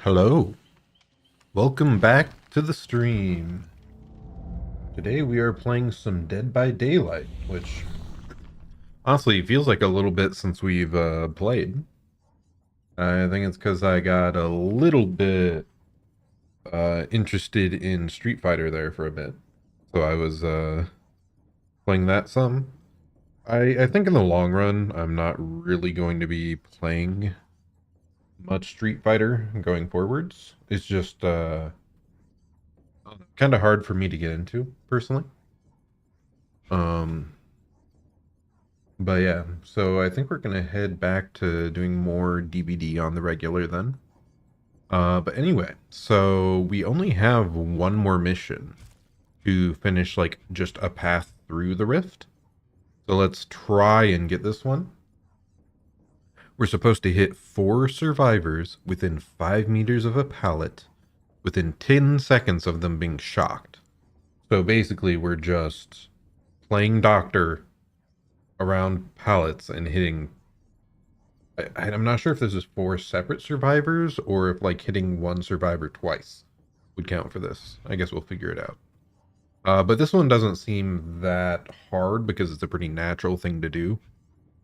Hello, welcome back to the stream. Today we are playing some Dead by Daylight, which honestly feels like a little bit since we've played. I think it's because I got a little bit interested in Street Fighter there for a bit. So I was playing that some. I think in the long run, I'm not really going to be playing much Street Fighter going forwards. It's just kind of hard for me to get into personally. Um, but yeah, so I think we're gonna head back to doing more DBD on the regular then. But anyway, so we only have one more mission to finish like just a path through the rift. So let's try and get this one. We're supposed to hit 4 survivors within 5 meters of a pallet within 10 seconds of them being shocked. So basically, we're just playing doctor around pallets and hitting. I'm not sure if this is 4 separate survivors or if like hitting one survivor twice would count for this. I guess we'll figure it out. But this one doesn't seem that hard because it's a pretty natural thing to do.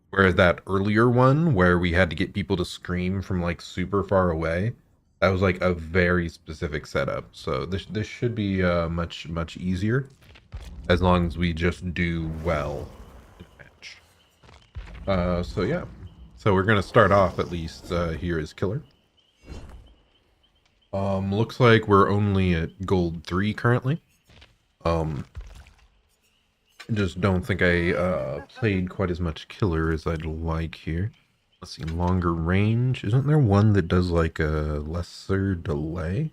Whereas that earlier one where we had to get people to scream from like super far away, that was like a very specific setup. So this should be much easier as long as we just do well in a match. So yeah. So we're gonna start off at least here as killer. Looks like we're only at gold 3 currently. Just don't think I played quite as much killer as I'd like here. Let's see, longer range. Isn't there one that does like a lesser delay?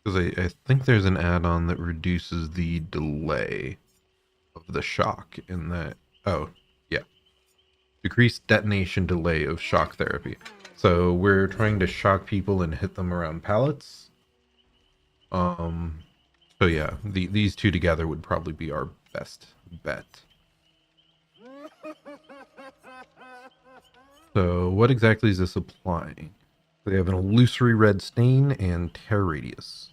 Because I think there's an add-on that reduces the delay of the shock in that. Oh, yeah. Decreased detonation delay of shock therapy. So we're trying to shock people and hit them around pallets. So yeah, these two together would probably be our best bet. So what exactly is this applying? They have an illusory red stain and tear radius.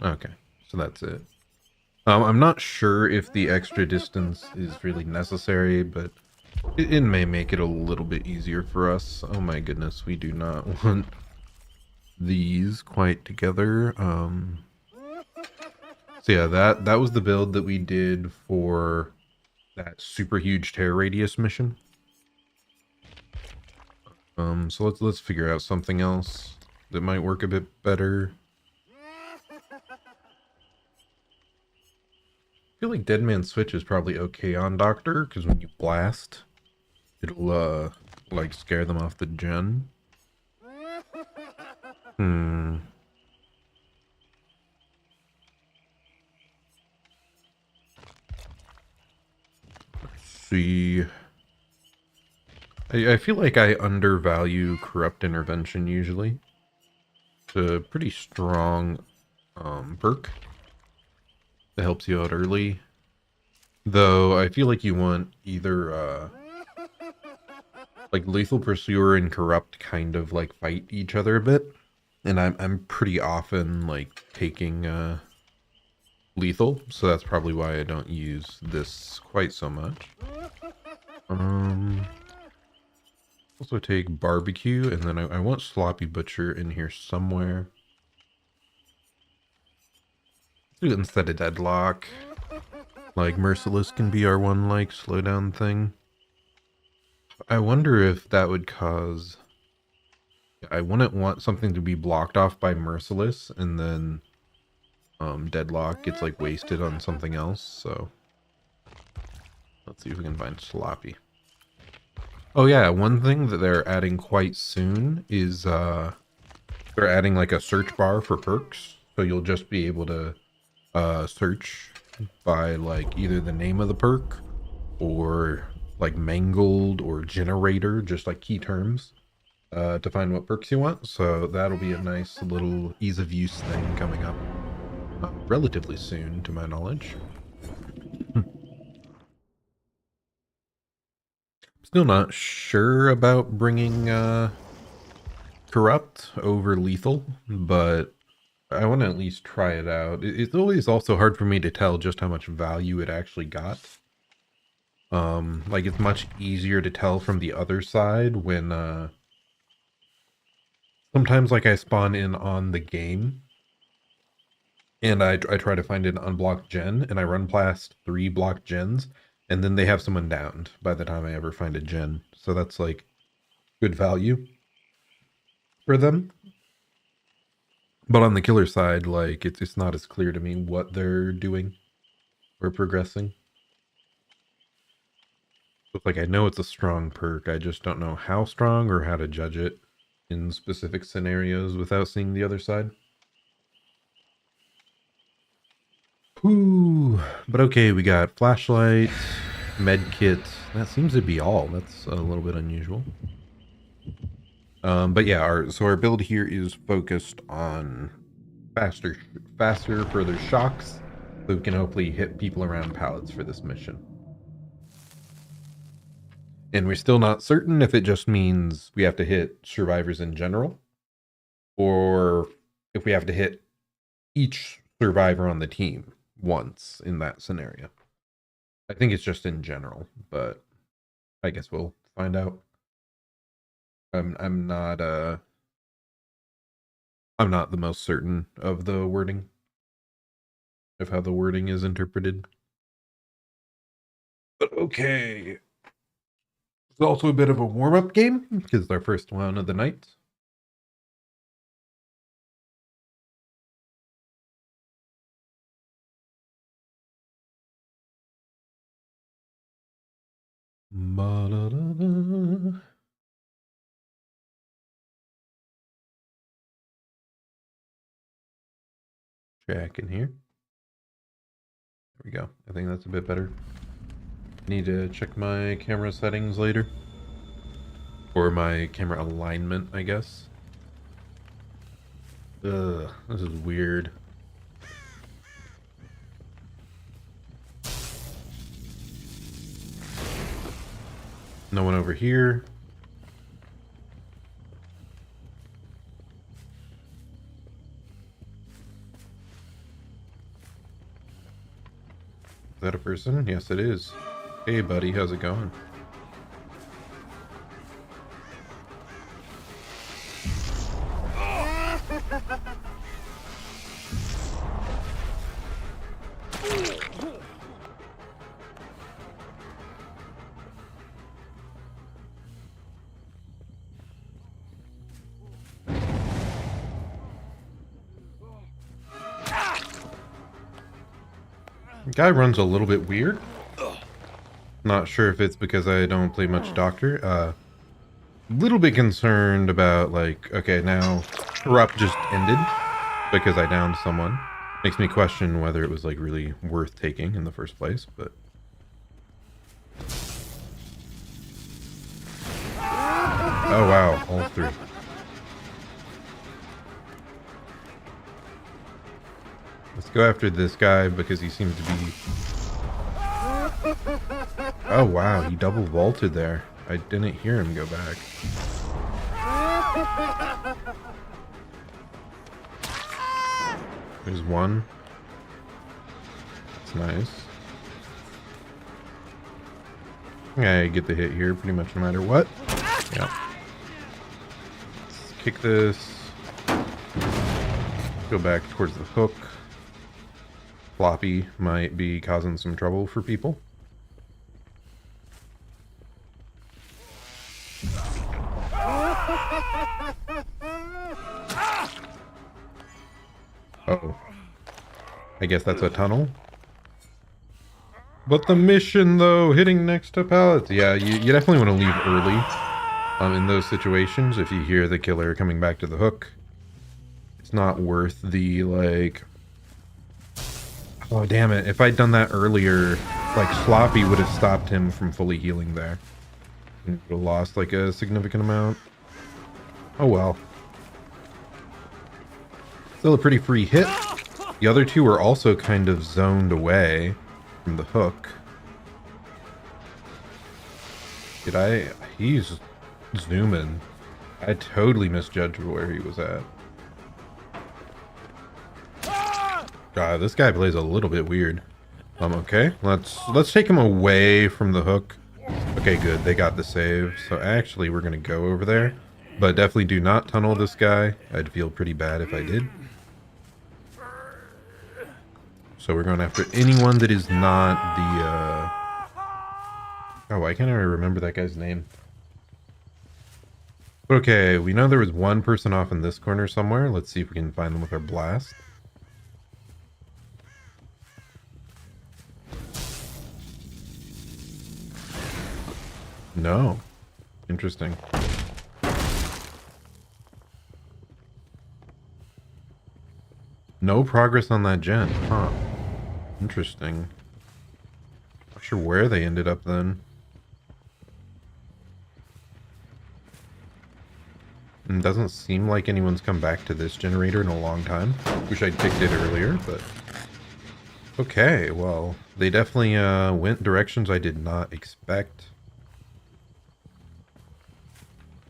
Okay, so that's it. I'm not sure if the extra distance is really necessary, but it may make it a little bit easier for us. Oh my goodness, we do not want these quite together. So yeah, that was the build that we did for that super huge tear radius mission. So let's figure out something else that might work a bit better. I feel like Dead Man Switch is probably okay on Doctor, because when you blast, it'll like scare them off the gen. Let's see. I feel like I undervalue Corrupt Intervention usually. It's a pretty strong perk that helps you out early. Though I feel like you want either like Lethal Pursuer and Corrupt kind of like fight each other a bit. And I'm pretty often like taking Lethal, so that's probably why I don't use this quite so much. Also take Barbecue, and then I want Sloppy Butcher in here somewhere. Let's do it instead of Deadlock. Like, Merciless can be our one, like, slowdown thing. I wonder if that would cause... I wouldn't want something to be blocked off by Merciless, and then Deadlock gets, like, wasted on something else, so... Let's see if we can find Sloppy. Oh yeah, one thing that they're adding quite soon is they're adding like a search bar for perks. So you'll just be able to search by like either the name of the perk or like mangled or generator, just like key terms to find what perks you want. So that'll be a nice little ease of use thing coming up relatively soon to my knowledge. Still not sure about bringing Corrupt over Lethal, but I want to at least try it out. It's always also hard for me to tell just how much value it actually got. Like it's much easier to tell from the other side when sometimes like I spawn in on the game and I try to find an unblocked gen and I run past 3 blocked gens and then they have someone downed by the time I ever find a gen. So that's like good value for them. But on the killer side, like it's not as clear to me what they're doing or progressing. It's like I know it's a strong perk, I just don't know how strong or how to judge it in specific scenarios without seeing the other side. Whew. But okay, we got flashlight, med kit. That seems to be all. That's a little bit unusual. But yeah, our build here is focused on faster, further shocks, so we can hopefully hit people around pallets for this mission. And we're still not certain if it just means we have to hit survivors in general, or if we have to hit each survivor on the team once in that scenario. I think it's just in general, but I guess we'll find out. I'm not the most certain of the wording, of how the wording is interpreted. But okay. It's also a bit of a warm-up game because it's our first one of the night. Jack in here. There we go. I think that's a bit better. Need to check my camera settings later. Or my camera alignment, I guess. Ugh, this is weird. No one over here. Is that a person? Yes, it is. Hey, buddy, how's it going? Guy runs a little bit weird. Not sure if it's because I don't play much Doctor. Little bit concerned about, like, okay, now Corrupt just ended because I downed someone. Makes me question whether it was, like, really worth taking in the first place, but... Oh, wow, all 3. Let's go after this guy because he seems to be... Oh, wow, he double vaulted there. I didn't hear him go back. There's one. That's nice. I get the hit here pretty much no matter what. Yeah. Let's kick this. Go back towards the hook. Floppy might be causing some trouble for people. Uh-oh. I guess that's a tunnel. But the mission, though, hitting next to pallets. Yeah, you definitely want to leave early in those situations. If you hear the killer coming back to the hook, it's not worth the, like... Oh, damn it. If I'd done that earlier, like, Sloppy would have stopped him from fully healing there. And would have lost, like, a significant amount. Oh, well. Still a pretty free hit. The other 2 are also kind of zoned away from the hook. He's zooming. I totally misjudged where he was at. God, this guy plays a little bit weird. Okay, let's take him away from the hook. Okay, good. They got the save. So actually, we're gonna go over there, but definitely do not tunnel this guy. I'd feel pretty bad if I did. So we're going after anyone that is not the. Oh, why can't I remember that guy's name? Okay, we know there was one person off in this corner somewhere. Let's see if we can find them with our blast. No. Interesting. No progress on that gen, huh? Interesting. Not sure where they ended up then. It doesn't seem like anyone's come back to this generator in a long time. Wish I'd picked it earlier, but... Okay, well, they definitely went directions I did not expect.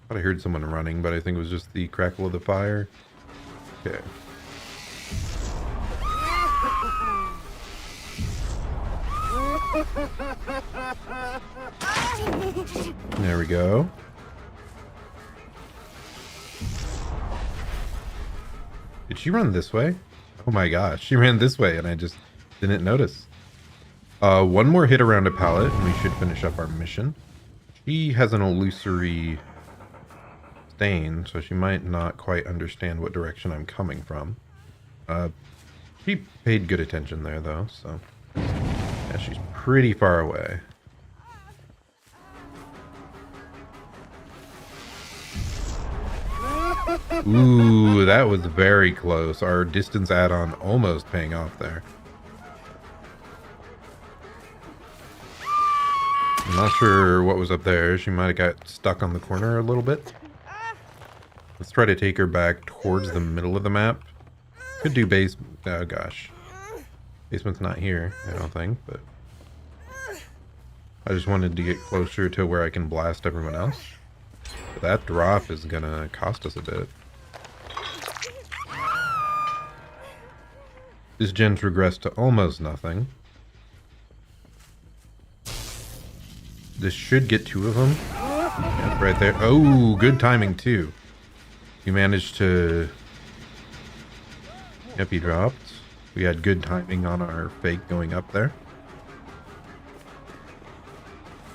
I heard someone running, but I think it was just the crackle of the fire. Okay. There we go. Did she run this way? Oh my gosh, she ran this way and I just didn't notice. One more hit around a pallet and we should finish up our mission. She has an illusory stain, so she might not quite understand what direction I'm coming from. She paid good attention there though, so... Yeah, she's pretty far away. Ooh, that was very close. Our distance add-on almost paying off there. I'm not sure what was up there. She might have got stuck on the corner a little bit. Let's try to take her back towards the middle of the map. Could do base... Oh gosh. Basement's not here, I don't think, but... I just wanted to get closer to where I can blast everyone else. But that drop is gonna cost us a bit. This gen's regressed to almost nothing. This should get two of them. Yep, right there. Oh, good timing too. You managed to... Yep, he dropped. We had good timing on our fake going up there.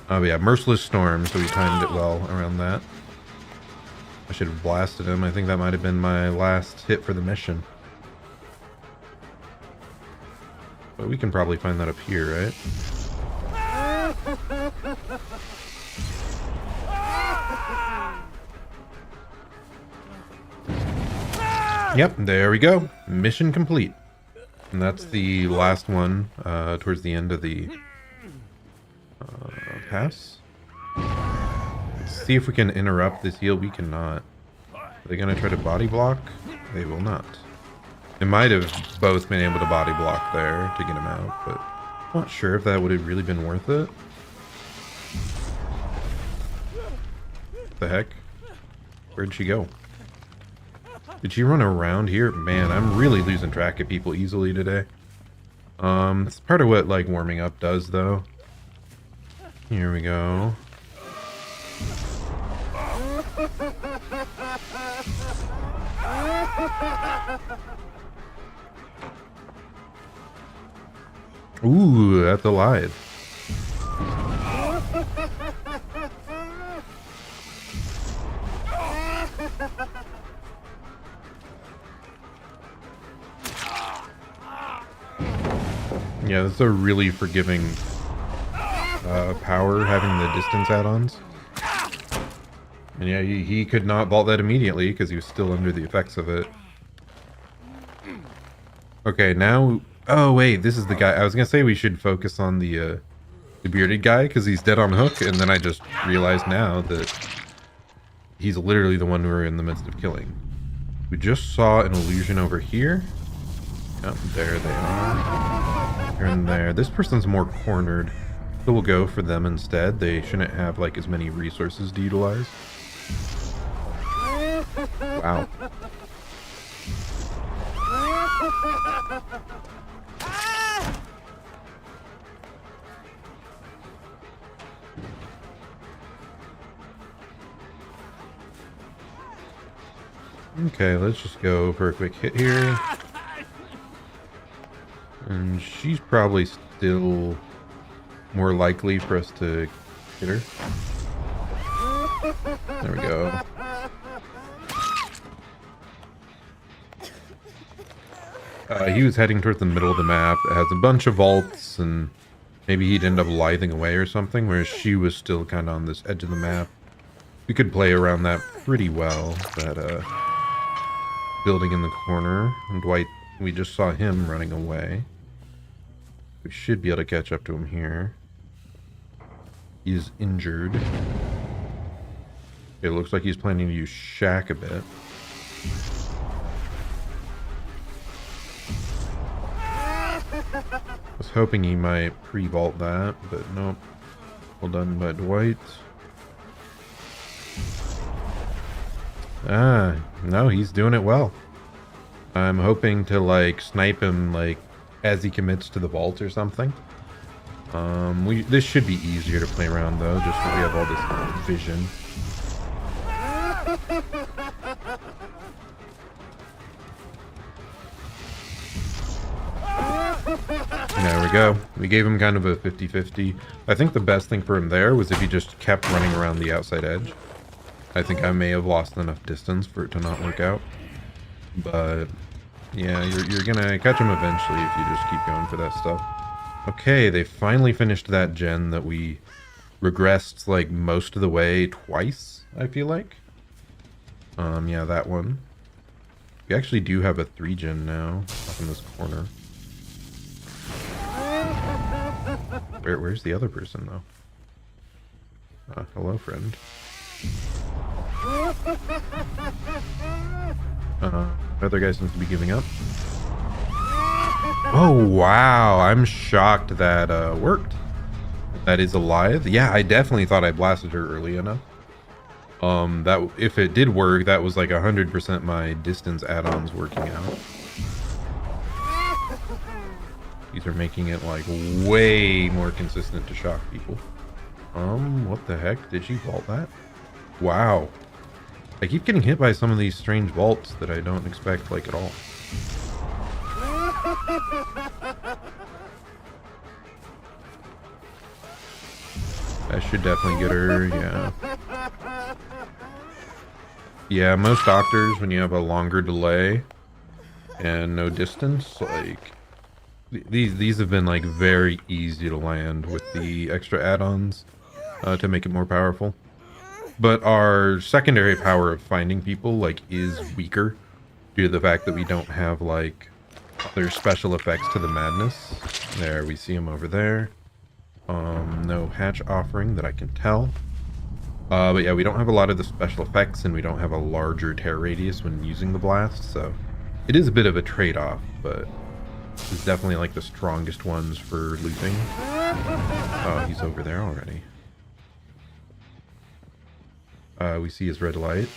Oh yeah, Merciless Storm, so we timed it well around that. I should have blasted him. I think that might have been my last hit for the mission. But we can probably find that up here, right? Yep, there we go. Mission complete. And that's the last one towards the end of the pass. Let's see if we can interrupt this heal. We cannot. Are they going to try to body block? They will not. They might have both been able to body block there to get him out, but I'm not sure if that would have really been worth it. What the heck? Where'd she go? Did she run around here? Man, I'm really losing track of people easily today. It's part of what, like, warming up does, though. Here we go. Ooh, that's alive. Yeah, this is a really forgiving power, having the distance add-ons. And yeah, he could not vault that immediately because he was still under the effects of it. Okay, now... Oh, wait, this is the guy. I was going to say we should focus on the bearded guy because he's dead on hook, and then I just realized now that he's literally the one we're in the midst of killing. We just saw an illusion over here. Oh, there they are. They're in there. This person's more cornered. So we'll go for them instead. They shouldn't have like as many resources to utilize. Wow. Okay, let's just go for a quick hit here. And she's probably still more likely for us to hit her. There we go. He was heading towards the middle of the map. It has a bunch of vaults, and maybe he'd end up lithing away or something, whereas she was still kind of on this edge of the map. We could play around that pretty well. That building in the corner, and Dwight, we just saw him running away. We should be able to catch up to him here. He is injured. It looks like he's planning to use Shack a bit. I was hoping he might pre-vault that, but nope. Well done by Dwight. Ah, no, he's doing it well. I'm hoping to like snipe him like as he commits to the vault or something. This should be easier to play around though, just because we have all this vision. There we go. We gave him kind of a 50-50. I think the best thing for him there was if he just kept running around the outside edge. I think I may have lost enough distance for it to not work out. But yeah, you're gonna catch him eventually if you just keep going for that stuff. Okay, they finally finished that gen that we regressed like most of the way twice, I feel like. Yeah, that one. We actually do have a 3 gen now up in this corner. Where's the other person though? Hello, friend. Other guy seems to be giving up. Oh wow, I'm shocked that worked. That is alive. Yeah, I definitely thought I blasted her early enough. That if it did work, that was like 100% my distance add-ons working out. These are making it like way more consistent to shock people. What the heck? Did she vault that? Wow. I keep getting hit by some of these strange vaults that I don't expect like at all. I should definitely get her, yeah. Yeah, most doctors, when you have a longer delay and no distance, like these have been like very easy to land with the extra add-ons to make it more powerful. But our secondary power of finding people like is weaker due to the fact that we don't have like other special effects to the madness. There, we see him over there. No hatch offering that I can tell. But yeah, we don't have a lot of the special effects, and we don't have a larger tear radius when using the blast, so it is a bit of a trade-off, but it's definitely like the strongest ones for looping. Oh, he's over there already. We see his red light.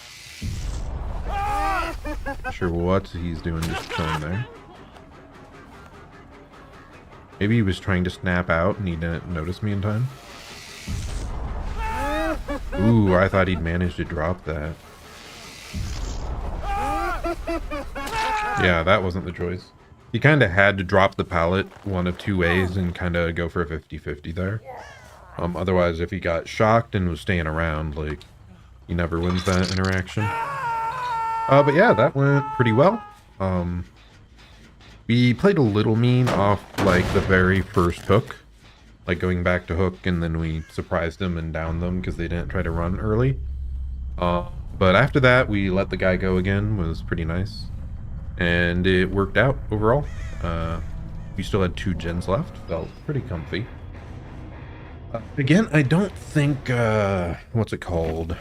Not sure what he's doing, just chilling there. Maybe he was trying to snap out and he didn't notice me in time. Ooh, I thought he'd managed to drop that. Yeah, that wasn't the choice. He kind of had to drop the pallet one of two ways and kind of go for a 50-50 there. Otherwise, if he got shocked and was staying around, like, he never wins that interaction. But yeah, that went pretty well. We played a little mean off, like, the very first hook. Like, going back to hook, and then we surprised them and downed them because they didn't try to run early. But after that, we let the guy go again. Was pretty nice. And it worked out overall. We still had 2 gens left. Felt pretty comfy. Again, I don't think, what's it called?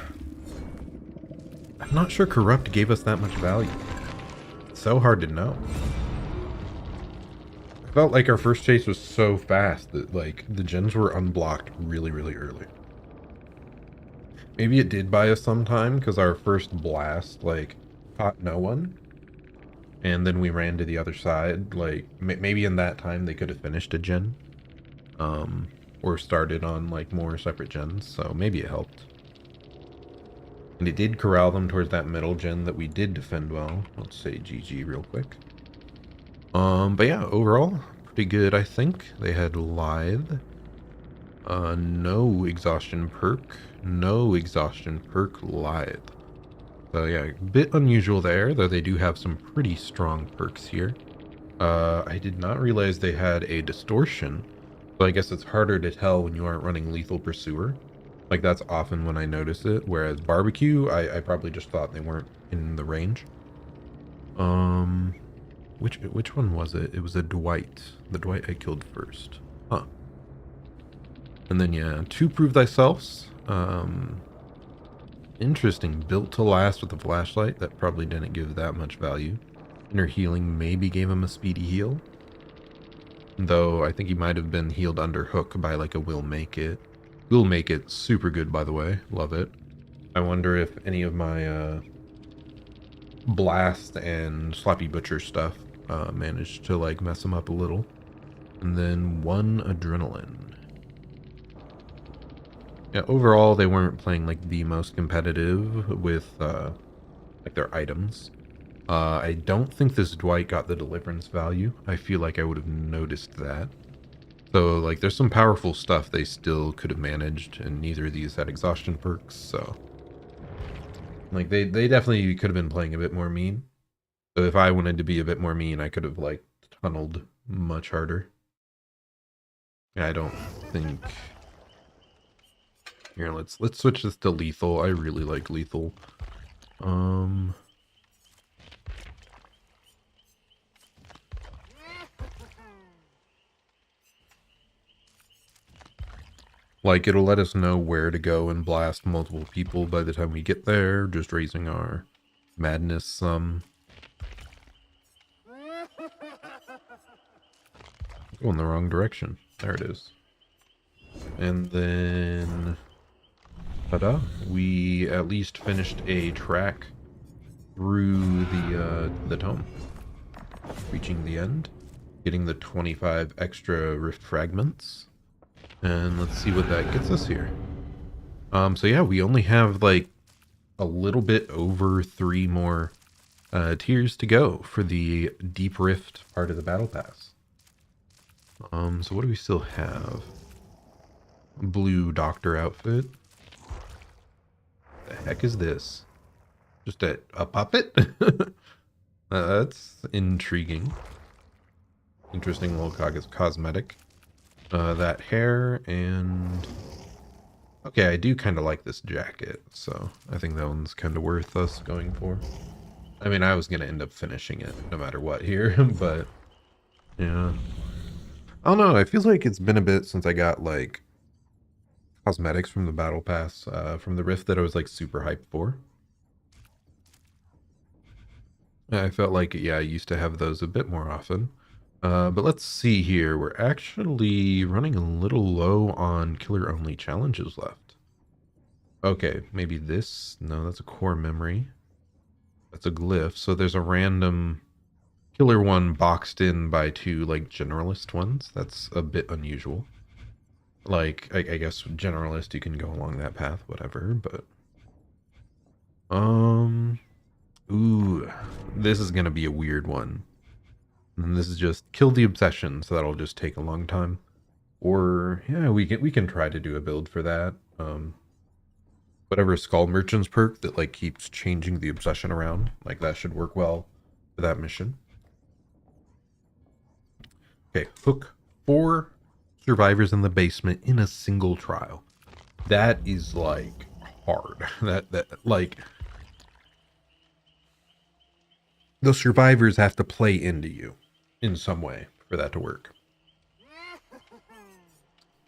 I'm not sure Corrupt gave us that much value. It's so hard to know. Felt like our first chase was so fast that, like, the gens were unblocked really, really early. Maybe it did buy us some time, because our first blast, like, caught no one. And then we ran to the other side. Like, maybe in that time they could have finished a gen. Um, or started on, like, more separate gens, so maybe it helped. And it did corral them towards that middle gen that we did defend well. Let's say GG real quick. But yeah, overall, pretty good, I think. They had Lithe. No exhaustion perk. No exhaustion perk Lithe. So yeah, a bit unusual there, though they do have some pretty strong perks here. I did not realize they had a distortion. So I guess it's harder to tell when you aren't running Lethal Pursuer. Like, that's often when I notice it, whereas Barbecue, I probably just thought they weren't in the range. Which one was it? It was a Dwight. The Dwight I killed first. Huh. And then, yeah, 2 Prove Thyselfs. Interesting. Built to last with a flashlight. That probably didn't give that much value. Inner Healing maybe gave him a speedy heal. Though, I think he might have been healed under hook by, like, a Will Make It. Will Make It, super good, by the way. Love it. I wonder if any of my, Blast and Sloppy Butcher stuff managed to, like, mess him up a little. And then 1 Adrenaline. Yeah, overall, they weren't playing, like, the most competitive with, like, their items. I don't think this Dwight got the deliverance value. I feel like I would have noticed that. So, like, there's some powerful stuff they still could have managed, and neither of these had exhaustion perks, so... Like, they definitely could have been playing a bit more mean. So if I wanted to be a bit more mean, I could have, like, tunneled much harder. I don't think... Here, let's switch this to lethal. I really like lethal. Like, it'll let us know where to go and blast multiple people by the time we get there, just raising our madness some. Going the wrong direction. There it is. And then... Ta-da! We at least finished a track through the tome. Reaching the end. Getting the 25 extra rift fragments. And let's see what that gets us here. So yeah, we only have, like, a little bit over 3 more tiers to go for the Deep Rift part of the Battle Pass. So what do we still have? Blue Doctor outfit. The heck is this? Just a puppet? That's intriguing. Interesting little cosmetic. That hair and... Okay, I do kind of like this jacket, so I think that one's kind of worth us going for. I mean, I was going to end up finishing it no matter what here, but yeah. I don't know, it feels like it's been a bit since I got, like, cosmetics from the Battle Pass, from the Rift that I was, like, super hyped for. I felt like, yeah, I used to have those a bit more often. But let's see here. We're actually running a little low on killer-only challenges left. Okay, maybe this? No, that's a core memory. That's a glyph. So there's a random killer one boxed in by 2, like, generalist ones. That's a bit unusual. Like, I guess generalist, you can go along that path, whatever, but... Ooh, this is gonna be a weird one. And this is just kill the obsession, so that'll just take a long time. Or yeah, we can try to do a build for that. Whatever Skull Merchant's perk that, like, keeps changing the obsession around, like, that should work well for that mission. Okay, hook 4 survivors in the basement in a single trial. That is, like, hard. That like, the survivors have to play into you in some way for that to work.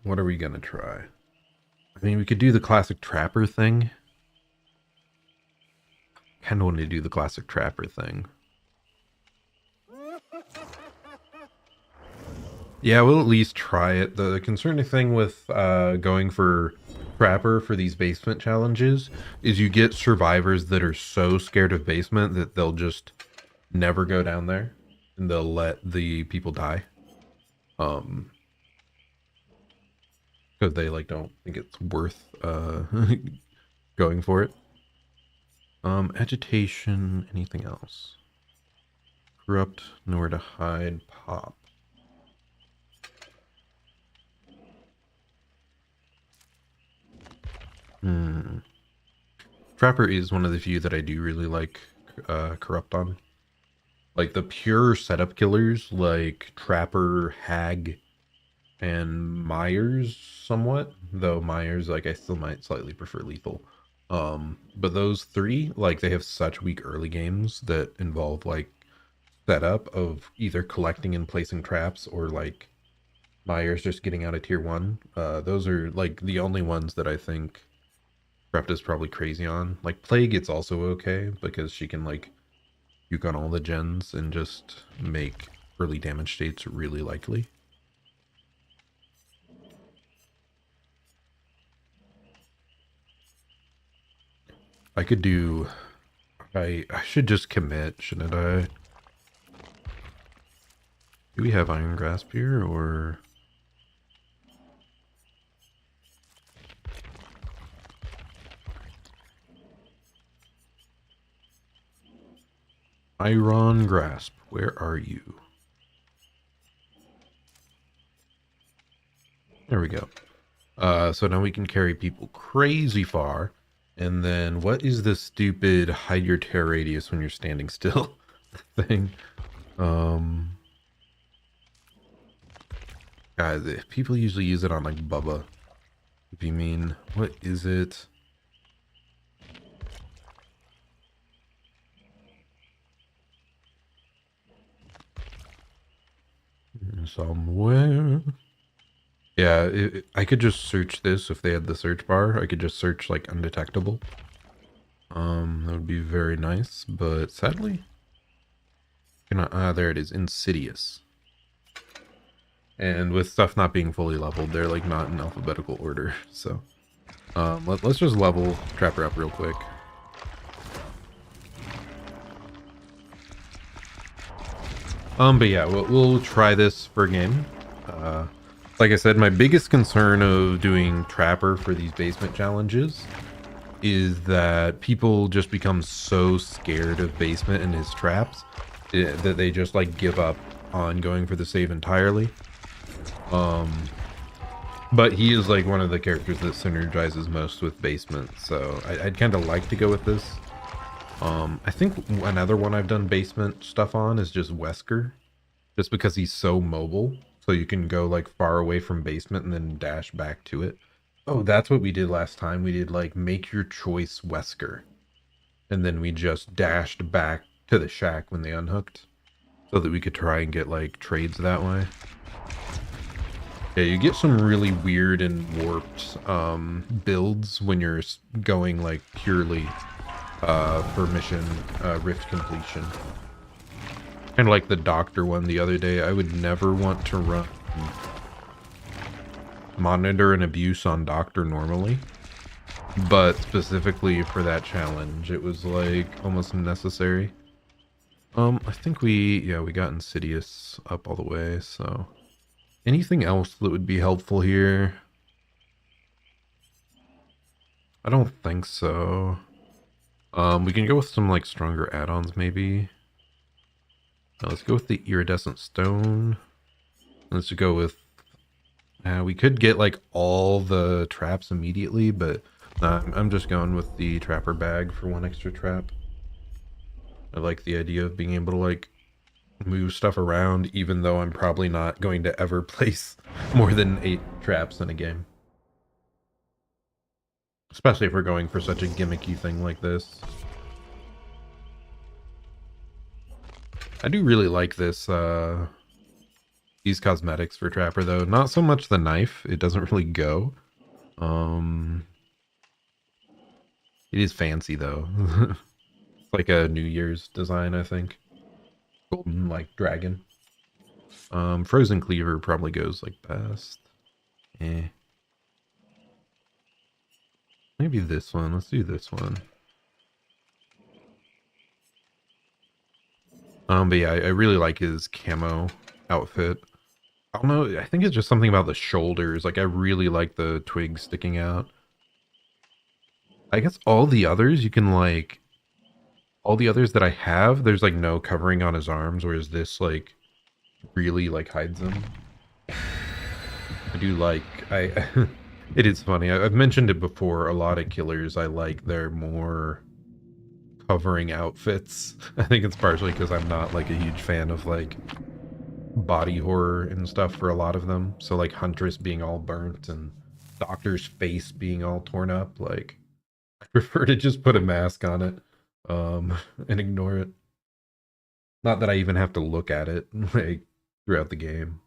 What are we gonna try? I mean, we could do the classic trapper thing. Kind of want to do the classic trapper thing. Yeah, we'll at least try it. The concerning thing with going for Trapper for these basement challenges is you get survivors that are so scared of basement that they'll just never go down there and they'll let the people die. Um, because they like don't think it's worth going for it. Agitation, anything else? Corrupt, nowhere to hide, pop. Hmm. Trapper is one of the few that I do really like corrupt on. Like the pure setup killers like Trapper, Hag, and Myers somewhat. Though Myers, like I still might slightly prefer lethal. But those three, like they have such weak early games that involve like setup of either collecting and placing traps or like Myers just getting out of tier one. Those are like the only ones that I think Prept is probably crazy on. Like Plague, it's also okay because she can like juke on all the gens and just make early damage states really likely. I could do. I should just commit, shouldn't I? Do we have Iron Grasp here or? Iron Grasp, where are you? There we go. So now we can carry people crazy far. And then what is the stupid hide your tear radius when you're standing still thing? Um, Guys, people usually use it on like Bubba. If you mean, what is it? Somewhere. Yeah, I could just search this if they had the search bar. I could just search like undetectable. That would be very nice, but sadly, cannot. There it is, insidious. And with stuff not being fully leveled, they're like not in alphabetical order. So, let's just level Trapper up real quick. But yeah, we'll try this for a game. Like I said, my biggest concern of doing Trapper for these basement challenges is that people just become so scared of basement and his traps that they just like give up on going for the save entirely. But he is like one of the characters that synergizes most with basement, so I'd kind of like to go with this. I think another one I've done basement stuff on is just Wesker, just because he's so mobile, so you can go like far away from basement and then dash back to it. Oh, that's what we did last time. We did like make your choice Wesker, and then we just dashed back to the shack when they unhooked, so that we could try and get like trades that way. Yeah, you get some really weird and warped builds when you're going like purely for mission rift completion. Kind of like the doctor one the other day. I would never want to run monitor and abuse on doctor normally, but specifically for that challenge, it was like almost necessary. I think we got Insidious up all the way, so anything else that would be helpful here? I don't think so. We can go with some like stronger add-ons maybe. Now let's go with the iridescent stone. Let's go with we could get like all the traps immediately, but I'm just going with the trapper bag for one extra trap. I like the idea of being able to like move stuff around, even though I'm probably not going to ever place more than 8 traps in a game. Especially if we're going for such a gimmicky thing like this. I do really like this, these cosmetics for Trapper though. Not so much the knife, it doesn't really go. It is fancy though. It's like a New Year's design, I think. Golden like dragon. Frozen Cleaver probably goes like best. Eh. Maybe this one. Let's do this one. But yeah, I really like his camo outfit. I don't know. I think it's just something about the shoulders. Like, I really like the twigs sticking out. I guess all the others, you can, like... All the others that I have, there's, like, no covering on his arms, whereas this, like, really, like, hides them. I do like... It is funny. I've mentioned it before. A lot of killers, I like their more covering outfits. I think it's partially because I'm not, like, a huge fan of, like... body horror and stuff for a lot of them. So like Huntress being all burnt and Doctor's face being all torn up, like I prefer to just put a mask on it and ignore it. Not that I even have to look at it like throughout the game.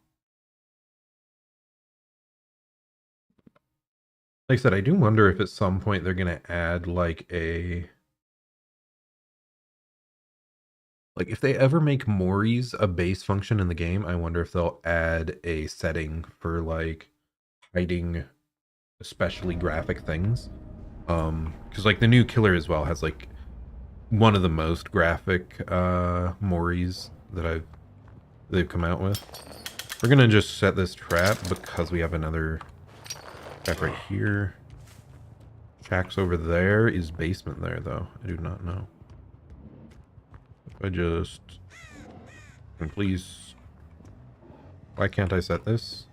Like I said, I do wonder if at some point they're gonna add like if they ever make Mori's a base function in the game, I wonder if they'll add a setting for like hiding especially graphic things. Because like the new killer as well has like one of the most graphic Mori's that they've come out with. We're gonna just set this trap because we have another trap right here. Shack's over there. Is basement there though? I do not know. If I just... And please... Why can't I set this?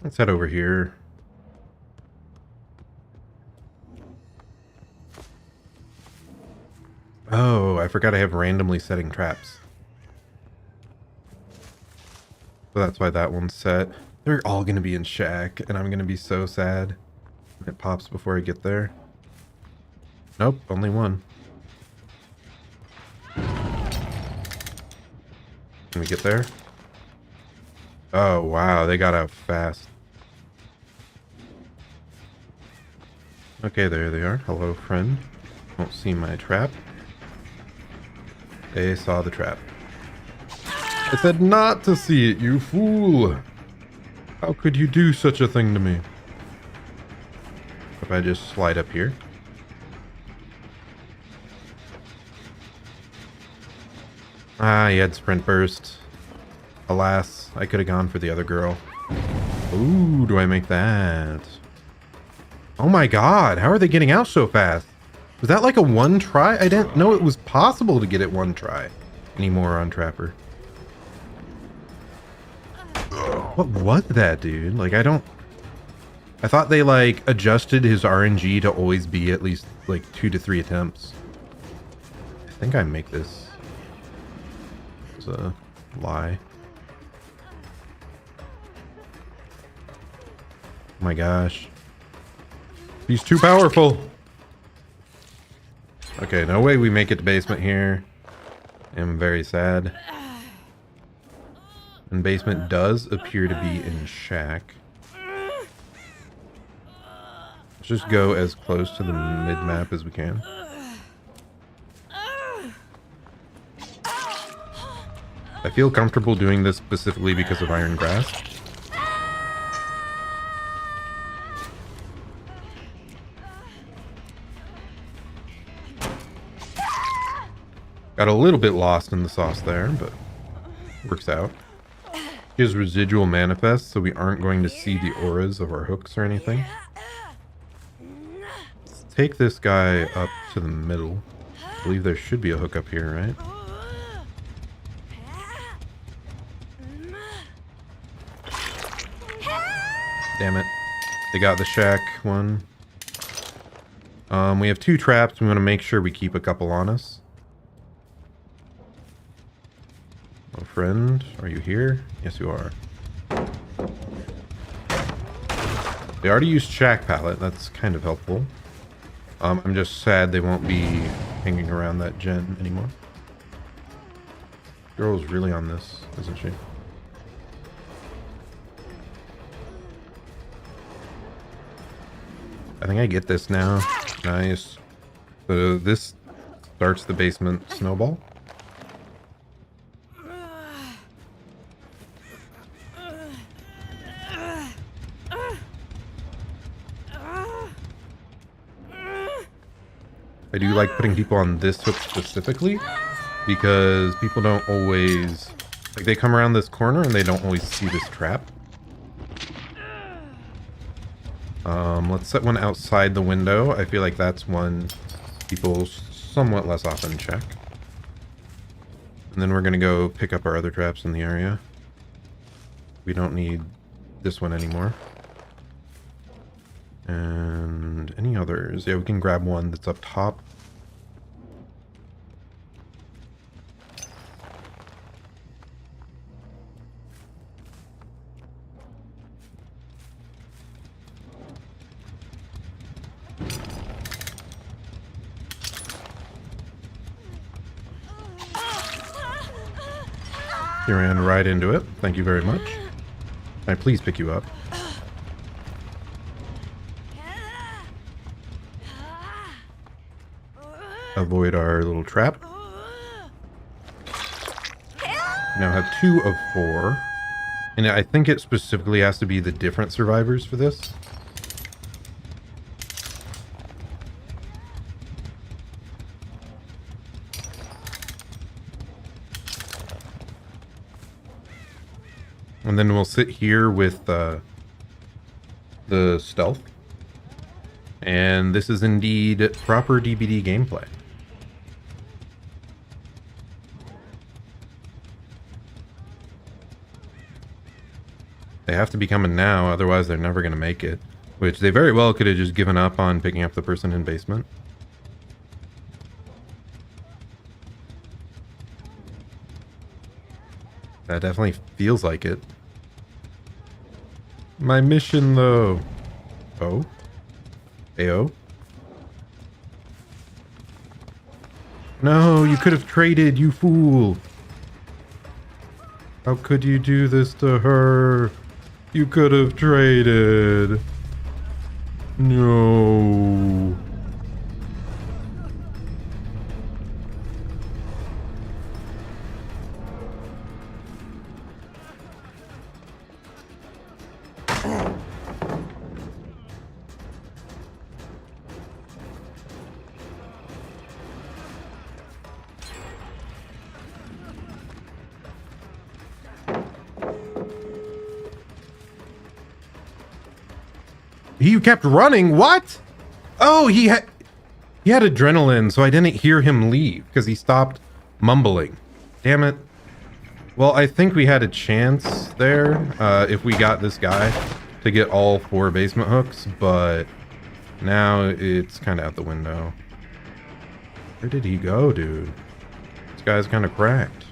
Let's head over here. Oh, I forgot I have randomly setting traps. So that's why that one's set. They're all going to be in Shack, and I'm going to be so sad when it pops before I get there. Nope, only one. Can we get there? Oh, wow, they got out fast. Okay, there they are. Hello, friend. Won't see my trap. They saw the trap. I said not to see it, you fool! How could you do such a thing to me? If I just slide up here. Ah, he had sprint burst. Alas, I could have gone for the other girl. Ooh, do I make that? Oh my god, how are they getting out so fast? Was that like a one try? I didn't know it was possible to get it one try anymore on Trapper. What was that, dude? Like, I thought they, like, adjusted his RNG to always be at least, like, 2 to 3 attempts. I think I make this. It's a lie. Oh my gosh. He's too powerful! Okay, no way we make it to basement here. I'm very sad. And basement does appear to be in Shack. Let's just go as close to the mid-map as we can. I feel comfortable doing this specifically because of Iron Grasp. Got a little bit lost in the sauce there, but works out. His residual manifest, so we aren't going to see the auras of our hooks or anything. Let's take this guy up to the middle. I believe there should be a hook up here, right? Damn it. They got the Shack one. We have 2 traps. We want to make sure we keep a couple on us. Oh, friend, are you here? Yes, you are. They already used Shack pallet. That's kind of helpful. I'm just sad they won't be hanging around that gen anymore. Girl's really on this, isn't she? I think I get this now. Nice. So this starts the basement snowball. I do like putting people on this hook specifically because people don't always, like, they come around this corner and they don't always see this trap. Let's set one outside the window. I feel like that's one people somewhat less often check. And then we're going to go pick up our other traps in the area. We don't need this one anymore. And any others? Yeah, we can grab one that's up top. You ran right into it. Thank you very much. Can I please pick you up? Avoid our little trap. Now have 2 of 4. And I think it specifically has to be the different survivors for this. And then we'll sit here with the stealth. And this is indeed proper DBD gameplay. They have to be coming now, otherwise they're never going to make it. Which they very well could have just given up on picking up the person in basement. That definitely feels like it. My mission, though. Oh? Ayo? No, you could have traded, you fool! How could you do this to her? You could have traded. No. He kept running. What? Oh, he had adrenaline, so I didn't hear him leave because he stopped mumbling. Damn it. Well, I think we had a chance there if we got this guy to get all 4 basement hooks, but now it's kind of out the window. Where did he go, dude? This guy's kind of cracked.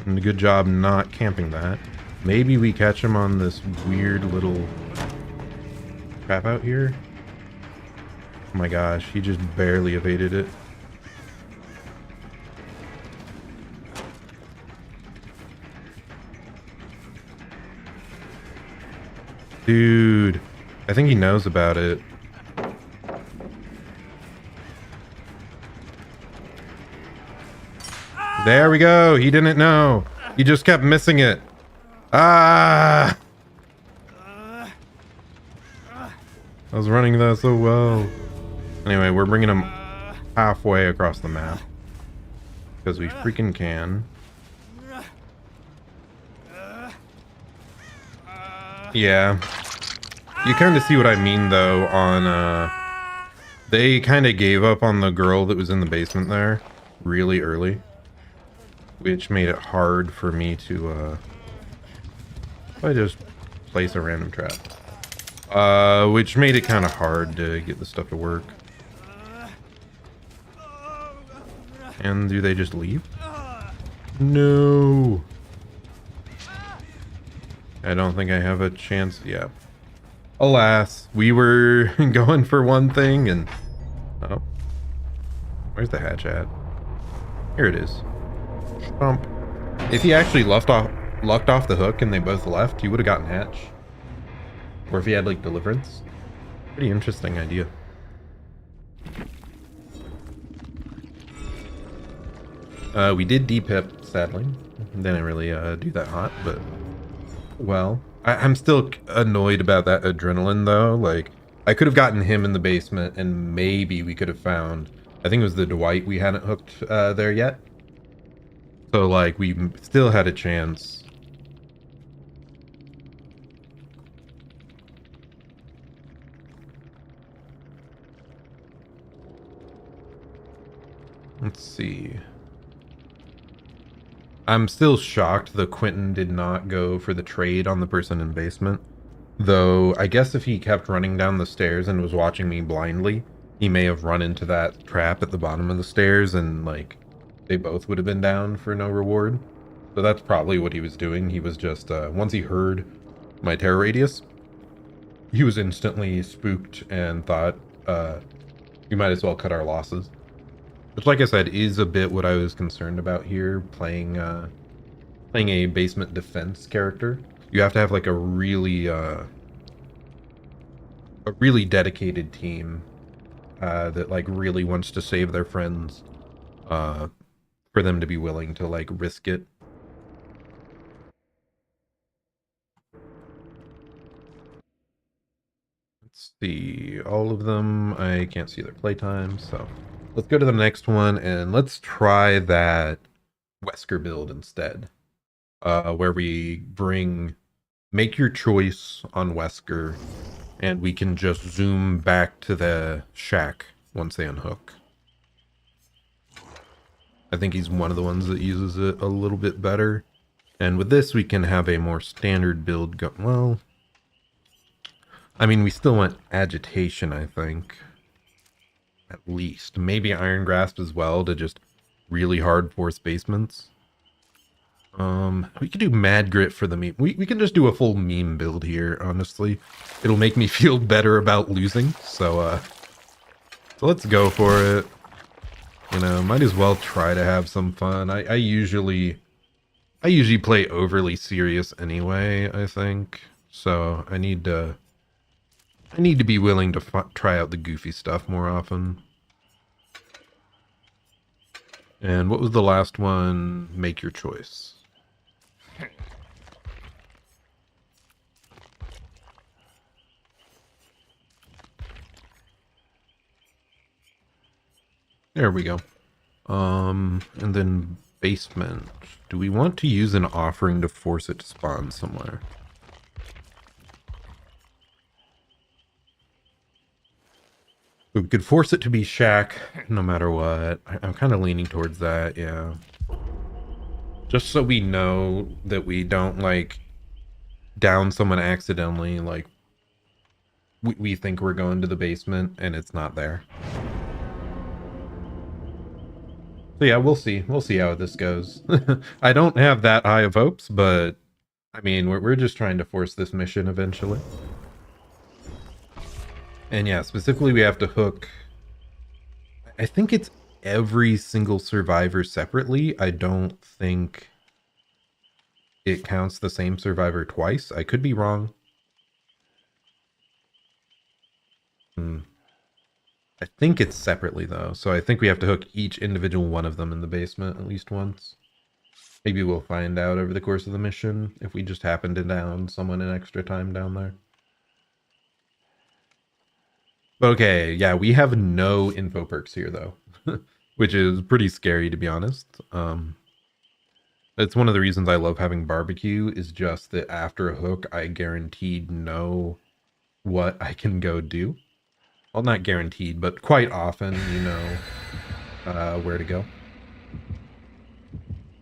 And a good job not camping that. Maybe we catch him on this weird little trap out here. Oh my gosh, he just barely evaded it. Dude, I think he knows about it. There we go. He didn't know. He just kept missing it. Ah! I was running that so well. Anyway, we're bringing him halfway across the map. Because we freaking can. Yeah. You kind of see what I mean, though, on, they kind of gave up on the girl that was in the basement there really early. Which made it hard for me to, I just place a random trap. Which made it kind of hard to get the stuff to work. And do they just leave? No. I don't think I have a chance. Yeah. Alas, we were going for one thing and... Oh. Where's the hatch at? Here it is. Stomp. If he actually lucked off the hook and they both left, he would have gotten hatch. Or if he had like deliverance. Pretty interesting idea. We did D-pip, sadly. Didn't really do that hot, but well. I'm still annoyed about that adrenaline though. Like, I could have gotten him in the basement and maybe we could have found, I think it was the Dwight we hadn't hooked there yet. So like, we still had a chance. Let's see. I'm still shocked that Quentin did not go for the trade on the person in basement. Though, I guess if he kept running down the stairs and was watching me blindly, he may have run into that trap at the bottom of the stairs and, like, they both would have been down for no reward. So that's probably what he was doing. He was just, once he heard my terror radius, he was instantly spooked and thought, we might as well cut our losses. Which, like I said, is a bit what I was concerned about here, playing a basement defense character. You have to have like a really dedicated team that like really wants to save their friends for them to be willing to like risk it. Let's see, all of them, I can't see their playtime, so let's go to the next one and let's try that Wesker build instead. Where we make your choice on Wesker, and we can just zoom back to the shack once they unhook. I think he's one of the ones that uses it a little bit better. And with this, we can have a more standard build go. Well, I mean, we still want agitation, I think. At least. Maybe Iron Grasp as well to just really hard force basements. We could do Mad Grit for the meme. We can just do a full meme build here, honestly. It'll make me feel better about losing. So let's go for it. You know, might as well try to have some fun. I usually play overly serious anyway, I think. So I need to be willing to try out the goofy stuff more often. And what was the last one? Make your choice. There we go. And then basement. Do we want to use an offering to force it to spawn somewhere? We could force it to be shack no matter what. I'm kind of leaning towards that, yeah. Just so we know that we don't, like, down someone accidentally, like, we think we're going to the basement and it's not there. So yeah, we'll see. We'll see how this goes. I don't have that high of hopes, but I mean, we're just trying to force this mission eventually. And yeah, specifically we have to hook, I think it's every single survivor separately. I don't think it counts the same survivor twice. I could be wrong. I think it's separately though. So I think we have to hook each individual one of them in the basement at least once. Maybe we'll find out over the course of the mission if we just happen to down someone in extra time down there. Okay, yeah, we have no info perks here though, which is pretty scary to be honest. That's one of the reasons I love having barbecue is just that after a hook, I guaranteed know what I can go do. Well, not guaranteed, but quite often, you know, where to go.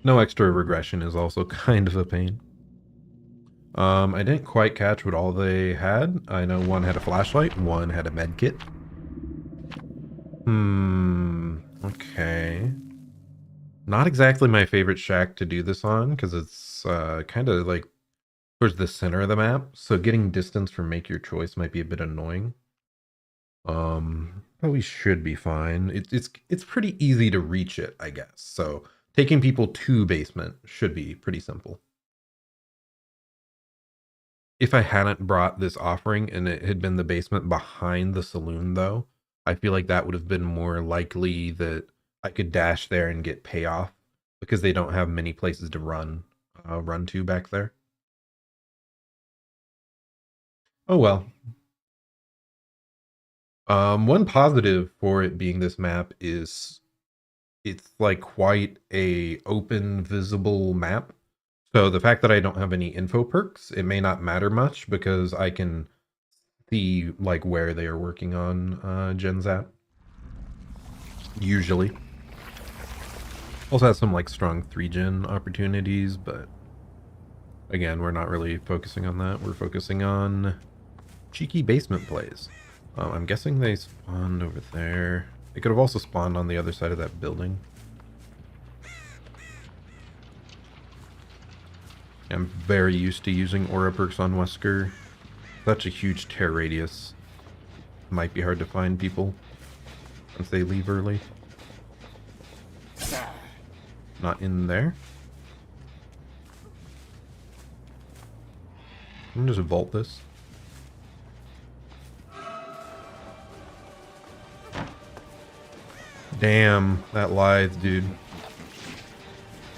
No extra regression is also kind of a pain. I didn't quite catch what all they had. I know one had a flashlight, one had a med kit. Okay. Not exactly my favorite shack to do this on, because it's kind of like towards the center of the map, so getting distance from make your choice might be a bit annoying. But we should be fine. It's pretty easy to reach it, I guess. So taking people to basement should be pretty simple. If I hadn't brought this offering and it had been the basement behind the saloon, though, I feel like that would have been more likely that I could dash there and get payoff because they don't have many places to run to back there. Oh well. One positive for it being this map is it's like quite a open, visible map. So the fact that I don't have any info perks, it may not matter much because I can see like where they are working on gens at. Usually. Also has some like strong 3-gen opportunities, but again, we're not really focusing on that. We're focusing on cheeky basement plays. I'm guessing they spawned over there. They could have also spawned on the other side of that building. I'm very used to using aura perks on Wesker. Such a huge tear radius. Might be hard to find people once they leave early. Not in there. I'm gonna just vault this. Damn, that lithe, dude.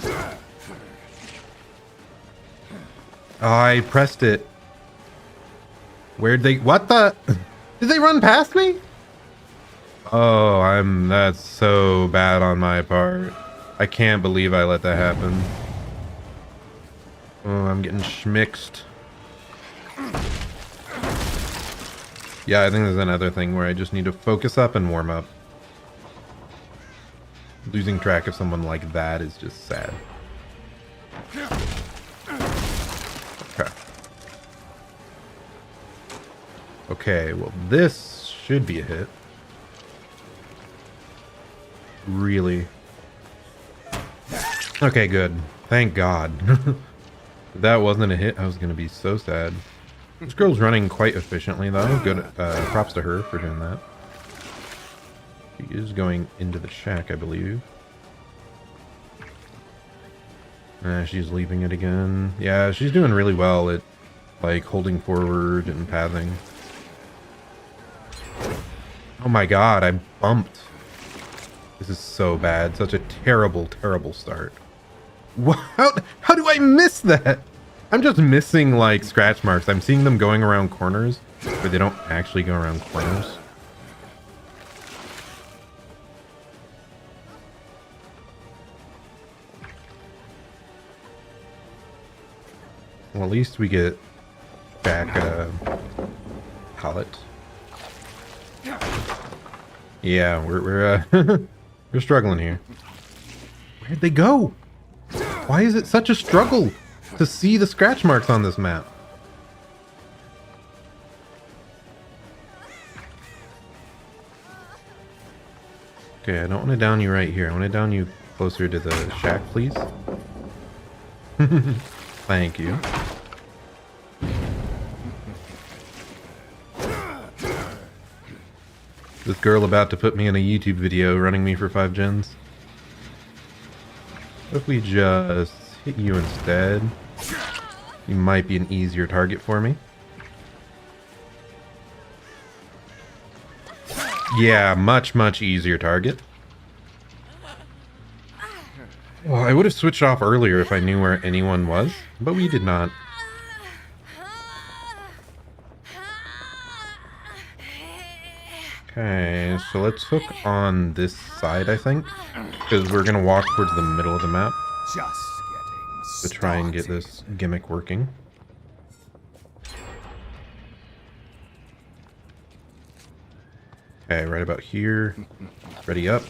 Oh, I pressed it. Where'd they... What the... Did they run past me? Oh, that's so bad on my part. I can't believe I let that happen. Oh, I'm getting schmixed. Yeah, I think there's another thing where I just need to focus up and warm up. Losing track of someone like that is just sad. Okay. Okay, well this should be a hit. Really? Okay, good. Thank God. If that wasn't a hit, I was going to be so sad. This girl's running quite efficiently, though. Good. Props to her for doing that. She is going into the shack, I believe. She's leaving it again. Yeah, she's doing really well at, like, holding forward and pathing. Oh my God, I bumped. This is so bad. Such a terrible, terrible start. How do I miss that? I'm just missing, like, scratch marks. I'm seeing them going around corners, but they don't actually go around corners. Well, at least we get back a pallet. Yeah, we're we're struggling here. Where'd they go? Why is it such a struggle to see the scratch marks on this map? Okay, I don't want to down you right here. I want to down you closer to the shack, please. Thank you. This girl about to put me in a YouTube video running me for 5 gens. What if we just hit you instead? You might be an easier target for me. Yeah, much, much easier target. Well, I would have switched off earlier if I knew where anyone was, but we did not. Okay, so let's hook on this side, I think, because we're gonna walk towards the middle of the map to try and get this gimmick working. Okay, right about here. Ready up.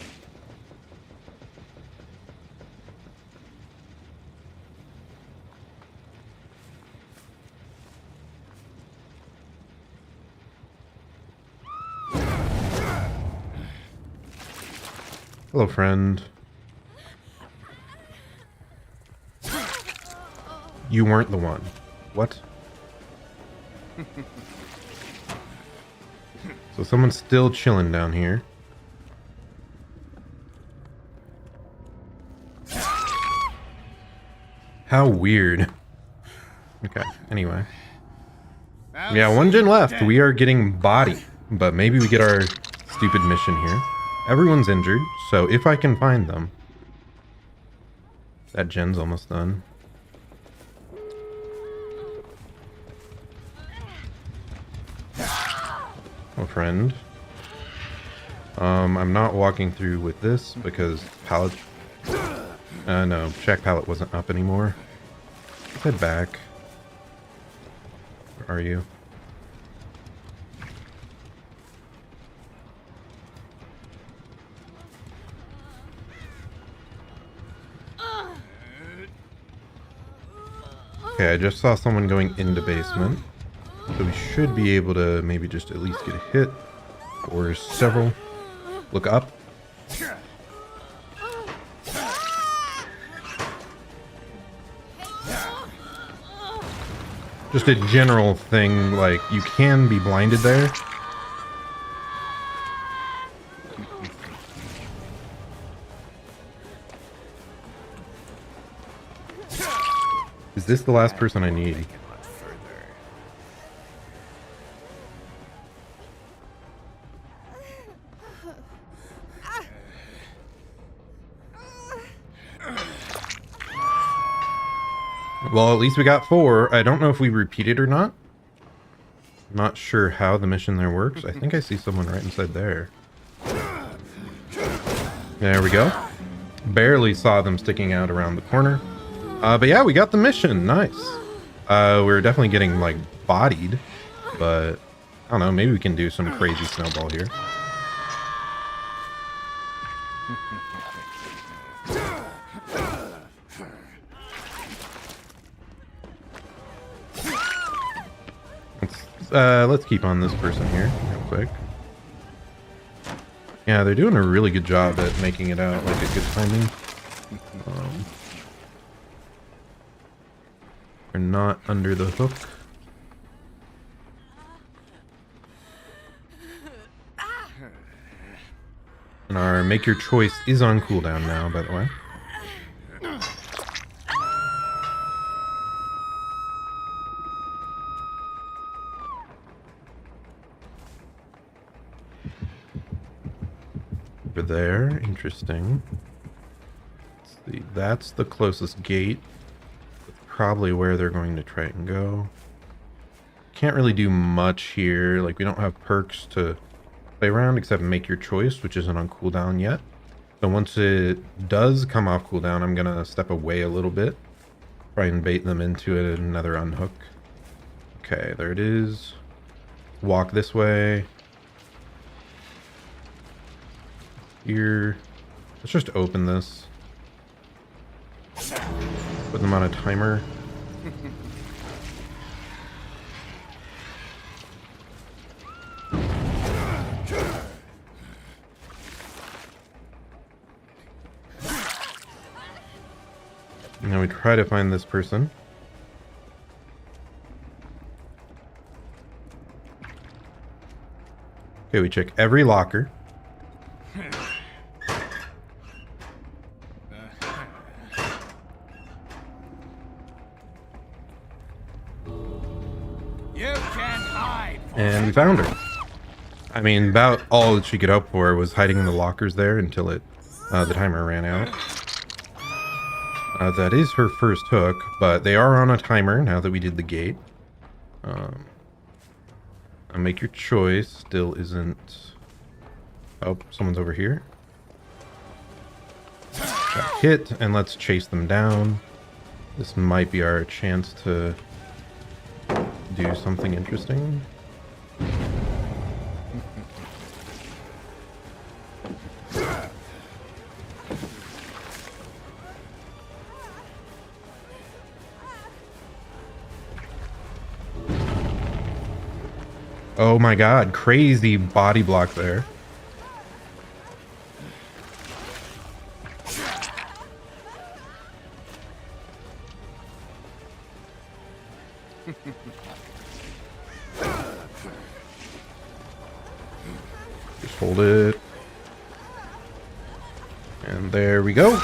Hello, friend. You weren't the one. What? So someone's still chilling down here. How weird. Okay, anyway. Yeah, one gen left. We are getting bodied, but maybe we get our stupid mission here. Everyone's injured, so if I can find them. That gen's almost done. Oh, friend. I'm not walking through with this because pallet... no, check pallet wasn't up anymore. Let's head back. Where are you? Okay, I just saw someone going into basement. So we should be able to maybe just at least get a hit. Or several. Look up. Just a general thing, like, you can be blinded there. Is this the last person I need? Well, at least we got 4. I don't know if we repeat it or not. I'm not sure how the mission there works. I think I see someone right inside there. There we go. Barely saw them sticking out around the corner. But yeah, we got the mission. Nice. We're definitely getting, like, bodied. But, I don't know, maybe we can do some crazy snowball here. Let's keep on this person here real quick. Yeah, they're doing a really good job at making it out like a good timing. They're not under the hook. And our make your choice is on cooldown now, by the way. Over there, interesting. Let's see, that's the closest gate. That's probably where they're going to try and go. Can't really do much here. Like, we don't have perks to play around except make your choice, which isn't on cooldown yet. So once it does come off cooldown, I'm gonna step away a little bit. Try and bait them into it, another unhook. Okay, there it is. Walk this way. Here. Let's just open this. Put them on a timer. Now we try to find this person. Okay, we check every locker. And we found her. I mean, about all that she could hope for was hiding in the lockers there until the timer ran out. That is her first hook, but they are on a timer now that we did the gate. Make your choice. Still isn't... Oh, someone's over here. Got hit, and let's chase them down. This might be our chance to do something interesting. Oh my god, crazy body block there. Just hold it. And there we go.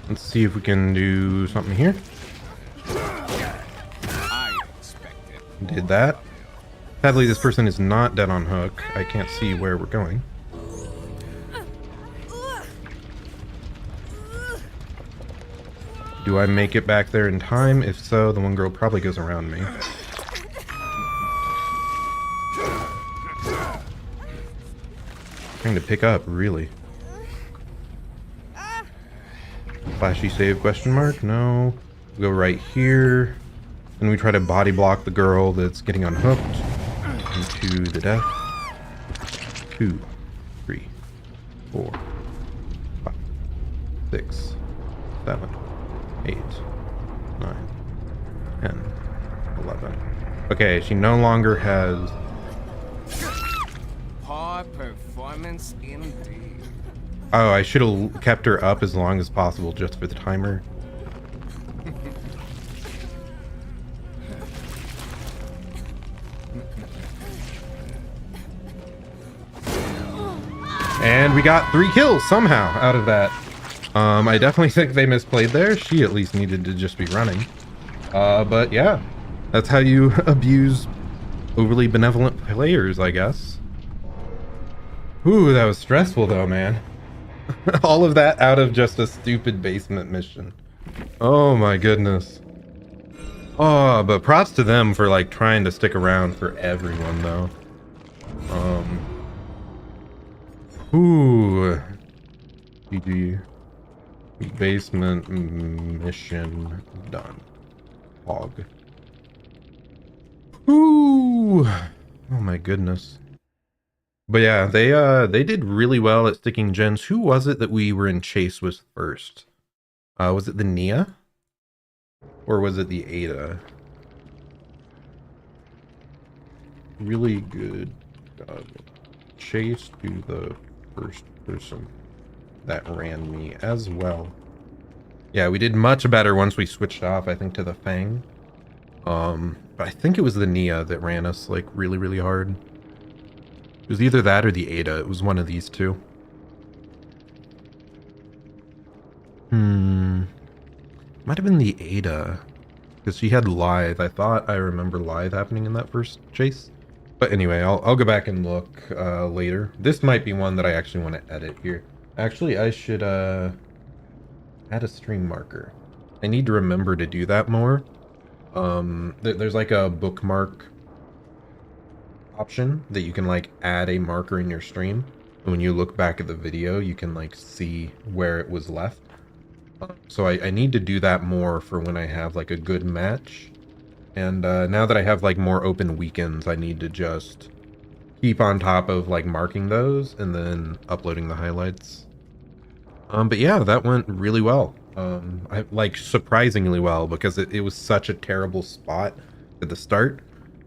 Let's see if we can do something here. did that. Sadly, this person is not dead on hook. I can't see where we're going. Do I make it back there in time? If so, the one girl probably goes around me. Trying to pick up, really. Flashy save question mark? No. Go right here. And we try to body block the girl that's getting unhooked into the death. 2, 3, 4, 5, 6, 7, 8, 9, 10, 11. Okay, she no longer has... Poor performance indeed. Oh, I should have kept her up as long as possible just for the timer. And we got 3 kills somehow out of that. I definitely think they misplayed there. She at least needed to just be running. But yeah, that's how you abuse overly benevolent players, I guess. Ooh, that was stressful though, man. All of that out of just a stupid basement mission. Oh my goodness. Oh, but props to them for like trying to stick around for everyone though. Ooh. GG. Basement mission done. Hog. Ooh. Oh my goodness. But yeah, they did really well at sticking gens. Who was it that we were in chase with first? Was it the Nia? Or was it the Ada? Really good job. Chase to the first person that ran me as well. Yeah, we did much better once we switched off, I think, to the Fang. But I think it was the Nia that ran us like really, really hard. It was either that or the Ada. It was one of these two. Might have been the Ada. Because she had Lithe. I thought I remember Lithe happening in that first chase. But anyway, I'll go back and look later. This might be one that I actually want to edit here. Actually, I should add a stream marker. I need to remember to do that more. There's like a bookmark option that you can like add a marker in your stream. And when you look back at the video, you can like see where it was left. So I need to do that more for when I have like a good match. And now that I have like more open weekends, I need to just keep on top of like marking those and then uploading the highlights. But yeah, that went really well. I like surprisingly well because it was such a terrible spot at the start.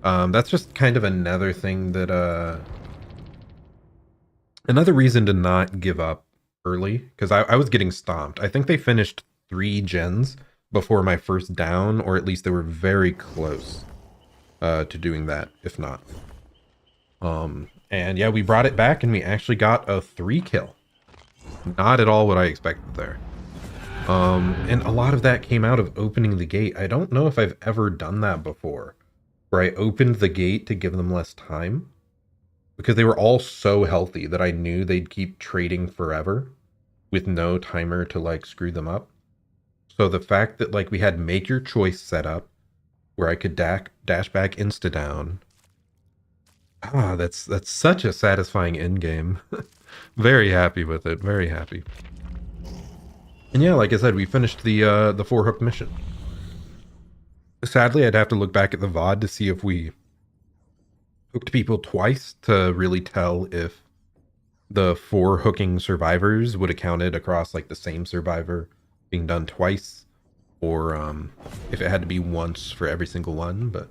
That's just kind of another thing that another reason to not give up early, because I was getting stomped. I think they finished 3 gens before my first down, or at least they were very close to doing that, if not. And yeah, we brought it back and we actually got a 3 kill. Not at all what I expected there. And a lot of that came out of opening the gate. I don't know if I've ever done that before, where I opened the gate to give them less time, because they were all so healthy that I knew they'd keep trading forever with no timer to like screw them up. So the fact that like we had make your choice set up where I could dash back insta down. That's such a satisfying end game. Very happy with it. Very happy. And yeah, like I said, we finished the 4-hook mission. Sadly, I'd have to look back at the VOD to see if we hooked people twice to really tell if the 4 hooking survivors would have counted across like the same survivor being done twice, or if it had to be once for every single one. But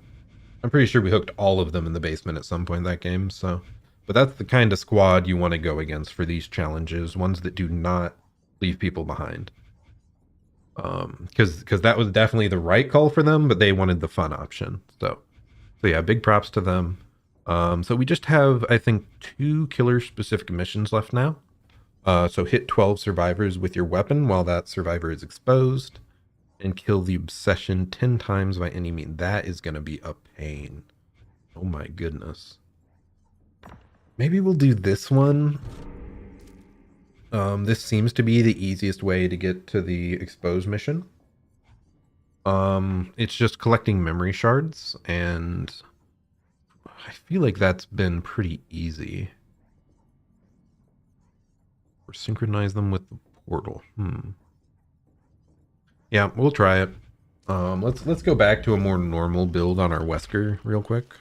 I'm pretty sure we hooked all of them in the basement at some point in that game. So, but that's the kind of squad you want to go against for these challenges, ones that do not leave people behind. Because that was definitely the right call for them, but they wanted the fun option. So yeah, big props to them. So we just have, I think, 2 killer specific missions left now. So hit 12 survivors with your weapon while that survivor is exposed, and kill the obsession 10 times by any means. That is going to be a pain. Oh my goodness. Maybe we'll do this one. This seems to be the easiest way to get to the expose mission. It's just collecting memory shards, and I feel like that's been pretty easy. Or synchronize them with the portal. Yeah, we'll try it. Let's go back to a more normal build on our Wesker real quick.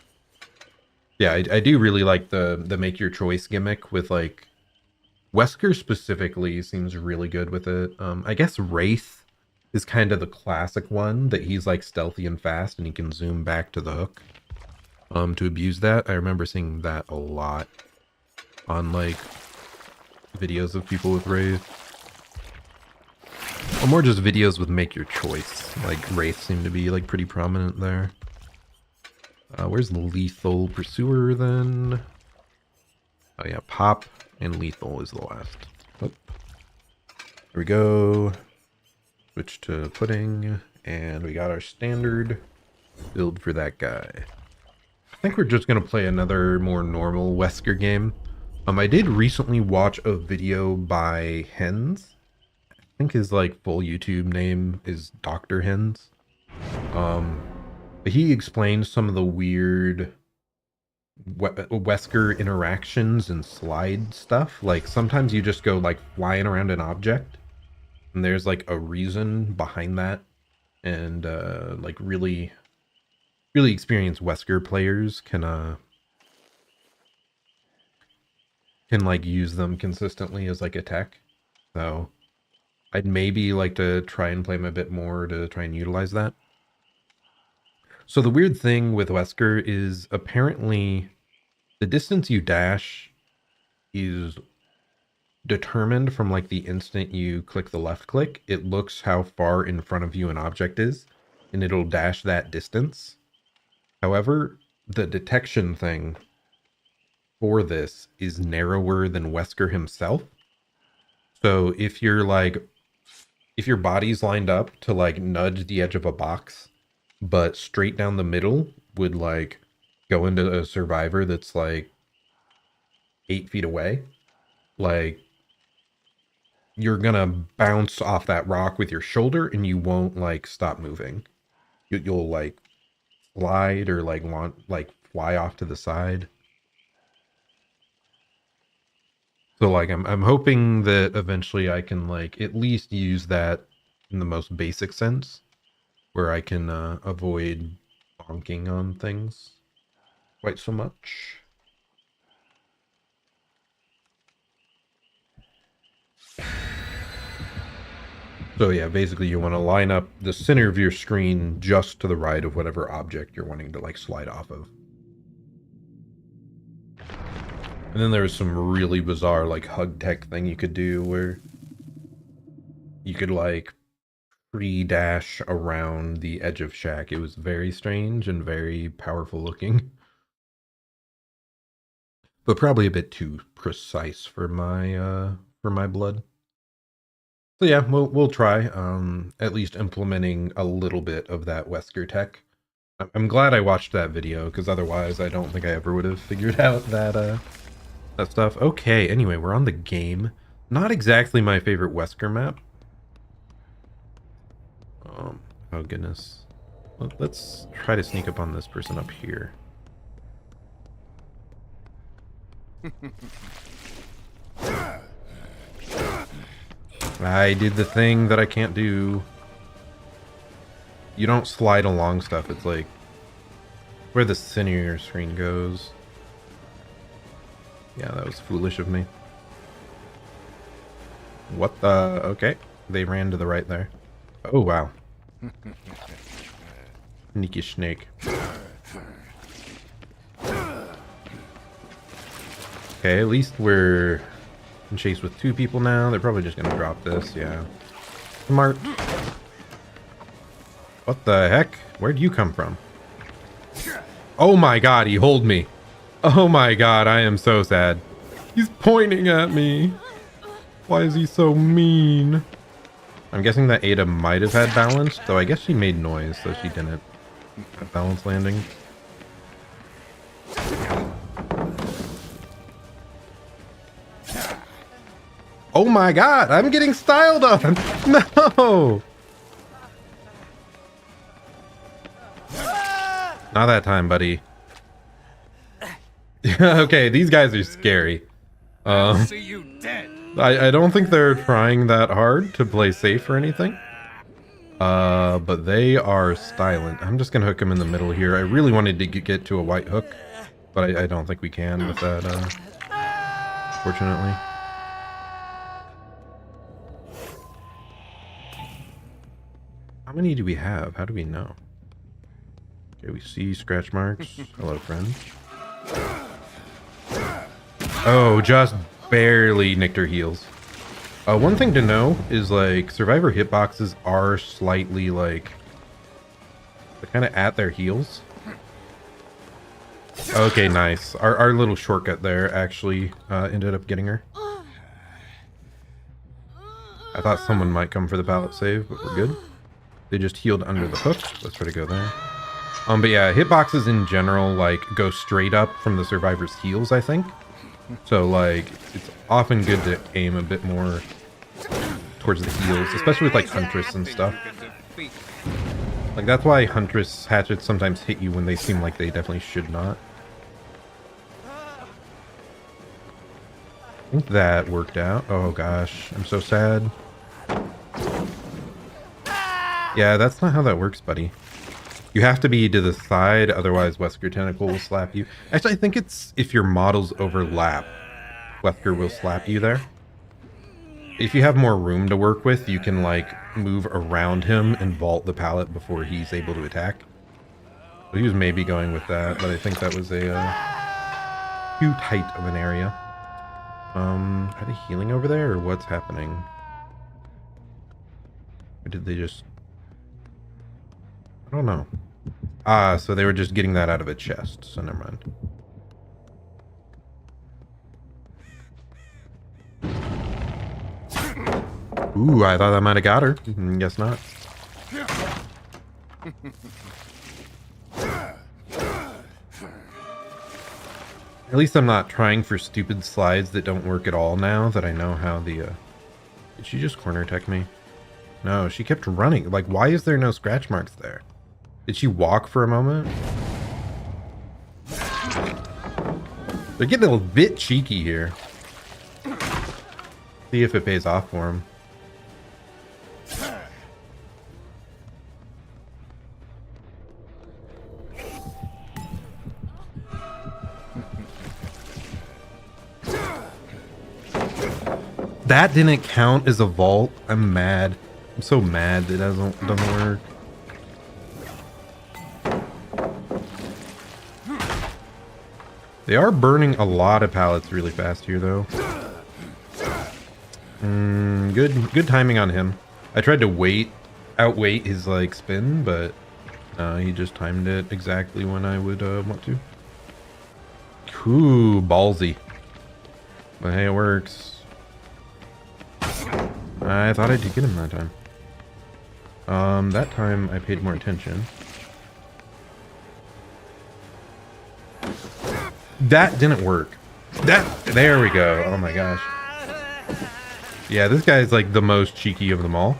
Yeah, I do really like the make your choice gimmick with like Wesker specifically seems really good with it. I guess Wraith is kind of the classic one that he's like stealthy and fast and he can zoom back to the hook. To abuse that, I remember seeing that a lot on like videos of people with Wraith. Or more just videos with make your choice. Like Wraith seemed to be like pretty prominent there. Where's Lethal Pursuer then? Oh yeah, Pop and Lethal is the last. Oh. There we go. Switch to Pudding, and we got our standard build for that guy. I think we're just gonna play another more normal Wesker game. I did recently watch a video by Hens. I think his like full YouTube name is Dr. Hens. He explained some of the weird Wesker interactions and slide stuff. Like sometimes you just go like flying around an object and there's like a reason behind that. And like really experienced Wesker players can like use them consistently as like a tech. So I'd maybe like to try and play him a bit more to try and utilize that. So the weird thing with Wesker is apparently the distance you dash is determined from like the instant you click the left click. It looks how far in front of you an object is, and it'll dash that distance. However, the detection thing for this is narrower than Wesker himself. So if you're like, if your body's lined up to like nudge the edge of a box, but straight down the middle would like go into a survivor that's like 8 feet away, like you're gonna bounce off that rock with your shoulder and you won't like stop moving. You'll like slide or like want like fly off to the side. So like I'm hoping that eventually I can like at least use that in the most basic sense, where I can avoid bonking on things quite so much. So yeah, basically you want to line up the center of your screen just to the right of whatever object you're wanting to like slide off of. And then there was some really bizarre like hug tech thing you could do where you could like pre-dash around the edge of Shack. It was very strange and very powerful looking. But probably a bit too precise for my blood. So yeah, we'll try at least implementing a little bit of that Wesker tech. I'm glad I watched that video because otherwise I don't think I ever would have figured out that stuff. Okay, anyway, we're on the game. Not exactly my favorite Wesker map. Oh goodness. Let's try to sneak up on this person up here. I did the thing that I can't do. You don't slide along stuff. It's like where the center of your screen goes. Yeah, that was foolish of me. What the? Okay. They ran to the right there. Oh, wow. Sneaky snake. Okay, at least we're in chase with 2 people now. They're probably just gonna drop this, yeah. Smart. What the heck? Where'd you come from? Oh my god, he holed me. Oh my god, I am so sad. He's pointing at me. Why is he so mean? I'm guessing that Ada might have had balance, though I guess she made noise, so she didn't have balance landing. Oh my god, I'm getting styled on. No. Not that time, buddy. Okay, these guys are scary. See you dead. I don't think they're trying that hard to play safe or anything. But they are styling. I'm just gonna hook him in the middle here. I really wanted to get to a white hook, but I don't think we can with that, fortunately. How many do we have? How do we know? Okay, we see scratch marks. Hello, friend. Oh, just barely nicked her heels. One thing to know is, like, survivor hitboxes are slightly, like, they're kind of at their heels. Okay, nice. Our little shortcut there actually ended up getting her. I thought someone might come for the pallet save, but we're good. They just healed under the hook. Let's try to go there. But yeah, hitboxes in general, like, go straight up from the survivor's heels, I think. So, like, it's often good to aim a bit more towards the heels, especially with, like, Huntress and stuff. Like, that's why Huntress hatchets sometimes hit you when they seem like they definitely should not. I think that worked out. Oh gosh, I'm so sad. Yeah, that's not how that works, buddy. You have to be to the side, otherwise Wesker Tentacle will slap you. Actually, I think it's if your models overlap, Wesker will slap you there. If you have more room to work with, you can, like, move around him and vault the pallet before he's able to attack. So he was maybe going with that, but I think that was a too tight of an area. Are they healing over there, or what's happening? Or did they just... I don't know. Ah, so they were just getting that out of a chest, so never mind. Ooh, I thought that might have got her. Guess not. At least I'm not trying for stupid slides that don't work at all now that I know how the... Did she just corner attack me? No, she kept running. Like, why is there no scratch marks there? Did she walk for a moment? They're getting a bit cheeky here. See if it pays off for him. That didn't count as a vault. I'm mad. I'm so mad that it doesn't work. They are burning a lot of pallets really fast here, though. Good timing on him. I tried to outweight his, like, spin, but he just timed it exactly when I would want to. Ooh, ballsy. But hey, it works. I thought I did get him that time. That time I paid more attention. That didn't work. There we go. Oh my gosh. Yeah, this guy's like the most cheeky of them all,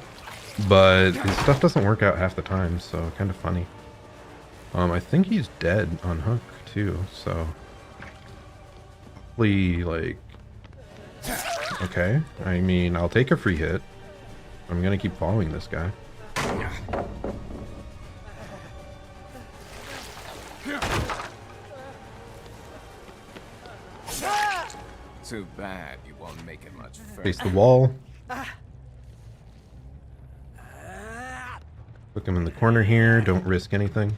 but his stuff doesn't work out half the time, so kind of funny. I think he's dead on hook too, so hopefully, like, okay. I mean, I'll take a free hit. I'm gonna keep following this guy. Too bad you won't make it much further. Face the wall. Put him in the corner here. Don't risk anything.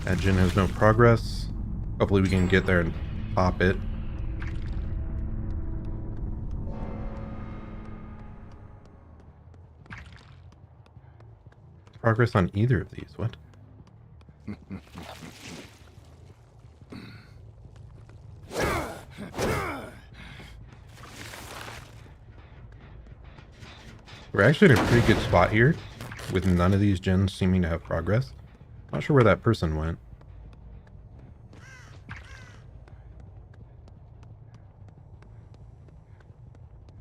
Adjin has no progress. Hopefully we can get there and pop it. Progress on either of these. What? We're actually in a pretty good spot here. with none of these gens seeming to have progress. Not sure where that person went.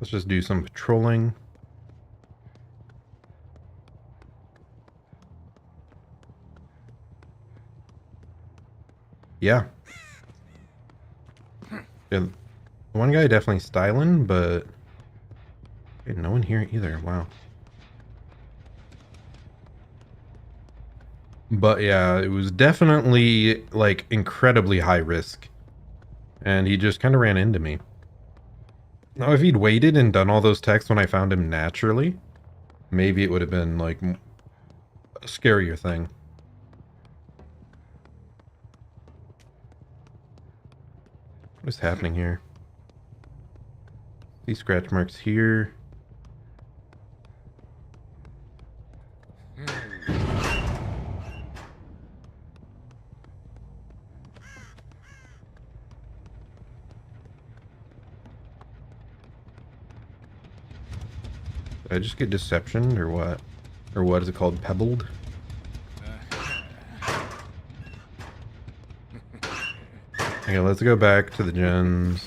Let's just do some patrolling. Yeah. Yeah, one guy definitely styling, but no one here either. Wow. But yeah, it was definitely like incredibly high risk. And he just kind of ran into me. Now, if he'd waited and done all those texts when I found him naturally, maybe it would have been like a scarier thing. What is happening here? These scratch marks here. Did I just get deception or what? Or what is it called? Pebbled? Okay, let's go back to the gens.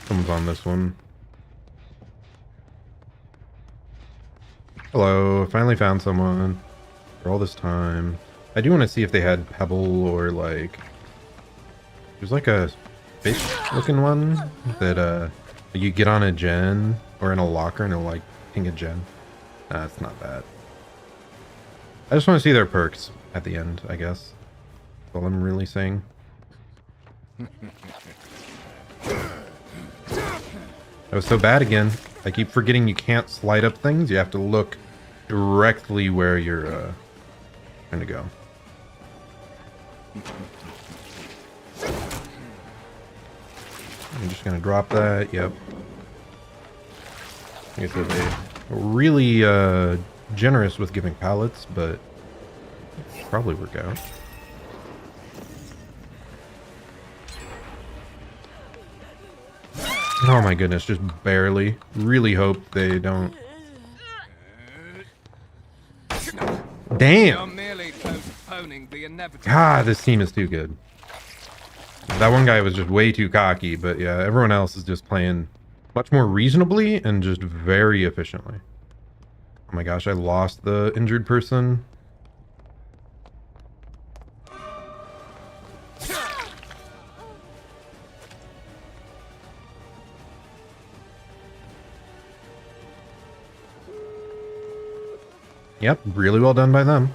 Someone's on this one. Hello, I finally found someone. For all this time. I do want to see if they had Pebble or like... There's like a fish looking one that you get on a gen or in a locker and it'll like ping a gen. It's not bad. I just want to see their perks at the end, I guess. That's all I'm really saying. That was so bad again. I keep forgetting you can't slide up things. You have to look directly where you're trying to go. I'm just gonna drop that. Yep. I guess they're really generous with giving pallets, but probably work out. Oh my goodness, just barely. Really hope they don't. Damn! God, this team is too good. That one guy was just way too cocky, but yeah, everyone else is just playing much more reasonably and just very efficiently. Oh my gosh, I lost the injured person. Yep, really well done by them.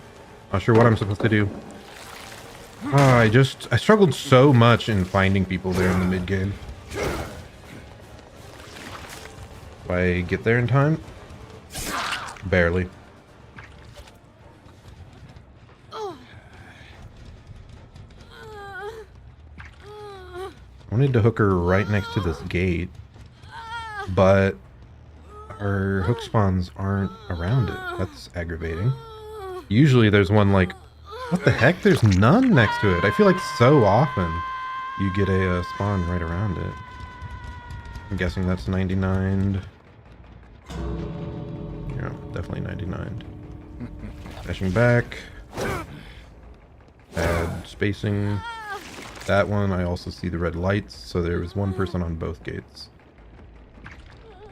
Not sure what I'm supposed to do. I struggled so much in finding people there in the mid game. Do I get there in time? Barely. I wanted to hook her right next to this gate, but her hook spawns aren't around it. That's aggravating. Usually there's one like, what the heck? There's none next to it. I feel like so often you get a spawn right around it. I'm guessing that's 99'd. Yeah, definitely 99'd. Dashing back. Add spacing. That one, I also see the red lights, so there was one person on both gates.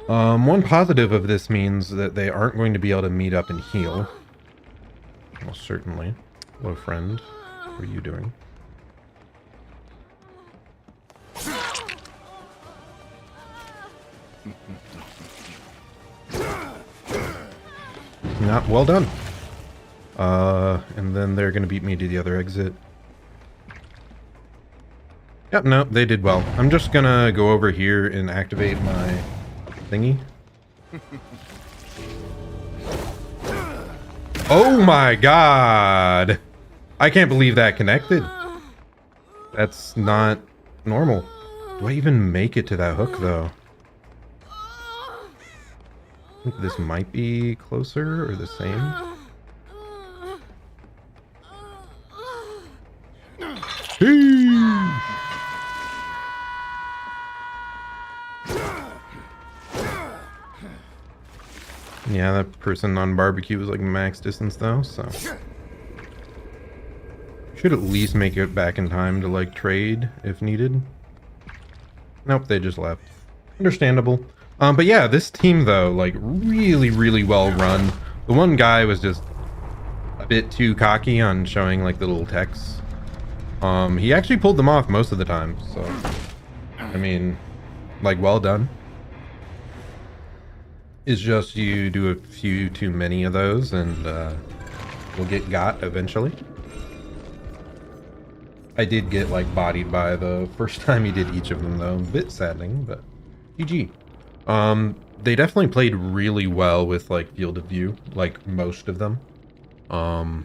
One positive of this means that they aren't going to be able to meet up and heal. Most certainly. Hello, friend. What are you doing? Not well done. And then they're gonna beat me to the other exit. Yep, no, they did well. I'm just gonna go over here and activate my thingy. Oh my god! I can't believe that connected. That's not normal. Do I even make it to that hook, though? I think this might be closer or the same. Yeah, that person on barbecue was like max distance though, so should at least make it back in time to like trade if needed. Nope, they just left. Understandable. But yeah, this team though, like really, really well run. The one guy was just a bit too cocky on showing like the little techs. He actually pulled them off most of the time, so I mean, like well done. It's just you do a few too many of those and you'll get got eventually. I did get like bodied by the first time he did each of them though. A bit saddening, but GG. They definitely played really well with like field of view, like most of them. Um,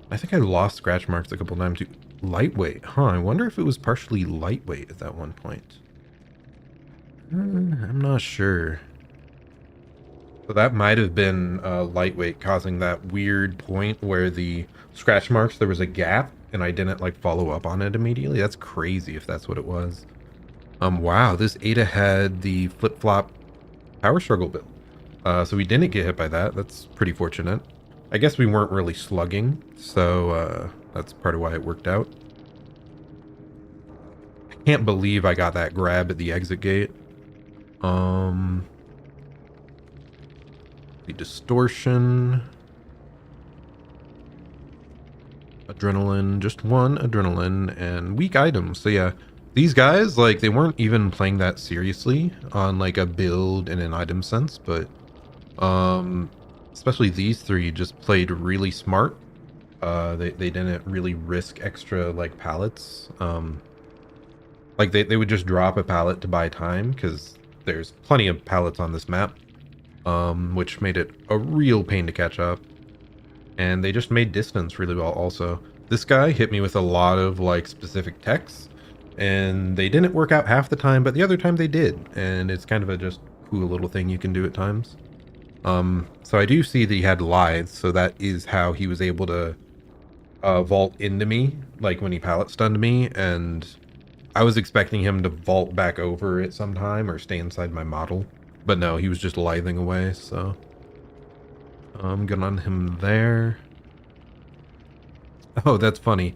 I think I lost scratch marks a couple times too. Lightweight, huh? I wonder if it was partially lightweight at that one point. I'm not sure. So that might have been lightweight causing that weird point where the scratch marks, there was a gap and I didn't like follow up on it immediately. That's crazy if that's what it was. Wow, this Ada had the flip-flop power struggle build. So we didn't get hit by that. That's pretty fortunate. I guess we weren't really slugging, so that's part of why it worked out. I can't believe I got that grab at the exit gate. The distortion. Adrenaline, just one adrenaline, and weak items. So yeah, these guys, like, they weren't even playing that seriously on like a build and an item sense, but especially these three just played really smart. They didn't really risk extra like pallets. Like they would just drop a pallet to buy time because there's plenty of pallets on this map, which made it a real pain to catch up. And they just made distance really well also. This guy hit me with a lot of like specific techs, and they didn't work out half the time, but the other time they did. And it's kind of a just cool little thing you can do at times. So I do see that he had lithes, so that is how he was able to vault into me, like when he pallet stunned me, and I was expecting him to vault back over it sometime or stay inside my model. But no, he was just lithing away, so good on him there. Oh, that's funny.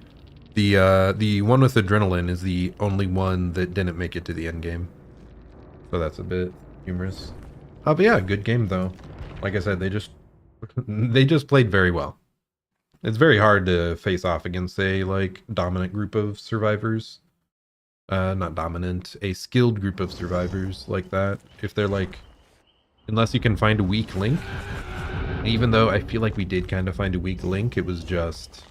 The one with adrenaline is the only one that didn't make it to the end game. So that's a bit humorous. But yeah, good game though. Like I said, they just they just played very well. It's very hard to face off against a like dominant group of survivors. Not dominant, a skilled group of survivors like that. If they're like, unless you can find a weak link. Even though I feel like we did kind of find a weak link, it was just...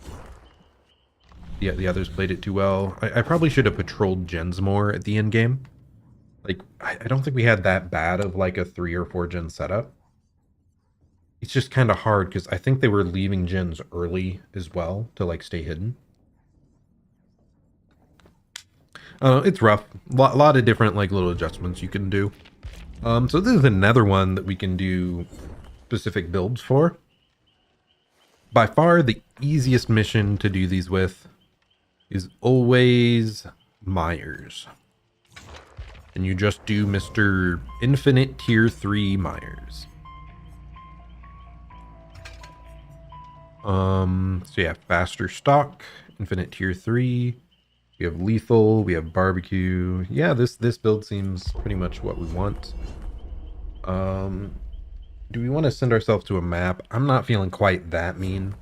Yeah, the others played it too well. I probably should have patrolled gens more at the end game. Like, I don't think we had that bad of like a 3 or 4 gen setup. It's just kind of hard because I think they were leaving gens early as well to like stay hidden. It's rough. Lot of different like little adjustments you can do. So this is another one that we can do specific builds for. By far the easiest mission to do these with is always Myers. And you just do Mr. Infinite Tier 3 Myers. So yeah, faster stock, Infinite Tier 3. We have lethal, we have barbecue. Yeah, this build seems pretty much what we want. Do we want to send ourselves to a map? I'm not feeling quite that mean.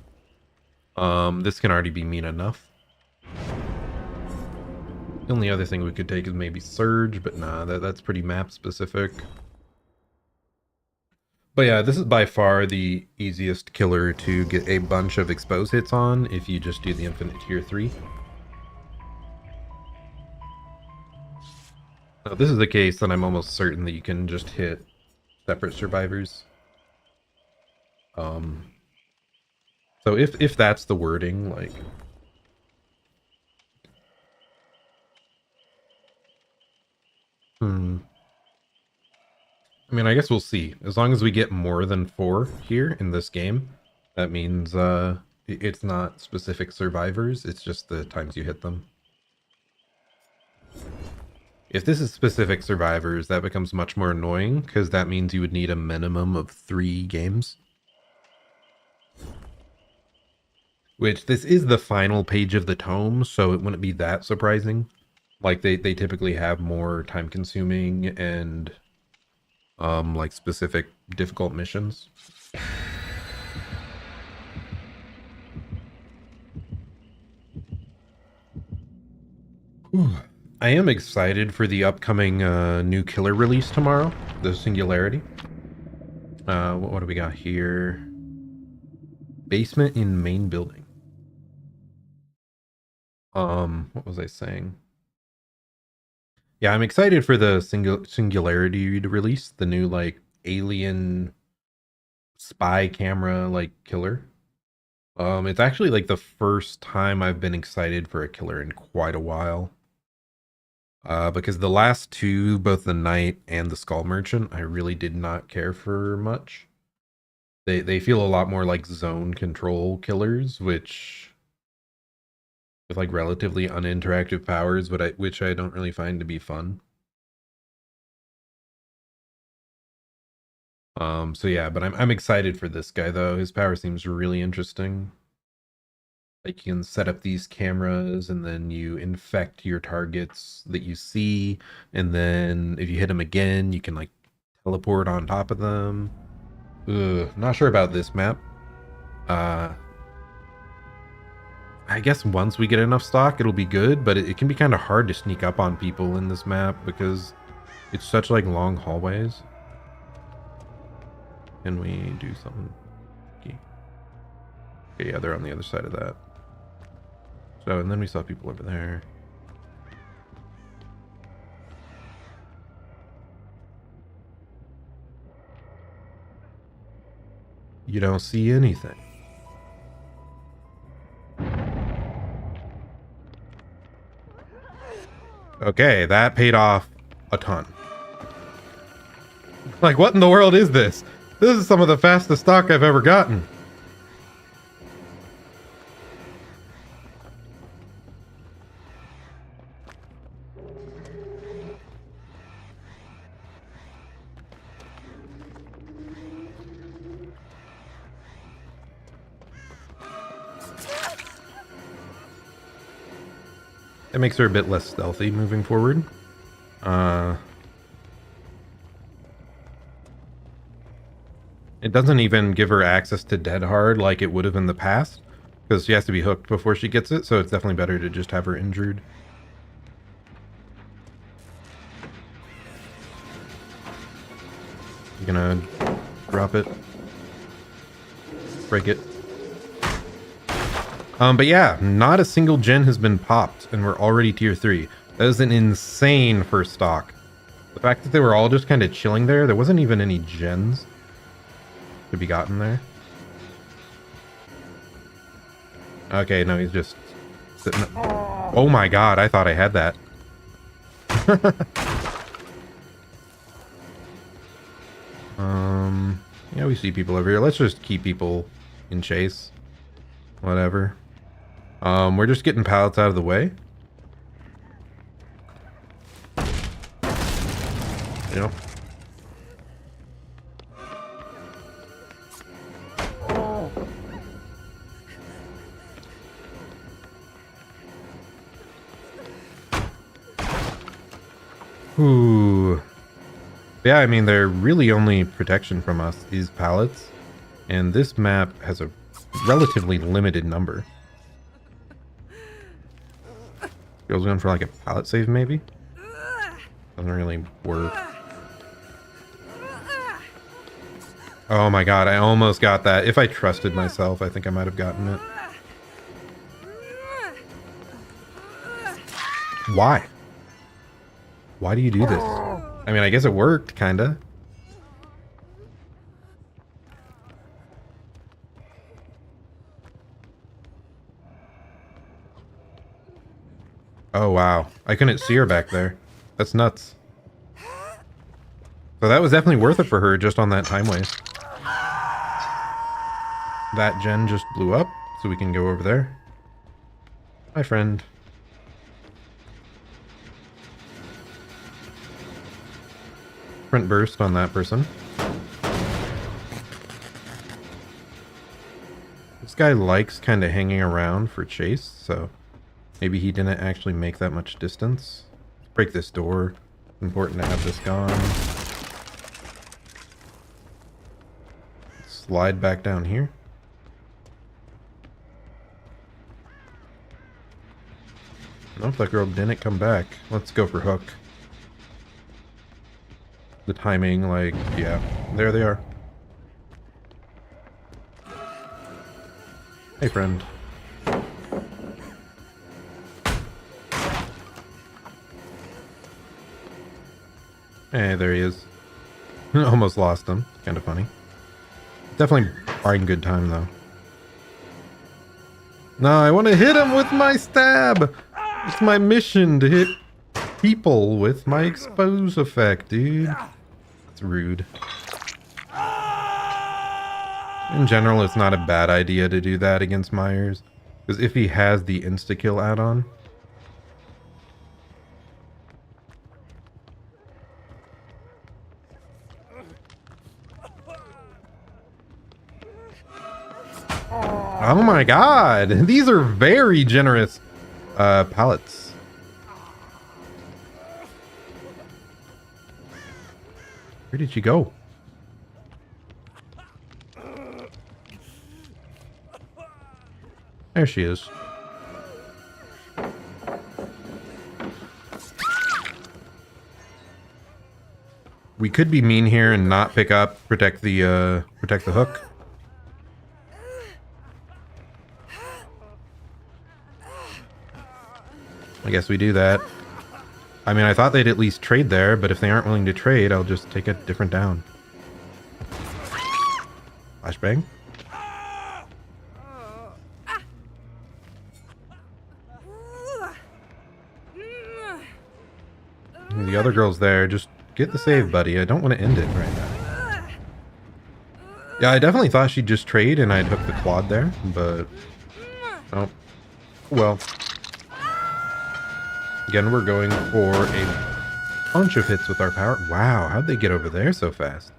This can already be mean enough. The only other thing we could take is maybe Surge, but nah, that's pretty map specific. But yeah, this is by far the easiest killer to get a bunch of expose hits on if you just do the Infinite Tier 3. Now, this is the case that I'm almost certain that you can just hit separate survivors. So if that's the wording, like... I mean, I guess we'll see. As long as we get more than 4 here in this game, that means it's not specific survivors, it's just the times you hit them. If this is specific survivors, that becomes much more annoying because that means you would need a minimum of 3 games. Which this is the final page of the tome, so it wouldn't be that surprising. Like they typically have more time consuming and like specific difficult missions. Whew. I am excited for the upcoming new killer release tomorrow, the Singularity. What do we got here? Basement in main building. What was I saying? Yeah, I'm excited for the Singularity to release, the new like alien spy camera like killer. It's actually like the first time I've been excited for a killer in quite a while. Because the last two, both the Knight and the Skull Merchant, I really did not care for much. They feel a lot more like zone control killers, which with like relatively uninteractive powers, but which I don't really find to be fun. So yeah, but I'm excited for this guy though. His power seems really interesting. Like you can set up these cameras and then you infect your targets that you see, and then if you hit them again, you can like teleport on top of them. Ugh, not sure about this map. Uh I guess once we get enough stock, it'll be good, but it can be kind of hard to sneak up on people in this map because it's such like long hallways. Can we do something? Okay, yeah, they're on the other side of that. So, and then we saw people over there. You don't see anything. Okay, that paid off a ton. Like, what in the world is this? This is some of the fastest stock I've ever gotten. It makes her a bit less stealthy moving forward. It doesn't even give her access to Dead Hard like it would have in the past, because she has to be hooked before she gets it, so it's definitely better to just have her injured. You gonna drop it? Break it? But yeah, not a single gen has been popped, and we're already tier 3. That is an insane first stock. The fact that they were all just kind of chilling there wasn't even any gens to be gotten there. Okay, no, he's just sitting. Oh my god, I thought I had that. Yeah, we see people over here. Let's just keep people in chase. Whatever. We're just getting pallets out of the way. You know? Ooh. Yeah, I mean, they're really only protection from us, these pallets. And this map has a relatively limited number. Girl's going for like a pallet save, maybe? Doesn't really work. Oh my god, I almost got that. If I trusted myself, I think I might have gotten it. Why? Why do you do this? I mean, I guess it worked, kinda. Oh wow, I couldn't see her back there. That's nuts. So that was definitely worth it for her just on that time waste. That gen just blew up, so we can go over there. Hi, friend. Sprint burst on that person. This guy likes kind of hanging around for chase, so maybe he didn't actually make that much distance. Let's break this door. Important to have this gone. Slide back down here. Nope, that girl didn't come back. Let's go for hook. The timing, like, yeah, there they are. Hey, friend. Hey, there he is. Almost lost him. Kind of funny. Definitely buying good time, though. No, I want to hit him with my stab! It's my mission to hit people with my expose effect, dude. That's rude. In general, it's not a bad idea to do that against Myers. Because if he has the insta-kill add-on... Oh my god! These are very generous pallets. Where did she go? There she is. We could be mean here and not pick up, protect the hook. I guess we do that. I mean, I thought they'd at least trade there, but if they aren't willing to trade, I'll just take a different down. Flashbang. The other girl's there. Just get the save, buddy. I don't want to end it right now. Yeah, I definitely thought she'd just trade and I'd hook the quad there, but... Oh. Well. Again, we're going for a bunch of hits with our power. Wow, how'd they get over there so fast?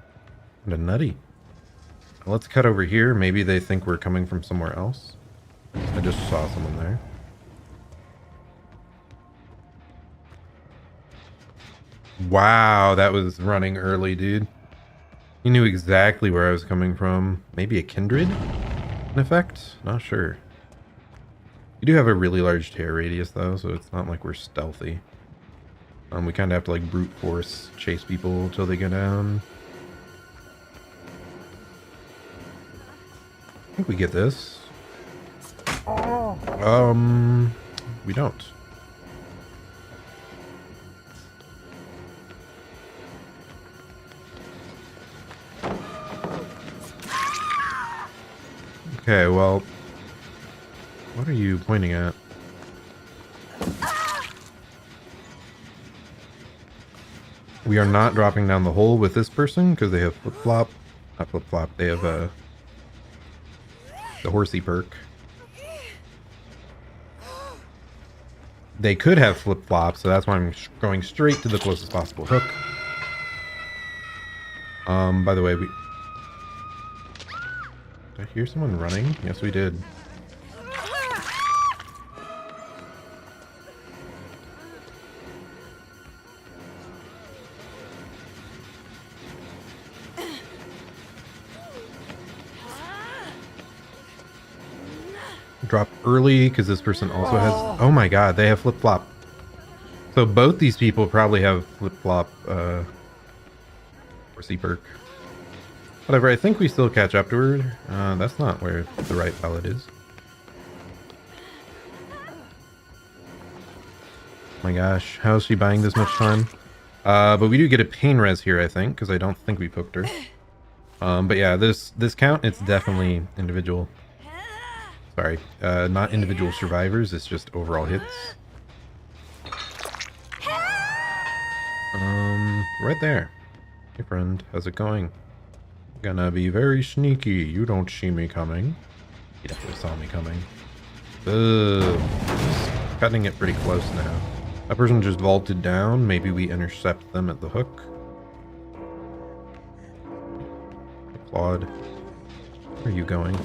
What a nutty. Let's cut over here. Maybe they think we're coming from somewhere else. I just saw someone there. Wow, that was running early, dude. He knew exactly where I was coming from. Maybe a kindred? In effect? Not sure. We do have a really large tear radius, though, so it's not like we're stealthy. We kind of have to, like, brute force chase people until they go down. I think we get this. We don't. Okay, well, what are you pointing at? We are not dropping down the hole with this person because they have flip-flop. Not flip-flop, they have the horsey perk. They could have flip-flop, so that's why I'm going straight to the closest possible hook. By the way, did I hear someone running? Yes, we did. Drop early because this person also has... Oh my god, they have flip-flop. So both these people probably have flip-flop horsey perk. Whatever, I think we still catch up to her. That's not where the right pallet is. Oh my gosh, how is she buying this much time? But we do get a pain res here, I think, because I don't think we poked her. But yeah, this count, it's definitely individual. Sorry, not individual survivors, it's just overall hits. Right there. Hey friend, how's it going? Gonna be very sneaky. You don't see me coming. He definitely saw me coming. Ugh. Just cutting it pretty close now. That person just vaulted down. Maybe we intercept them at the hook. Claude. Where are you going?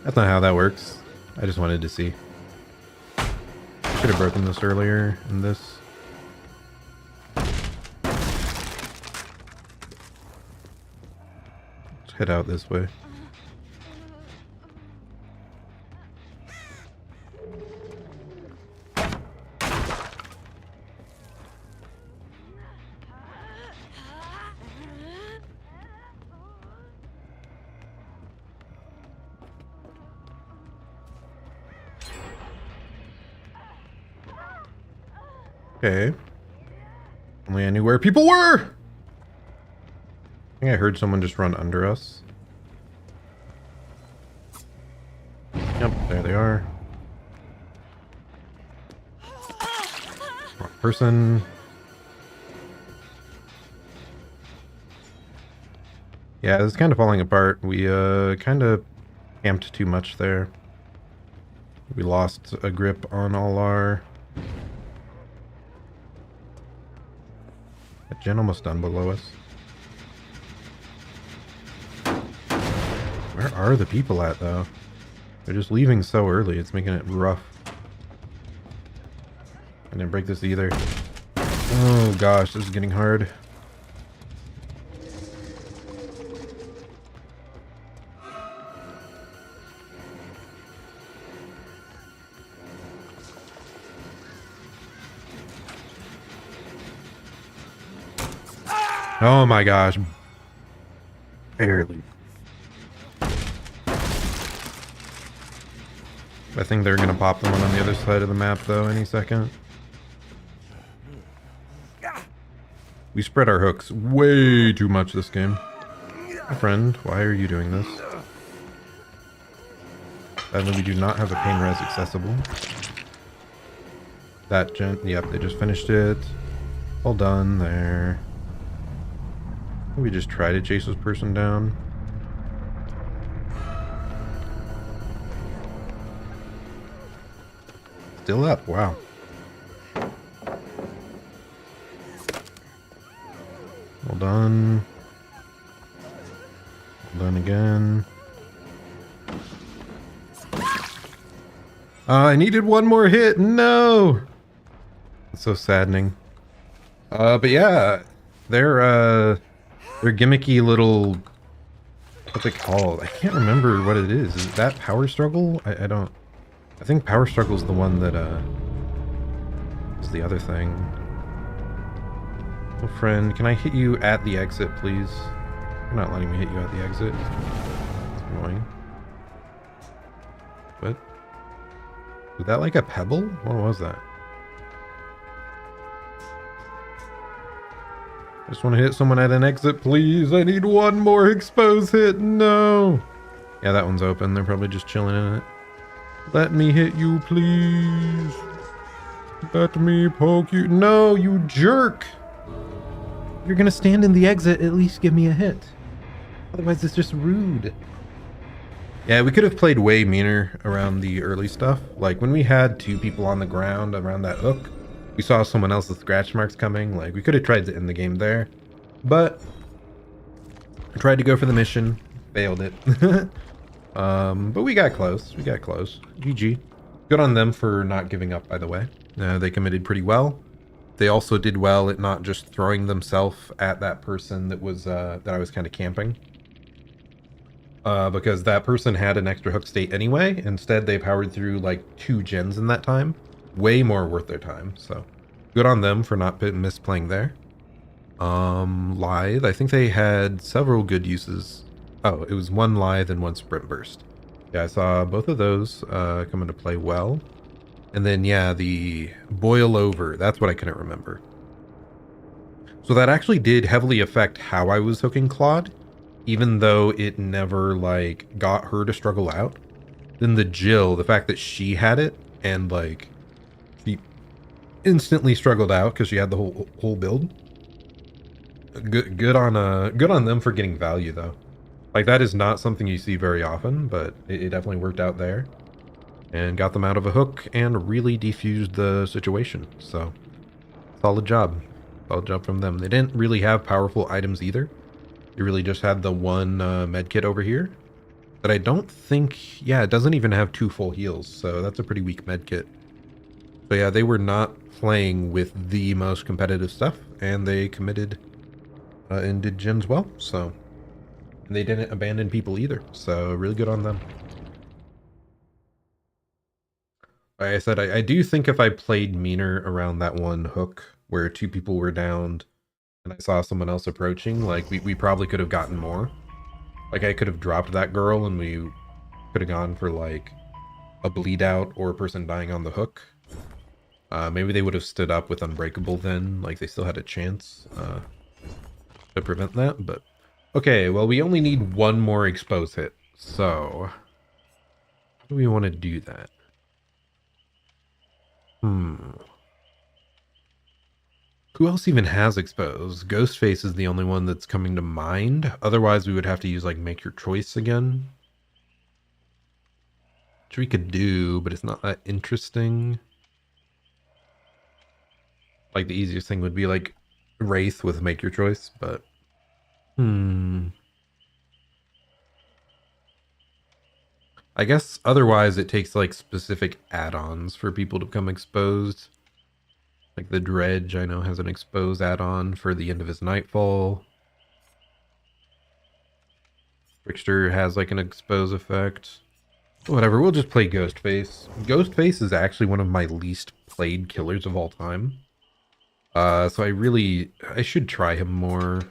That's not how that works. I just wanted to see. Should have broken this earlier in this. Let's head out this way. Okay. Only I knew where people were! I think I heard someone just run under us. Yep, there they are. Wrong person. Yeah, this is kind of falling apart. We kind of camped too much there. We lost a grip on all our... That gen almost done below us. Where are the people at, though? They're just leaving so early. It's making it rough. I didn't break this either. Oh gosh, this is getting hard. Oh my gosh. Barely. I think they're gonna pop the one on the other side of the map though any second. We spread our hooks way too much this game. My friend, why are you doing this? Sadly, we do not have a pain res accessible. That gen, yep, they just finished it. All done there. We just try to chase this person down. Still up, wow. Well done. Well done again. I needed one more hit. No. It's so saddening. But yeah, they're gimmicky little, what's it called? I can't remember what it is. Is that Power Struggle? I don't. I think Power Struggle is the one that is the other thing. Oh, friend, can I hit you at the exit, please? You're not letting me hit you at the exit. It's annoying. What? Was that like a pebble? What was that? I just want to hit someone at an exit, please. I need one more expose hit. No. Yeah, that one's open. They're probably just chilling in it. Let me hit you, please. Let me poke you. No, you jerk. You're going to stand in the exit. At least give me a hit. Otherwise, it's just rude. Yeah, we could have played way meaner around the early stuff. Like when we had two people on the ground around that hook, we saw someone else's scratch marks coming. Like we could have tried to end the game there, but I tried to go for the mission, failed it. But we got close. We got close. GG. Good on them for not giving up, by the way. They committed pretty well. They also did well at not just throwing themselves at that person that was that I was kind of camping. Because that person had an extra hook state anyway. Instead, they powered through like 2 gens in that time. Way more worth their time. So good on them for not misplaying there. Lithe. I think they had several good uses. Oh, it was 1 Lithe and 1 Sprint Burst. Yeah, I saw both of those come into play well. And then, yeah, the Boil Over. That's what I couldn't remember. So that actually did heavily affect how I was hooking Claude. Even though it never, like, got her to struggle out. Then the Jill, the fact that she had it, and, like, she instantly struggled out because she had the whole build. Good on them for getting value, though. Like, that is not something you see very often, but it definitely worked out there. And got them out of a hook and really defused the situation. So, solid job. I'll jump from them. They didn't really have powerful items either. They really just had the one med kit over here. But I don't think, yeah, it doesn't even have 2 full heals, so that's a pretty weak med kit. So yeah, they were not playing with the most competitive stuff, and they committed and did gens well. So, and they didn't abandon people either. So really good on them. Like I said, I do think if I played meaner around that one hook where 2 people were downed and I saw someone else approaching, like we probably could have gotten more. Like I could have dropped that girl and we could have gone for like a bleed out or a person dying on the hook. Maybe they would have stood up with Unbreakable then, like they still had a chance to prevent that, but... Okay, well we only need one more expose hit, so... How do we want to do that? Who else even has expose? Ghostface is the only one that's coming to mind. Otherwise we would have to use like make your choice again. Which we could do, but it's not that interesting. Like the easiest thing would be like Wraith with make your choice, but I guess otherwise it takes like specific add-ons for people to become exposed. Like the Dredge I know has an expose add-on for the end of his nightfall. Trickster has like an expose effect. Whatever, we'll just play Ghostface. Ghostface is actually one of my least played killers of all time. So I should try him more.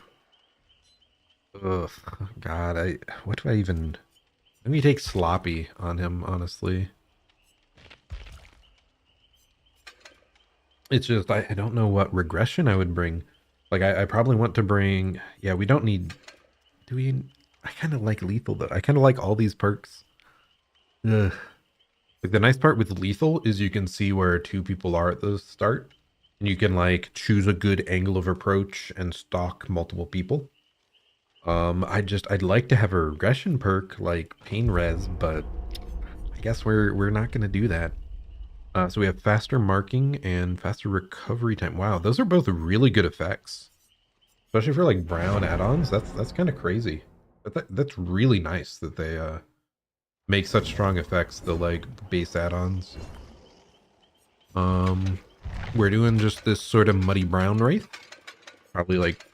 Ugh, God, what do I even... Let me take Sloppy on him, honestly. It's just, I don't know what regression I would bring. Like, I probably want to bring... Yeah, we don't need... Do we... I kind of like Lethal, though. I kind of like all these perks. Ugh. Like, the nice part with Lethal is you can see where 2 people are at the start. And you can, like, choose a good angle of approach and stalk multiple people. I'd like to have a regression perk like Pain Res, but I guess we're not gonna do that. So we have faster marking and faster recovery time. Wow, those are both really good effects, especially for like brown add-ons. That's kind of crazy. But that's really nice that they make such strong effects. The like base add-ons. Um, we're doing just this sort of muddy brown wraith. Probably like,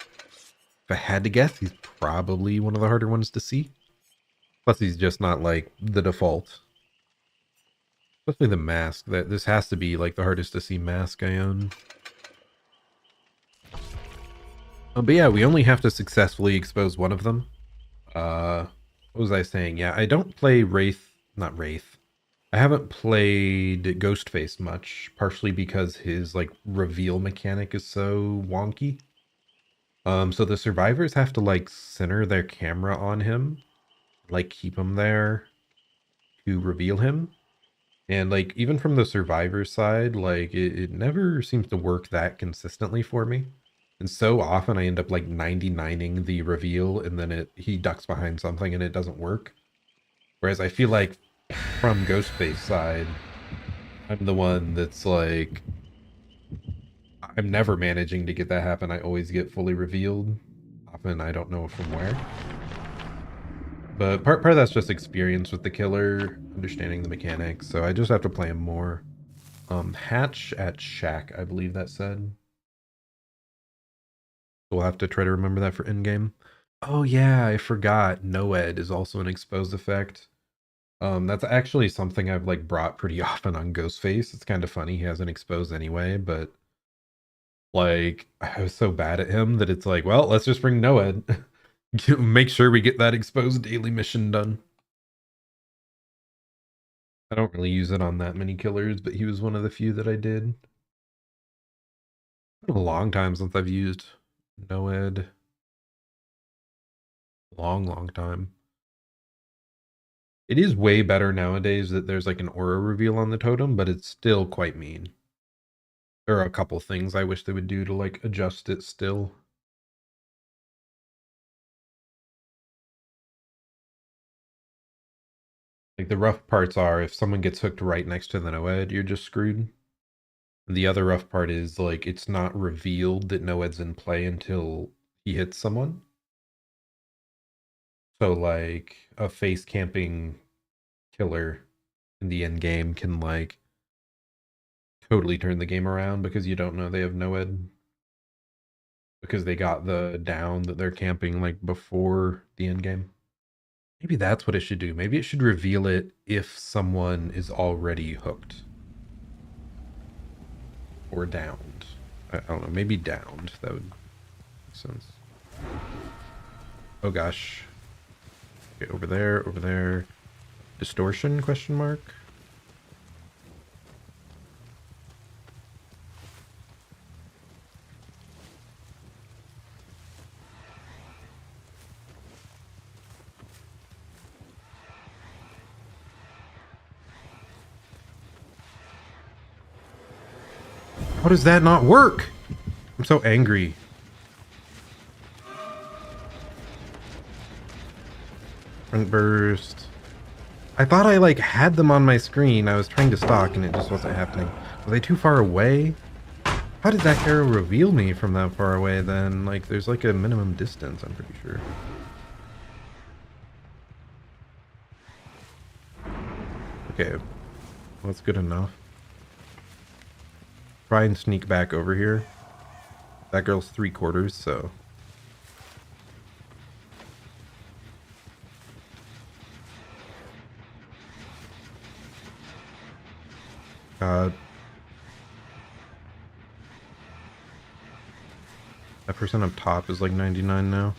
if I had to guess, he's probably one of the harder ones to see. Plus, he's just not like the default. Especially the mask. That this has to be like the hardest to see mask I own. But yeah, we only have to successfully expose one of them. What was I saying? Yeah, I don't play Wraith, not Wraith. I haven't played Ghostface much, partially because his like reveal mechanic is so wonky. So the survivors have to like center their camera on him, like keep him there to reveal him. And like even from the survivor side, like it never seems to work that consistently for me. And so often I end up like 99ing the reveal and then he ducks behind something and it doesn't work. Whereas I feel like from Ghostface side, I'm the one that's like I'm never managing to get that happen. I always get fully revealed. Often I don't know from where. But part of that's just experience with the killer, understanding the mechanics. So I just have to play him more. Hatch at Shack, I believe that said. We'll have to try to remember that for endgame. Oh yeah, I forgot. Noed is also an exposed effect. That's actually something I've like brought pretty often on Ghostface. It's kind of funny. He hasn't exposed anyway, but like I was so bad at him that it's like, well, let's just bring Noed. Make sure we get that exposed daily mission done. I don't really use it on that many killers, but he was one of the few that I did. It's been a long time since I've used Noed. Long time. It is way better nowadays that there's like an aura reveal on the totem, but it's still quite mean. There are a couple things I wish they would do to like adjust it still. Like the rough parts are if someone gets hooked right next to the Noed, you're just screwed. The other rough part is like it's not revealed that Noed's in play until he hits someone. So like a face camping killer in the end game can like totally turn the game around because you don't know they have Noed because they got the down that they're camping like before the end game. Maybe that's what it should do. Maybe it should reveal it if someone is already hooked or downed. I don't know. Maybe downed. That would make sense. Oh gosh. Okay, over there, over there. Distortion? Question mark. How does that not work? I'm so angry. Front burst. I thought I like had them on my screen. I was trying to stalk and it just wasn't happening. Were they too far away? How did that arrow reveal me from that far away then? Like there's like a minimum distance, I'm pretty sure. Okay. Well, that's good enough. Try and sneak back over here. That girl's 3/4, so. God. That person up top is like 99 now.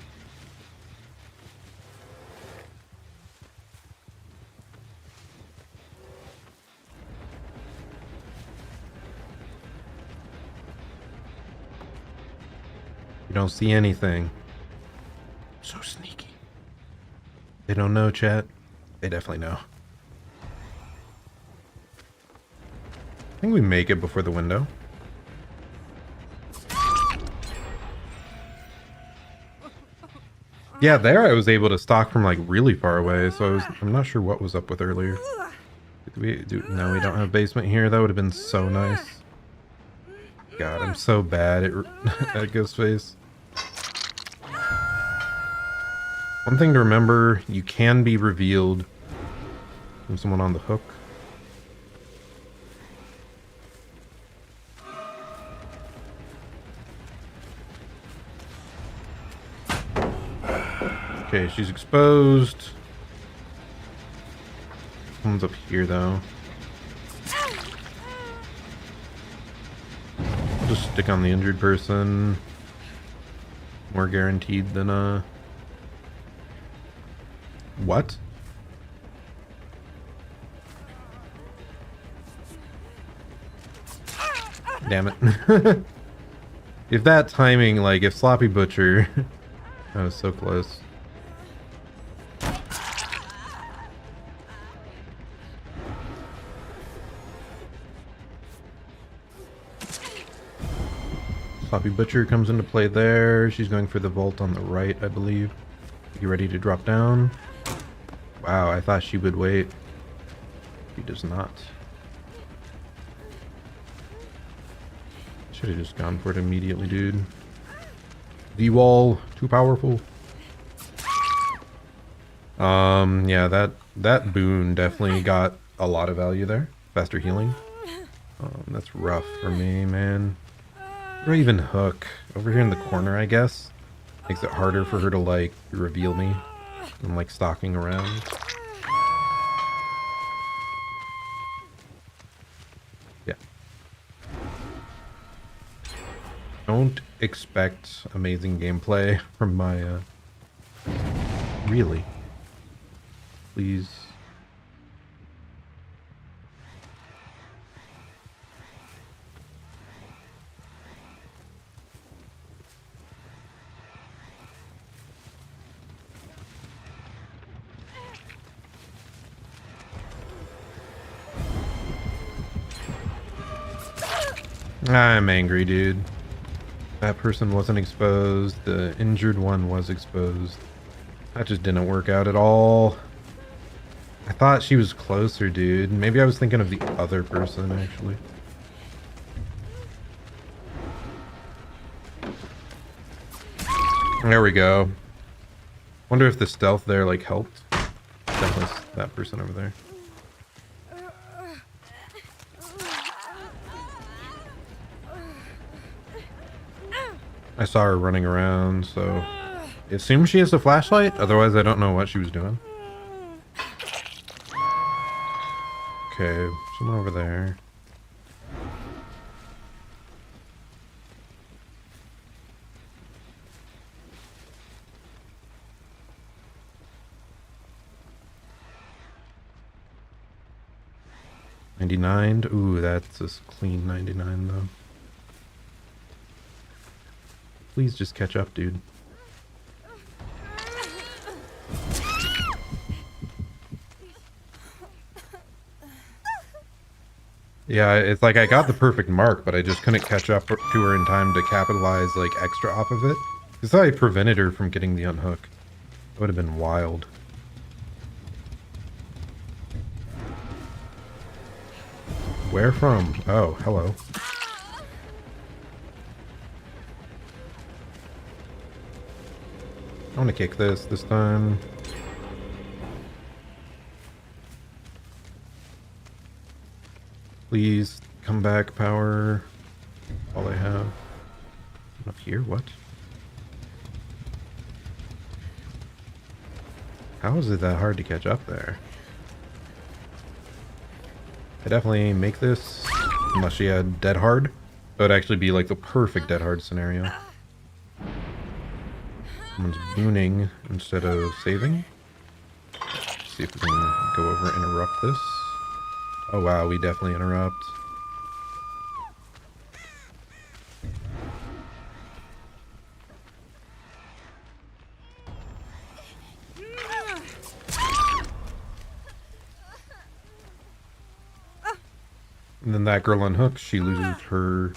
You don't see anything. So sneaky. They don't know, chat. They definitely know. I think we make it before the window. Yeah, there I was able to stalk from like really far away, so I'm not sure what was up with earlier. No, we don't have basement here. That would have been so nice. God, I'm so bad at Ghostface. One thing to remember, you can be revealed from someone on the hook. Okay, she's exposed. Someone's up here though. I'll just stick on the injured person. More guaranteed than what? Damn it. If that timing, like if Sloppy Butcher that was so close. Sloppy Butcher comes into play there. She's going for the vault on the right, I believe. You ready to drop down? Wow, I thought she would wait. She does not. Should have just gone for it immediately, dude. D-wall, too powerful. Yeah, that boon definitely got a lot of value there. Faster healing. That's rough for me, man. Or even hook over here in the corner, I guess. Makes it harder for her to like reveal me. I'm like stalking around. Yeah. Don't expect amazing gameplay from my really. Please. I'm angry, dude. That person wasn't exposed. The injured one was exposed. That just didn't work out at all. I thought she was closer, dude. Maybe I was thinking of the other person, actually. There we go. Wonder if the stealth there, like, helped. Definitely that person over there. I saw her running around, so it assumes she has a flashlight. Otherwise, I don't know what she was doing. Okay, someone over there. $99. Ooh, that's a clean 99 though. Please just catch up, dude. Yeah, it's like I got the perfect mark, but I just couldn't catch up to her in time to capitalize like extra off of it. Because I prevented her from getting the unhook. It would have been wild. Where from? Oh, hello. I want to kick this time. Please come back, power. All I have. Up here? What? How is it that hard to catch up there? I definitely make this unless she had dead hard. That would actually be like the perfect dead hard scenario. Someone's booning instead of saving. Let's see if we can go over and interrupt this. Oh wow, we definitely interrupt. And then that girl unhooks, she loses her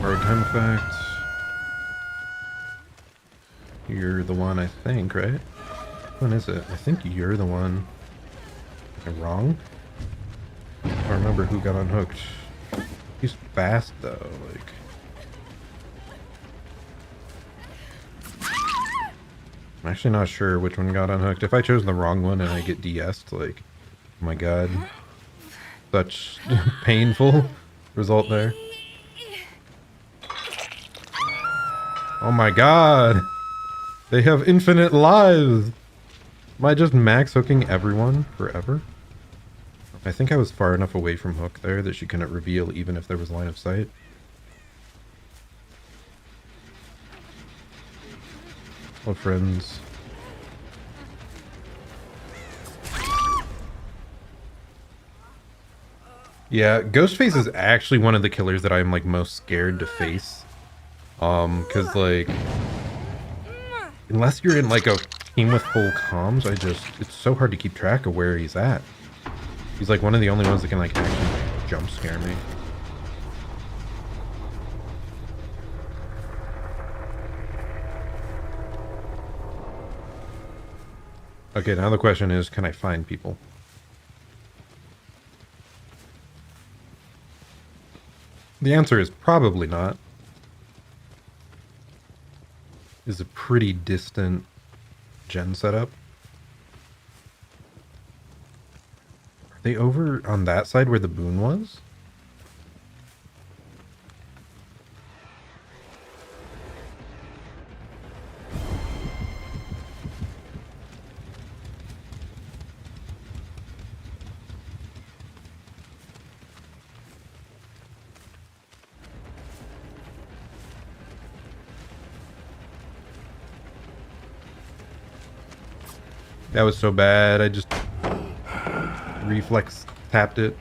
borrowed time effect. You're the one, I think, right? When is it? I think you're the one. Am I wrong? I don't remember who got unhooked. He's fast though, like. I'm actually not sure which one got unhooked. If I chose the wrong one and I get DS'd, like, oh my god. Such painful result there. Oh my god! They have infinite lives! Am I just max hooking everyone forever? I think I was far enough away from Hook there that she couldn't reveal even if there was line of sight. Hello, friends. Yeah, Ghostface is actually one of the killers that I'm like most scared to face. Cause like, unless you're in like a team with full comms, it's so hard to keep track of where he's at. He's like one of the only ones that can like actually jump scare me. Okay, now the question is, can I find people? The answer is probably not. It's a pretty distant gen setup. Are they over on that side where the boon was? That was so bad, I just reflex tapped it.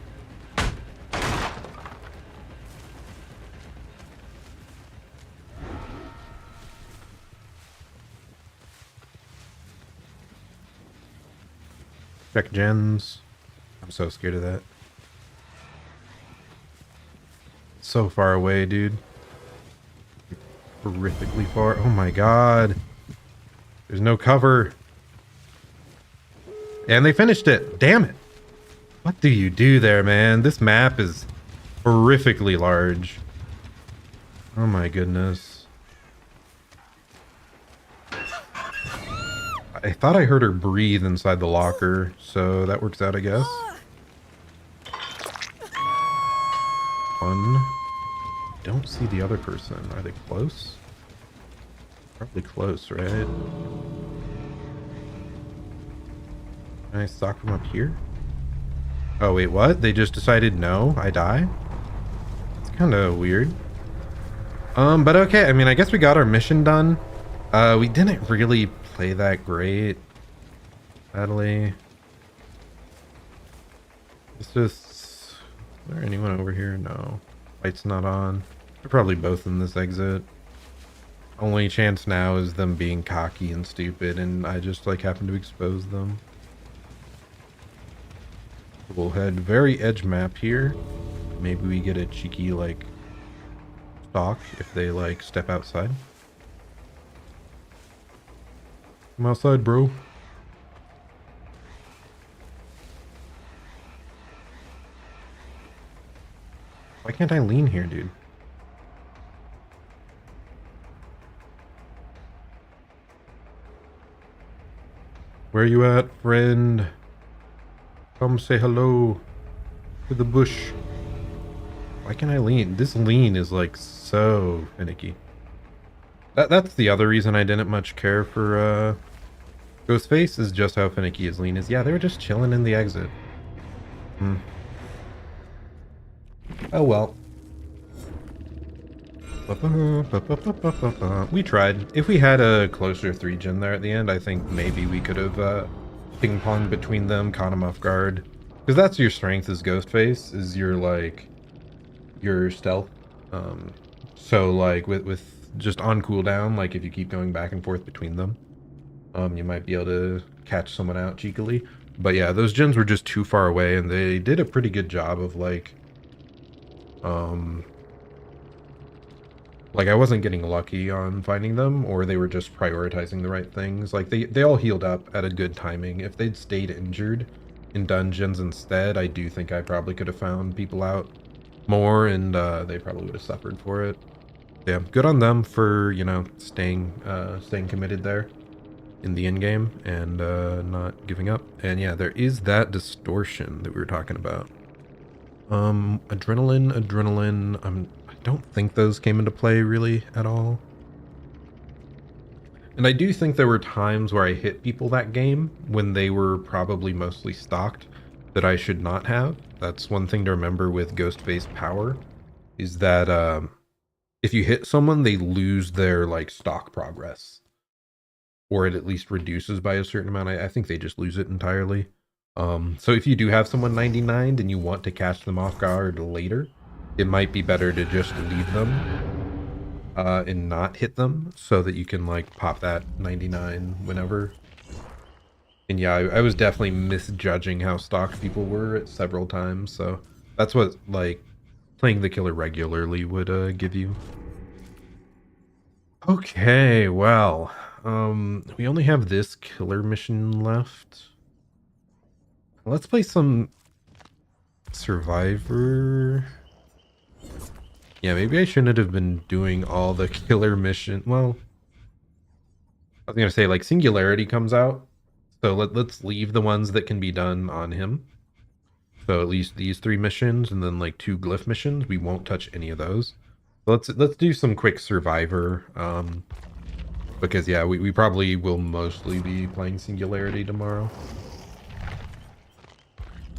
Check gens. I'm so scared of that. So far away, dude. Horrifically far. Oh my god. There's no cover. And they finished it. Damn it. What do you do there, man? This map is horrifically large. Oh my goodness. I thought I heard her breathe inside the locker, so that works out, I guess. Fun. Don't see the other person. Are they close? Probably close, right? Can I stalk from up here? Oh, wait, what? They just decided no, I die? It's kind of weird. But okay, I mean, I guess we got our mission done. We didn't really play that great, sadly. It's just... Is there anyone over here? No. Light's not on. They're probably both in this exit. Only chance now is them being cocky and stupid, and I just, like, happen to expose them. We'll head very edge map here. Maybe we get a cheeky, like, stalk if they, like, step outside. Come outside, bro. Why can't I lean here, dude? Where you at, friend? Come say hello to the bush. Why can't I lean? This lean is like so finicky. That's the other reason I didn't much care for Ghostface, is just how finicky his lean is. Yeah, they were just chilling in the exit. Oh well. We tried. If we had a closer 3-gen there at the end, I think maybe we could have ping-ponged between them, caught him off guard. Because that's your strength as Ghostface, is your, like, your stealth. So, like, with just on cooldown, like, if you keep going back and forth between them, you might be able to catch someone out cheekily. But yeah, those gens were just too far away, and they did a pretty good job of, like, I wasn't getting lucky on finding them, or they were just prioritizing the right things. Like, they all healed up at a good timing. If they'd stayed injured in dungeons instead, I do think I probably could have found people out more, and they probably would have suffered for it. Yeah, good on them for, you know, staying committed there in the end game and not giving up. And yeah, there is that distortion that we were talking about. Adrenaline. I don't think those came into play really at all. And I do think there were times where I hit people that game when they were probably mostly stocked that I should not have. That's one thing to remember with Ghostface power, is that if you hit someone, they lose their, like, stock progress. Or it at least reduces by a certain amount. I think they just lose it entirely. So if you do have someone 99 and you want to catch them off guard later, it might be better to just leave them and not hit them, so that you can, like, pop that 99 whenever. And yeah, I was definitely misjudging how stocked people were at several times, so that's what, like, playing the killer regularly would give you. Okay, well, we only have this killer mission left. Let's play some Survivor. Yeah, maybe I shouldn't have been doing all the killer mission. Well, I was gonna say, like, Singularity comes out, so let's leave the ones that can be done on him. So at least these 3 missions, and then, like, 2 glyph missions. We won't touch any of those. Let's do some quick Survivor. Because yeah, we probably will mostly be playing Singularity tomorrow.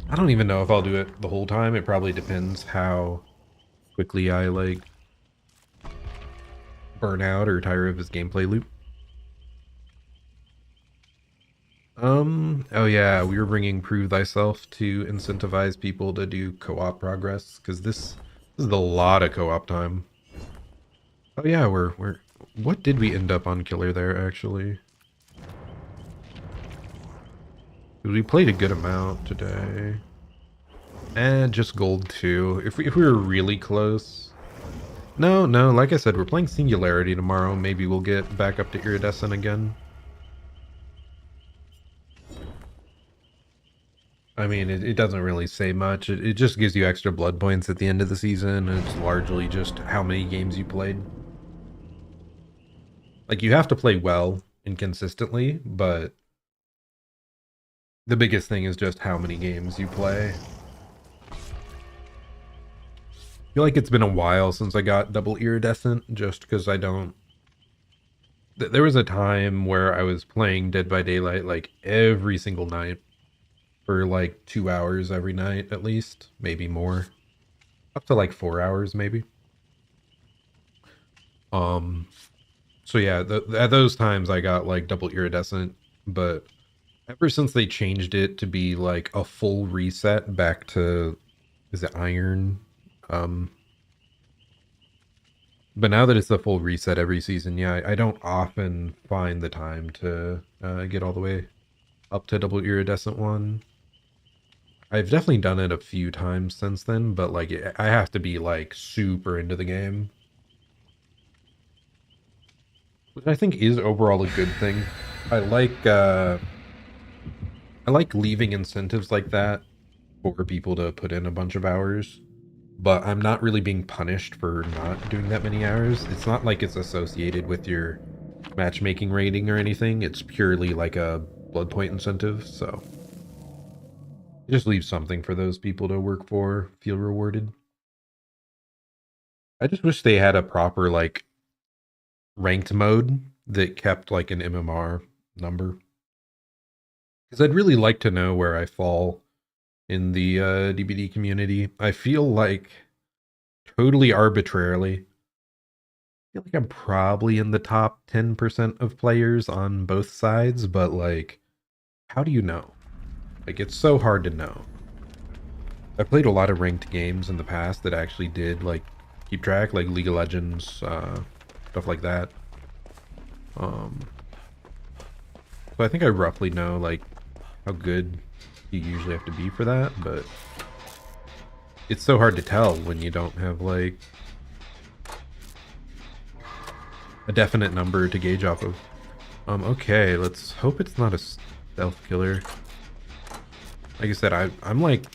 I don't even know if I'll do it the whole time. It probably depends how quickly I, like, burn out or tire of his gameplay loop. Oh yeah, we were bringing Prove Thyself to incentivize people to do co-op progress, because this is a lot of co-op time. Oh yeah, we're what did we end up on killer there, actually? We played a good amount today. And just gold too. If we were really close. No, like I said, we're playing Singularity tomorrow. Maybe we'll get back up to Iridescent again. I mean, it doesn't really say much. It just gives you extra blood points at the end of the season. And it's largely just how many games you played. Like, you have to play well and consistently, but The biggest thing is just how many games you play. I feel like it's been a while since I got double iridescent, just because I don't. There was a time where I was playing Dead by Daylight like every single night for like 2 hours every night at least, maybe more, up to like 4 hours maybe. Um, so yeah, at those times I got like double iridescent, but ever since they changed it to be like a full reset back to, is it iron? Um, but now that it's a full reset every season, yeah, I don't often find the time to get all the way up to double iridescent one. I've definitely done it a few times since then, but like I have to be like super into the game, which I think is overall a good thing. I like uh I like leaving incentives like that for people to put in a bunch of hours, but I'm not really being punished for not doing that many hours. It's not like it's associated with your matchmaking rating or anything. It's purely like a blood point incentive, so just leave something for those people to work for, feel rewarded. I just wish they had a proper like ranked mode that kept like an MMR number. Because I'd really like to know where I fall in the DBD community. I feel like totally arbitrarily, I feel like I'm probably in the top 10% of players on both sides, but like, how do you know? Like, it's so hard to know. I played a lot of ranked games in the past that actually did like keep track, like League of Legends, stuff like that. Um, so I think I roughly know like how good you usually have to be for that, but it's so hard to tell when you don't have like a definite number to gauge off of. Okay, let's hope it's not a stealth killer. Like I said, I'm like,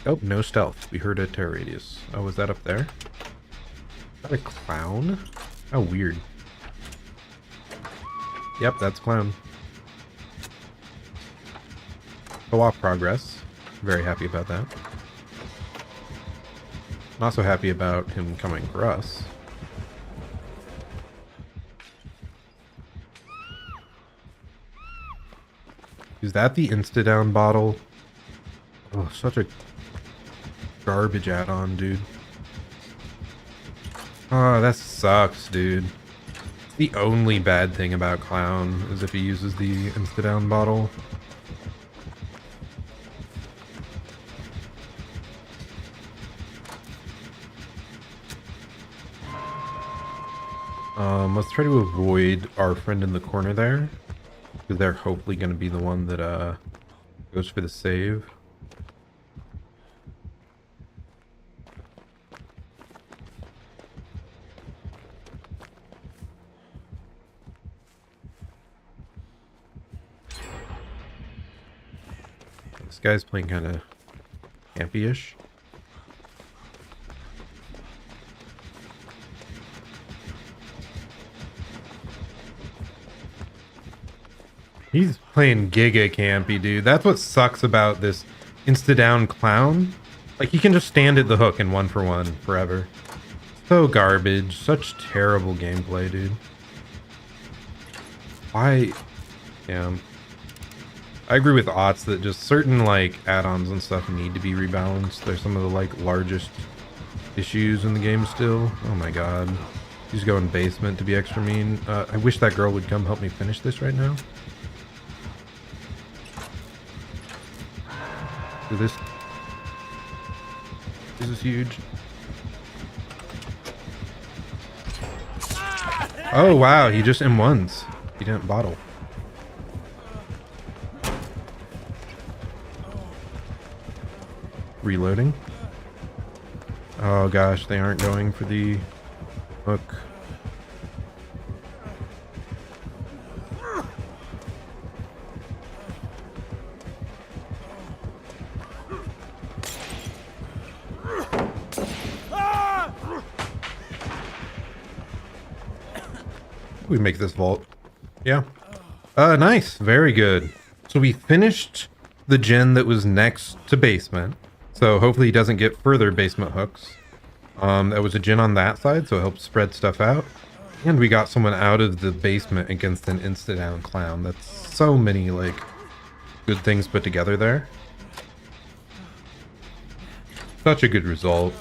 oh, no stealth. We heard a terror radius. Oh, was that up there? Is that a clown? How weird. Yep, that's clown. Co-op progress. Very happy about that. Not so happy about him coming for us. Is that the insta-down bottle? Oh, such a garbage add-on, dude. Oh, that sucks, dude. The only bad thing about Clown is if he uses the insta-down bottle. Let's try to avoid our friend in the corner there, because they're hopefully going to be the one that goes for the save. This guy's playing kind of campy-ish. He's playing giga campy, dude. That's what sucks about this insta-down Clown. Like, he can just stand at the hook and 1-for-1 forever. So garbage. Such terrible gameplay, dude. Why? Yeah. I agree with Otts that just certain, like, add-ons and stuff need to be rebalanced. They're some of the, like, largest issues in the game still. Oh my god. He's going basement to be extra mean. I wish that girl would come help me finish this right now. This is huge. Oh wow, he just M1s. He didn't bottle. Reloading. Oh gosh, they aren't going for the hook. We make this vault. Yeah. Nice. Very good. So we finished the gen that was next to basement. So hopefully he doesn't get further basement hooks. That was a gen on that side, so it helps spread stuff out. And we got someone out of the basement against an insta-down clown. That's so many, like, good things put together there. Such a good result.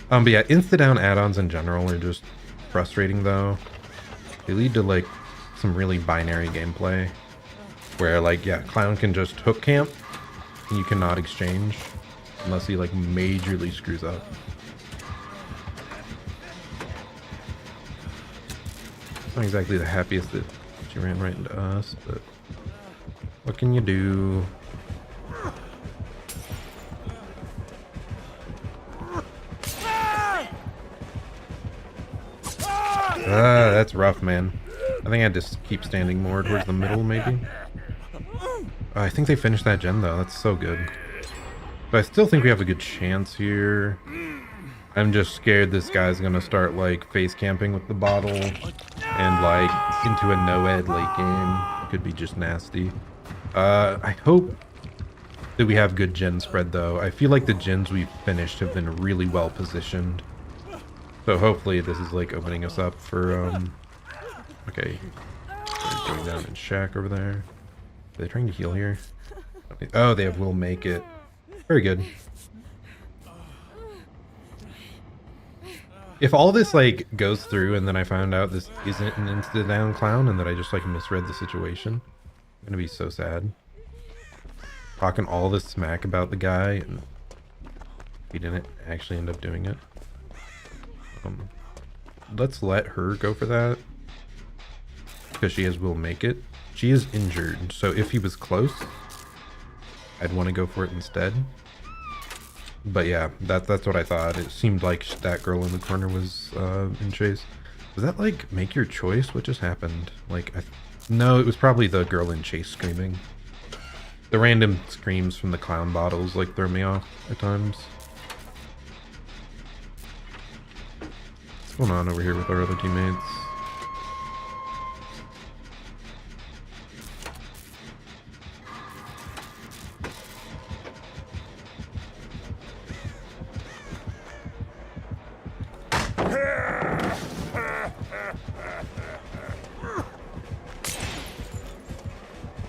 But yeah, insta-down add-ons in general are just frustrating, though. They lead to, like, some really binary gameplay. Where, like, yeah, clown can just hook camp, and you cannot exchange. Unless he, like, majorly screws up. It's not exactly the happiest that she ran right into us, but what can you do? That's rough, man. I think I had to keep standing more towards the middle, maybe. I think they finished that gen, though. That's so good. But I still think we have a good chance here. I'm just scared this guy's gonna start, like, face camping with the bottle and, like, into a no-ed late game. Could be just nasty. I hope that we have good gen spread, though. I feel like the gens we've finished have been really well positioned. So hopefully this is, like, opening us up for, okay. They're going down in shack over there. Are they trying to heal here? Oh, they have will make it. Very good. If all this, like, goes through and then I found out this isn't an insta-down clown and that I just, like, misread the situation, I'm gonna be so sad. Talking all this smack about the guy and he didn't actually end up doing it. Let's let her go for that. Because she has will make it. She is injured, so if he was close, I'd want to go for it instead. But yeah, that's what I thought. It seemed like that girl in the corner was in chase. Does that, like, make your choice? What just happened? Like, no, it was probably the girl in chase screaming. The random screams from the clown bottles, like, throw me off at times. What's going on over here with our other teammates?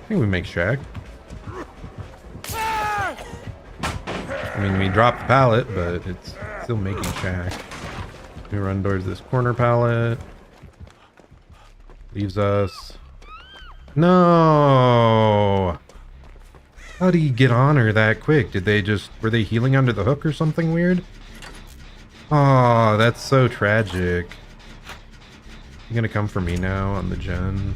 I think we make shack. I mean, we dropped the pallet, but it's still making shack. We run towards this corner pallet. Leaves us. No! How do you get on her that quick? Did they just... Were they healing under the hook or something weird? Oh, that's so tragic. You gonna come for me now on the gen?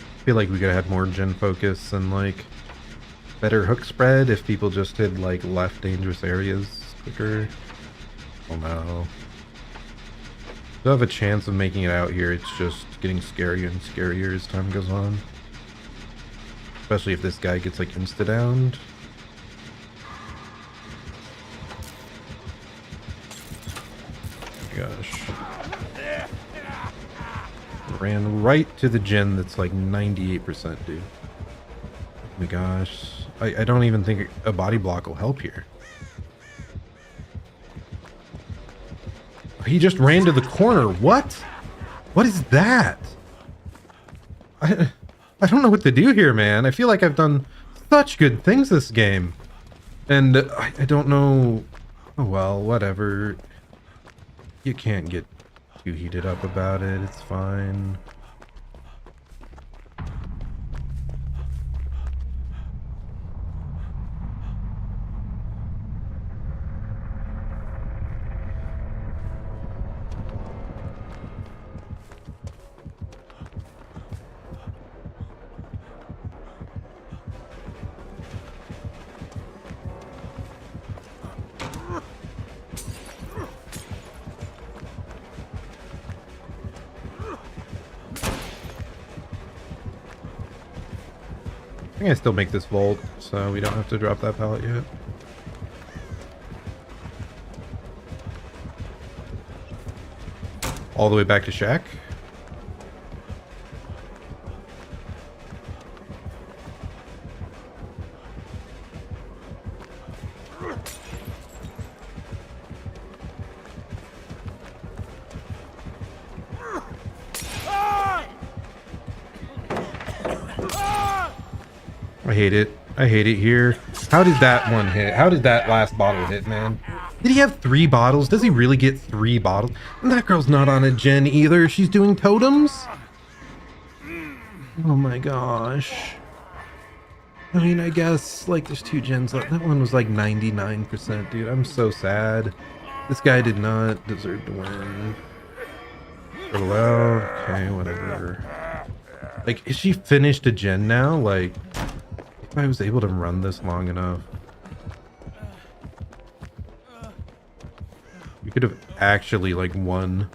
I feel like we could have had more gen focus and, like, better hook spread if people just had, like, left dangerous areas quicker. Oh no. Still have a chance of making it out here. It's just getting scarier and scarier as time goes on. Especially if this guy gets, like, insta-downed. Gosh. Ran right to the gen that's like 98% dude. Oh my gosh. I don't even think a body block will help here. He just ran to the corner. What? What is that? I don't know what to do here, man. I feel like I've done such good things this game. And I don't know. Oh well, whatever. You can't get too heated up about it. It's fine. I think I still make this vault, so we don't have to drop that pallet yet. All the way back to Shack. I hate it. I hate it here. How did that one hit? How did that last bottle hit, man? Did he have 3 bottles? Does he really get 3 bottles? And that girl's not on a gen either. She's doing totems? Oh my gosh. I mean, I guess, like, there's 2 gens left. That one was like 99%, dude. I'm so sad. This guy did not deserve to win. Well, okay, whatever. Like, is she finished a gen now? Like, if I was able to run this long enough, we could have actually, like, won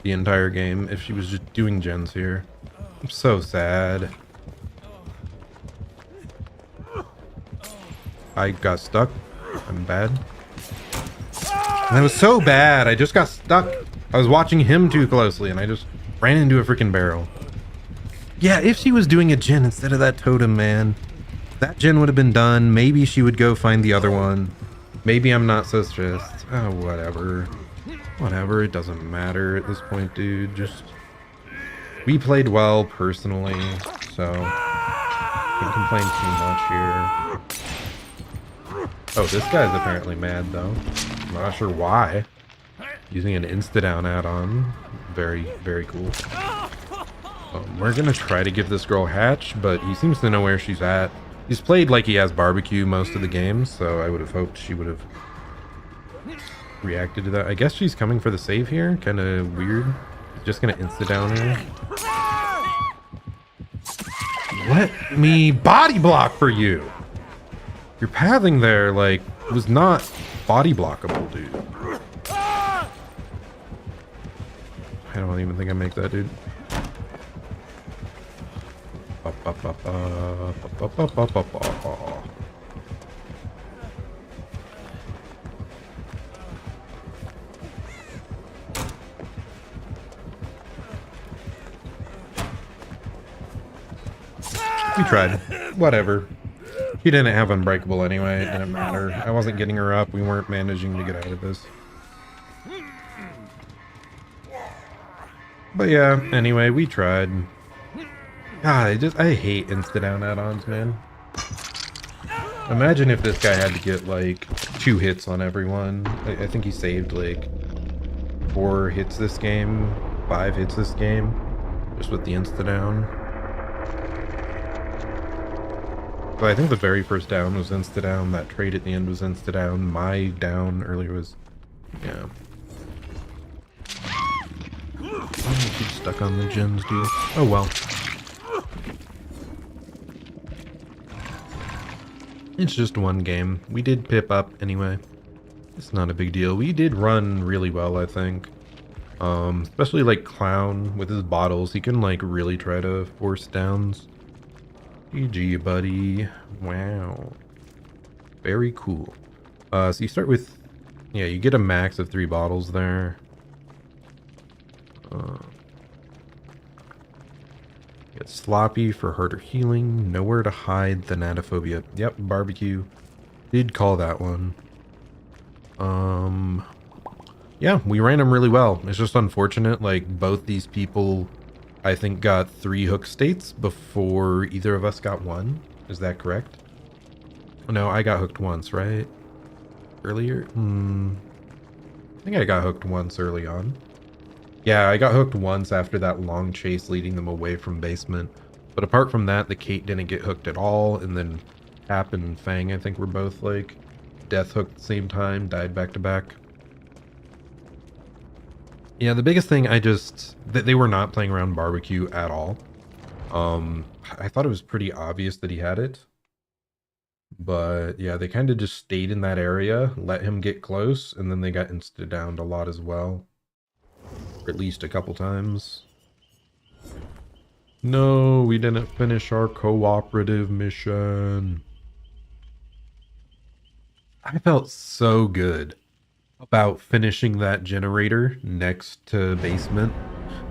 the entire game if she was just doing gens here. I'm so sad. I got stuck. I'm bad. And that was so bad. I just got stuck. I was watching him too closely and I just ran into a freaking barrel. Yeah, if she was doing a gen instead of that totem, man, that gen would have been done. Maybe she would go find the other one. Maybe I'm not so stressed. Oh, whatever. Whatever, it doesn't matter at this point, dude. Just... we played well, personally, so... can't complain too much here. Oh, this guy's apparently mad, though. I'm not sure why. Using an insta-down add-on. Very, very cool. We're gonna try to give this girl hatch, but he seems to know where she's at. He's played like he has barbecue most of the games, so I would have hoped she would have reacted to that. I guess she's coming for the save here. Kind of weird. Just gonna insta-down her. Let me body block for you! Your pathing there, like, was not body blockable, dude. I don't even think I make that, dude. We tried. Whatever. She didn't have Unbreakable anyway. It didn't matter. I wasn't getting her up. We weren't managing to get out of this. But yeah, anyway, we tried. God, I hate insta-down add-ons, man. Imagine if this guy had to get, like, 2 hits on everyone. I think he saved, like, 4 hits this game, 5 hits this game, just with the insta-down. So I think the very first down was insta-down, that trade at the end was insta-down, my down earlier was, yeah. Oh, she's stuck on the gens, dude. Oh well. It's just one game. We did pip up anyway. It's not a big deal. We did run really well, I think. Especially like Clown with his bottles. He can like really try to force downs. GG, buddy. Wow. Very cool. So you start with... yeah, you get a max of 3 bottles there. Get Sloppy for harder healing. Nowhere to hide. Thanatophobia. Yep, barbecue. Did call that one. Yeah, we ran them really well. It's just unfortunate, like, both these people, I think, got 3 hook states before either of us got 1. Is that correct? No, I got hooked once, right? Earlier? I think I got hooked once early on. Yeah, I got hooked once after that long chase leading them away from basement. But apart from that, the Kate didn't get hooked at all. And then Hap and Fang, I think, were both, like, death hooked at the same time, died back to back. Yeah, the biggest thing, that they were not playing around barbecue at all. I thought it was pretty obvious that he had it. But yeah, they kind of just stayed in that area, let him get close, and then they got insta-downed a lot as well. Or at least a couple times. No, we didn't finish our cooperative mission. I felt so good. about finishing that generator next to basement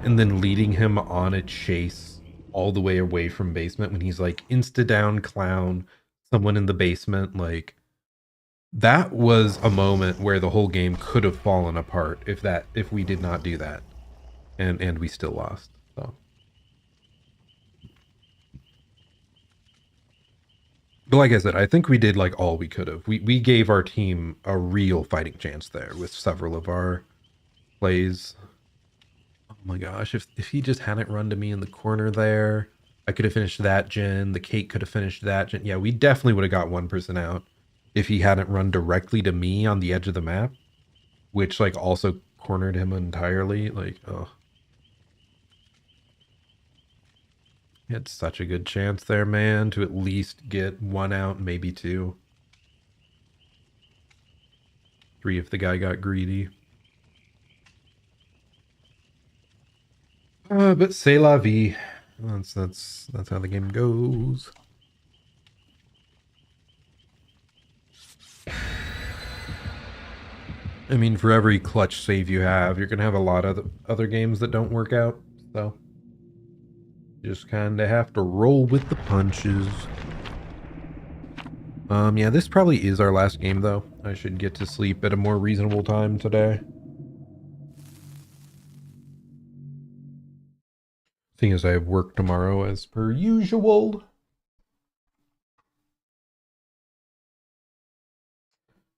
and then leading him on a chase all the way away from basement when he's like insta down clown someone in the basement. Like, that was a moment where the whole game could have fallen apart if we did not do that, and we still lost. So, but like I said, I think we did like all we could have. We gave our team a real fighting chance there with several of our plays. Oh my gosh, if he just hadn't run to me in the corner there, I could have finished that gen. The Kate could have finished that gen. Yeah, we definitely would have got one person out if he hadn't run directly to me on the edge of the map, which like also cornered him entirely. Like, oh, he had such a good chance there, man, to at least get one out, maybe two. Three if the guy got greedy. But c'est la vie. That's how the game goes. I mean, for every clutch save you have, you're gonna have a lot of other games that don't work out. So you just kind of have to roll with the punches. Yeah, this probably is our last game though. I should get to sleep at a more reasonable time today. Seeing as I have work tomorrow as per usual.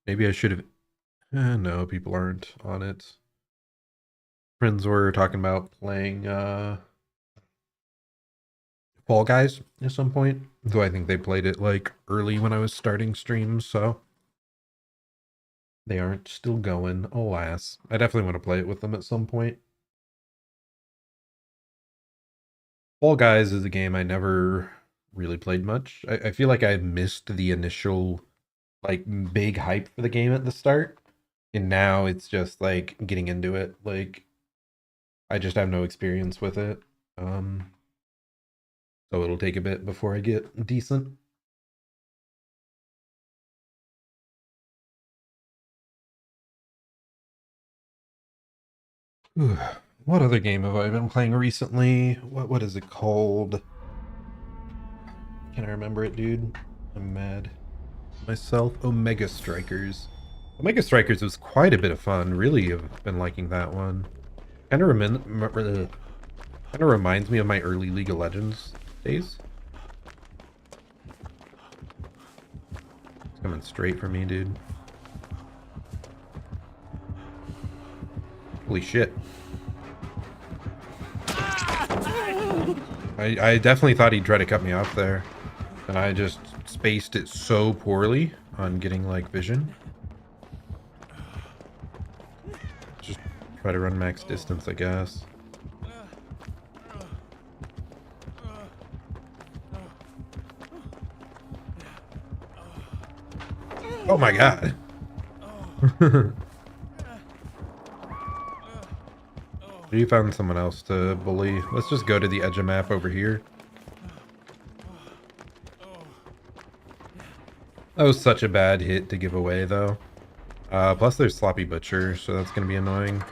Maybe I should have... no, people aren't on it. Friends were talking about playing Fall Guys at some point. Though I think they played it like early when I was starting streams, so... They aren't still going, alas. I definitely want to play it with them at some point. Fall Guys is a game I never really played much. I feel like I missed the initial like big hype for the game at the start, and now it's just like getting into it. Like, I just have no experience with it, so it'll take a bit before I get decent. What other game have I been playing recently? What is it called? Can I remember it, dude? I'm mad myself. Omega Strikers. Omega Strikers was quite a bit of fun. Really have been liking that one. Kind of reminds me of my early League of Legends days. It's coming straight for me, dude. Holy shit. I definitely thought he'd try to cut me off there. And I just spaced it so poorly on getting, like, vision. Just try to run max distance, I guess. Oh my god. You found someone else to bully. Let's just go to the edge of map over here. That was such a bad hit to give away, though. Plus there's Sloppy Butcher, so that's gonna be annoying.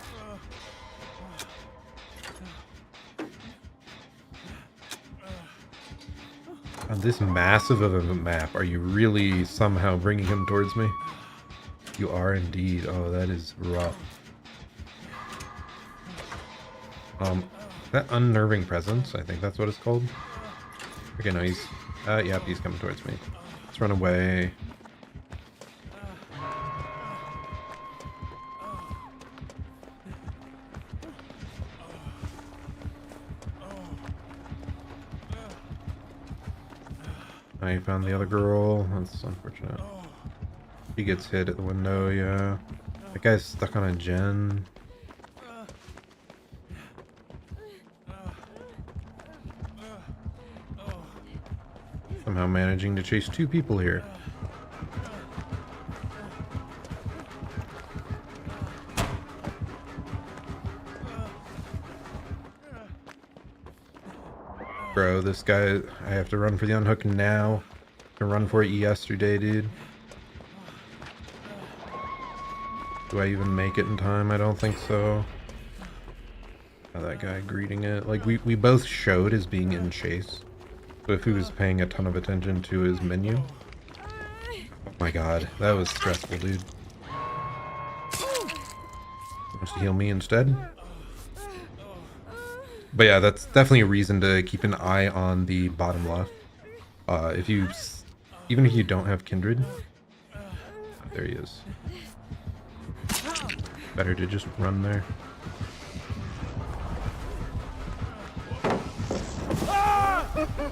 On this massive of a map, are you really somehow bringing him towards me? You are indeed. Oh, that is rough. That unnerving presence, I think that's what it's called. Okay, no, he's... yep, he's coming towards me. Let's run away. I found the other girl. That's unfortunate. He gets hit at the window, yeah. That guy's stuck on a gen. Somehow managing to chase two people here. Bro, this guy, I have to run for the unhook now. I run for it yesterday, dude. Do I even make it in time? I don't think so. Oh, that guy greeting it. Like, we both showed as being in chase. So if he was paying a ton of attention to his menu. Oh my god, that was stressful, dude. Wants to heal me instead? But yeah, that's definitely a reason to keep an eye on the bottom left. If you... Even if you don't have Kindred... Oh, there he is. Better to just run there.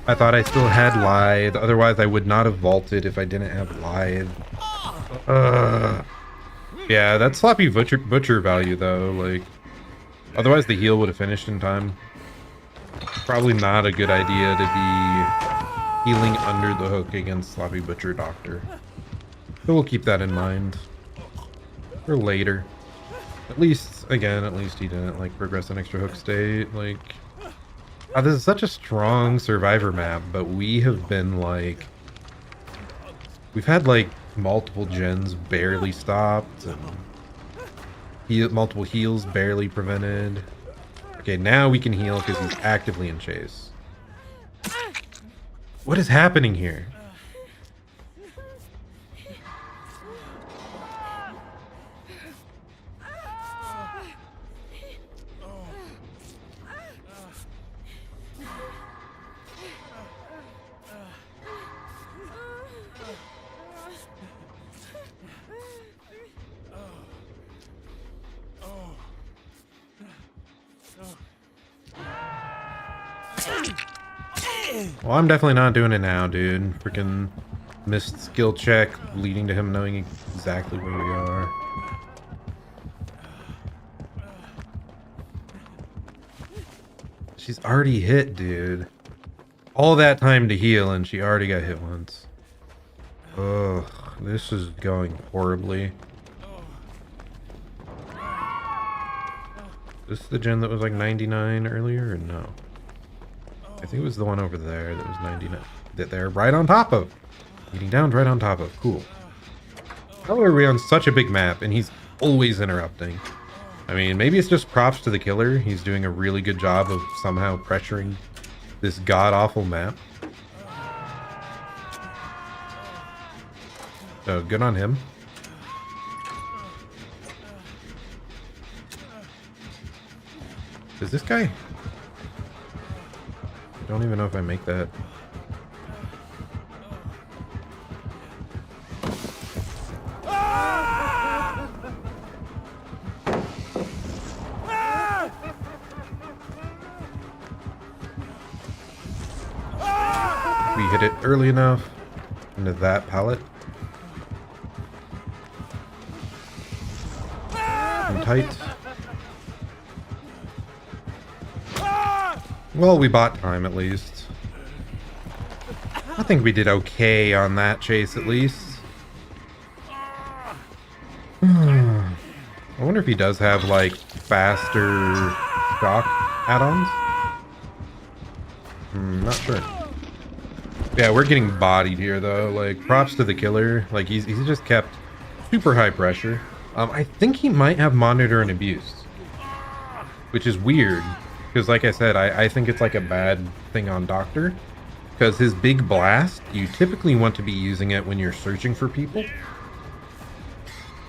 I thought I still had Lithe, otherwise I would not have vaulted if I didn't have Lithe. Yeah, that's sloppy butcher value though, like... Otherwise the heal would have finished in time. Probably not a good idea to be healing under the hook against sloppy butcher doctor. So we'll keep that in mind. For later. At least, again, at least he didn't like progress an extra hook state, like... this is such a strong survivor map, but we have been like... We've had like multiple gens barely stopped, and multiple heals barely prevented. Okay, now we can heal because he's actively in chase. What is happening here? Well, I'm definitely not doing it now, dude. Freaking missed skill check, leading to him knowing exactly where we are. She's already hit, dude. All that time to heal, and she already got hit once. Ugh, this is going horribly. Is this the gen that was like 99 earlier, or no? I think it was the one over there that was 99. That they're right on top of. Eating down right on top of. Cool. How are we on such a big map and he's always interrupting? I mean, maybe it's just props to the killer. He's doing a really good job of somehow pressuring this god-awful map. So, good on him. Is this guy... I don't even know if I make that. We hit it early enough into that pallet. And tight. Well, we bought time at least. I think we did okay on that chase at least. I wonder if he does have like faster shock add-ons. Not sure. Yeah, we're getting bodied here though. Like, props to the killer. Like, he's just kept super high pressure. I think he might have monitor and abuse, which is weird. Because like I said, I think it's like a bad thing on Doctor. Because his big blast, you typically want to be using it when you're searching for people.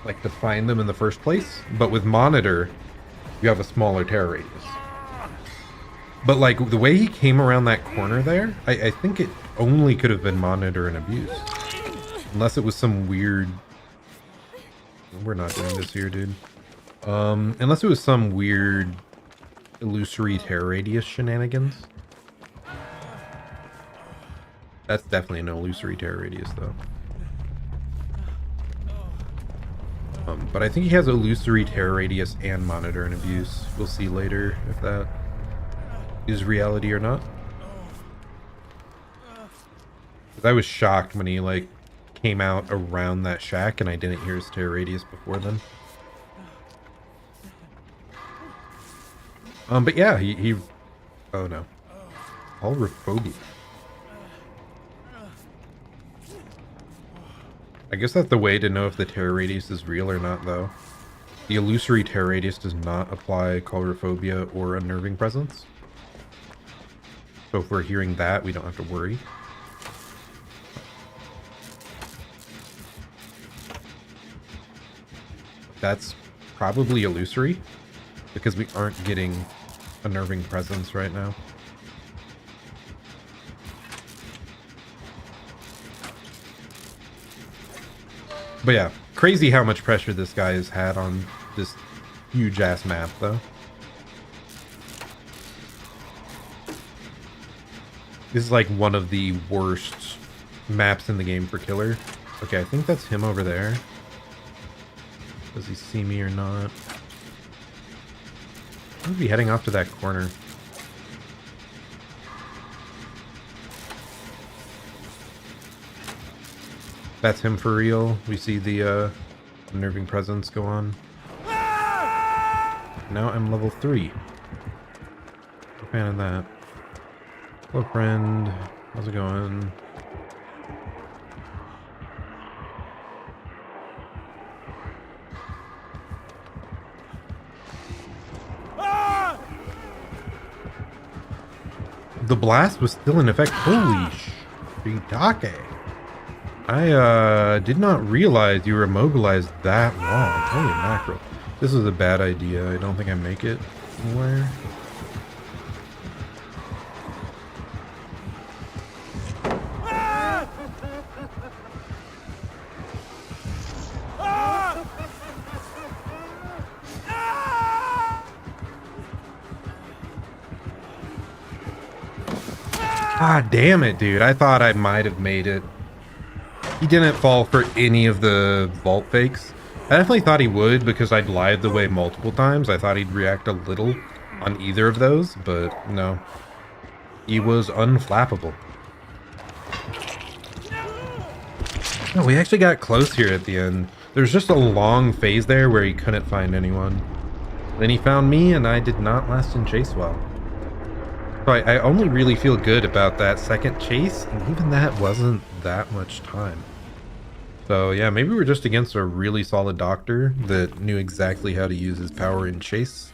Like to find them in the first place. But with Monitor, you have a smaller terror radius. But like the way he came around that corner there, I think it only could have been Monitor and Abuse. Unless it was some weird... We're not doing this here, dude. Unless it was some weird... illusory terror radius shenanigans. That's definitely an illusory terror radius though. But I think he has illusory terror radius and monitor and abuse. We'll see later if that is reality or not. 'Cause I was shocked when he like came out around that shack and I didn't hear his terror radius before then. But yeah, he... Oh no. Alrophobia. I guess that's the way to know if the terror radius is real or not, though. The illusory tear radius does not apply colorophobia or unnerving presence. So if we're hearing that, we don't have to worry. That's probably illusory because we aren't getting unnerving presence right now. But yeah, crazy how much pressure this guy has had on this huge ass map though. This is like one of the worst maps in the game for killer. Okay, I think that's him over there. Does he see me or not? I'm gonna be heading off to that corner. That's him for real. We see the unnerving presence go on. Now I'm level 3. I'm a fan of that. Hello, friend. How's it going? The blast was still in effect. Holy shiitake. I did not realize you were immobilized that long. Holy mackerel. This is a bad idea. I don't think I make it anywhere. Ah, damn it, dude. I thought I might have made it. He didn't fall for any of the vault fakes. I definitely thought he would because I'd lied the way multiple times. I thought he'd react a little on either of those, but no. He was unflappable. No, we actually got close here at the end. There's just a long phase there where he couldn't find anyone. Then he found me and I did not last in chase well. So I only really feel good about that second chase, and even that wasn't that much time. So yeah, maybe we're just against a really solid doctor that knew exactly how to use his power in chase.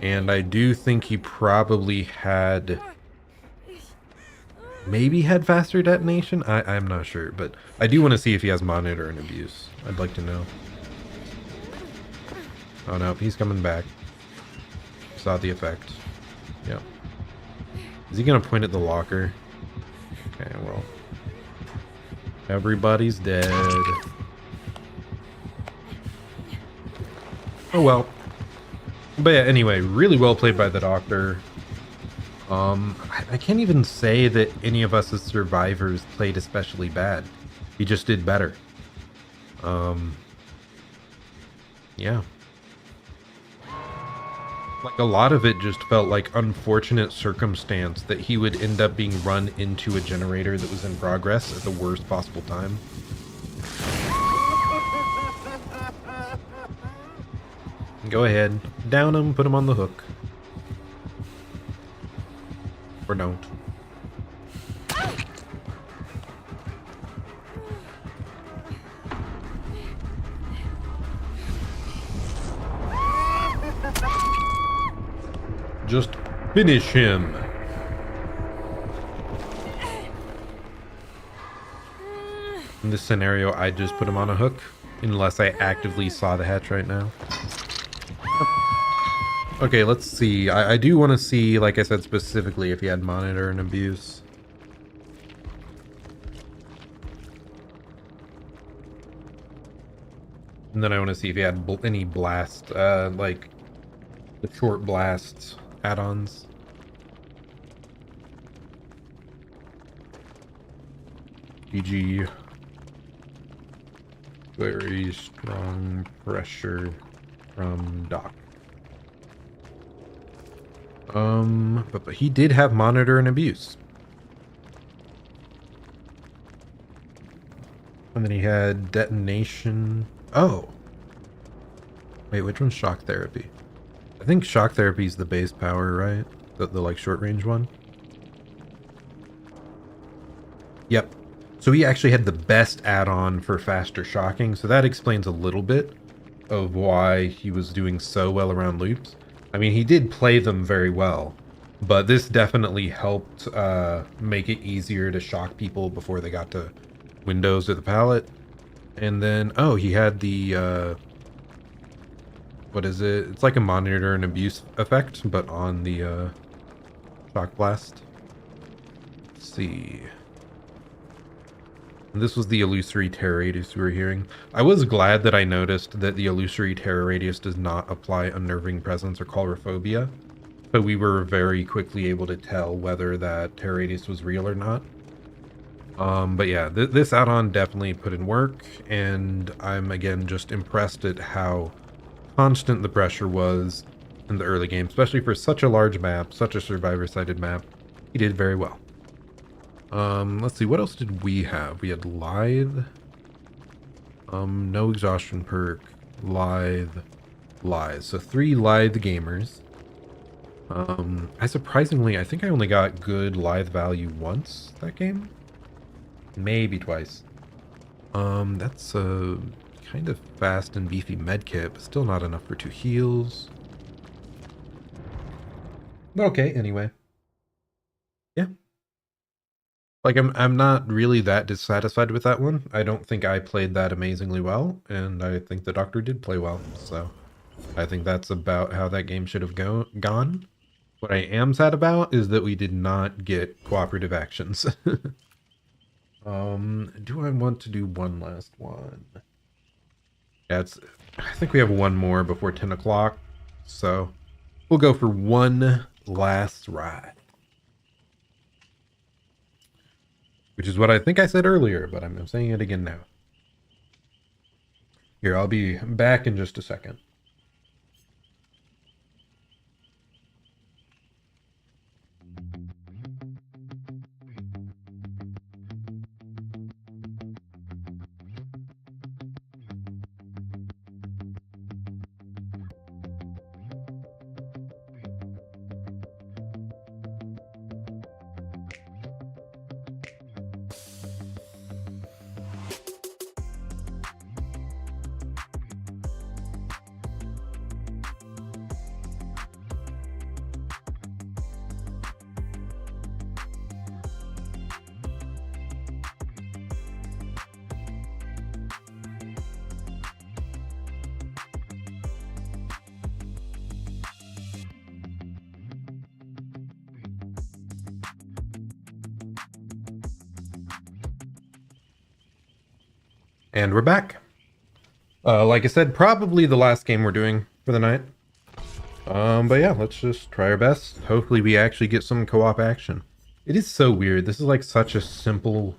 And I do think he probably had... maybe had faster detonation? I'm not sure, but I do want to see if he has monitor and abuse. I'd like to know. Oh no, he's coming back. Saw the effect. Yep. Is he gonna point at the locker? Okay, well. Everybody's dead. Oh well. But yeah, anyway, really well played by the doctor. I can't even say that any of us as survivors played especially bad. He just did better. Yeah. Like, a lot of it just felt like unfortunate circumstance that he would end up being run into a generator that was in progress at the worst possible time. Go ahead. Down him, put him on the hook. Or don't. Just finish him. In this scenario, I just put him on a hook, unless I actively saw the hatch right now. Okay, let's see. I do want to see, like I said, specifically if he had monitor and abuse. And then I want to see if he had any blast, like the short blast add-ons. GG. Very strong pressure from Doc. But he did have monitor and abuse. And then he had detonation. Oh. Wait, which one's shock therapy? I think shock therapy is the base power, right? The like short range one. Yep. So he actually had the best add-on for faster shocking, so that explains a little bit of why he was doing so well around loops. I mean, he did play them very well, but this definitely helped make it easier to shock people before they got to Windows or the palette. And then, oh, he had the, what is it? It's like a monitor and abuse effect, but on the shock blast. Let's see. And this was the illusory terror radius we were hearing. I was glad that I noticed that the illusory terror radius does not apply unnerving presence or coulrophobia, but we were very quickly able to tell whether that terror radius was real or not. But yeah, this add-on definitely put in work, and I'm again just impressed at how constant the pressure was in the early game, especially for such a large map, such a survivor-sided map. He did very well. Let's see, what else did we have? We had Lithe. No exhaustion perk. Lithe. Lithe. So 3 Lithe gamers. I think I only got good Lithe value once that game. Maybe twice. That's a kind of fast and beefy medkit, but still not enough for 2 heals. But okay, anyway. Yeah. Like, I'm not really that dissatisfied with that one. I don't think I played that amazingly well, and I think the doctor did play well, so I think that's about how that game should have gone. What I am sad about is that we did not get cooperative actions. Do I want to do one last one? Yeah, I think we have one more before 10 o'clock, so we'll go for one last ride. Which is what I think I said earlier, but I'm saying it again now. Here, I'll be back in just a second. And we're back. Like I said, probably the last game we're doing for the night. But yeah, let's just try our best. Hopefully we actually get some co-op action. It is so weird. This is like such a simple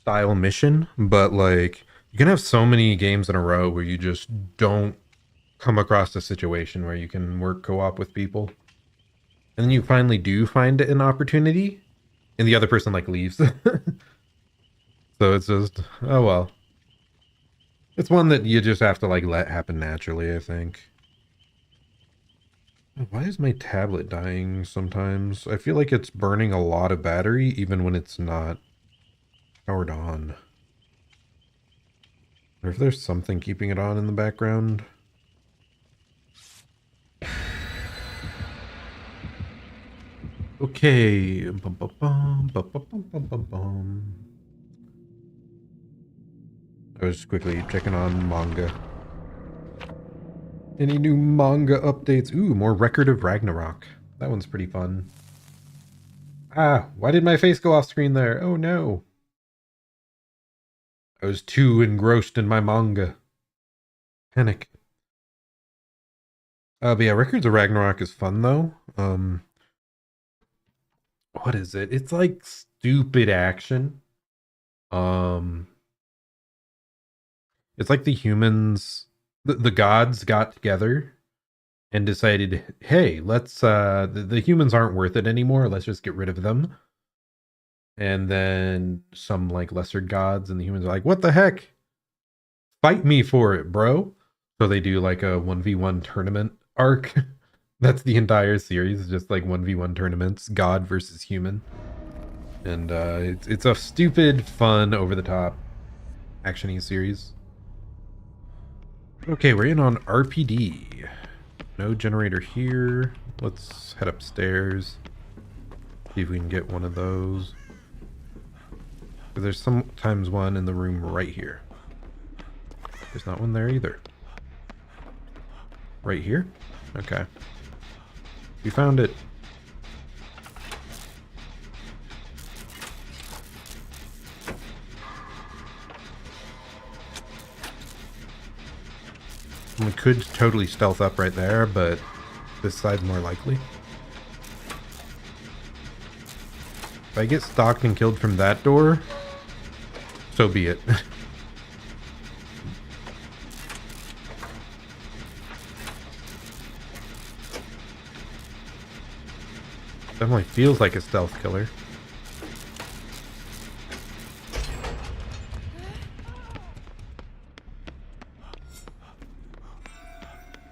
style mission, but like you can have so many games in a row where you just don't come across a situation where you can work co-op with people. And then you finally do find an opportunity and the other person like leaves. So it's just, oh well. It's one that you just have to like let happen naturally, I think. Why is my tablet dying sometimes? I feel like it's burning a lot of battery even when it's not powered on. Or if there's something keeping it on in the background. Okay. Bum, bum, bum, bum, bum, bum, bum, bum. I was quickly checking on manga. Any new manga updates? Ooh, more Record of Ragnarok. That one's pretty fun. Ah, why did my face go off screen there? Oh no. I was too engrossed in my manga. Panic. But yeah, Records of Ragnarok is fun though. What is it? It's like stupid action. It's like the humans, the gods got together and decided, hey, let's, the humans aren't worth it anymore. Let's just get rid of them. And then some like lesser gods and the humans are like, what the heck? Fight me for it, bro. So they do like a 1v1 tournament arc. That's the entire series, just like 1v1 tournaments, god versus human. And it's a stupid, fun, over the top, actiony series. Okay, we're in on RPD. No generator here. Let's head upstairs. See if we can get one of those. There's sometimes one in the room right here. There's not one there either. Right here? Okay. We found it. We could totally stealth up right there, but this side's more likely. If I get stalked and killed from that door, so be it. Definitely feels like a stealth killer.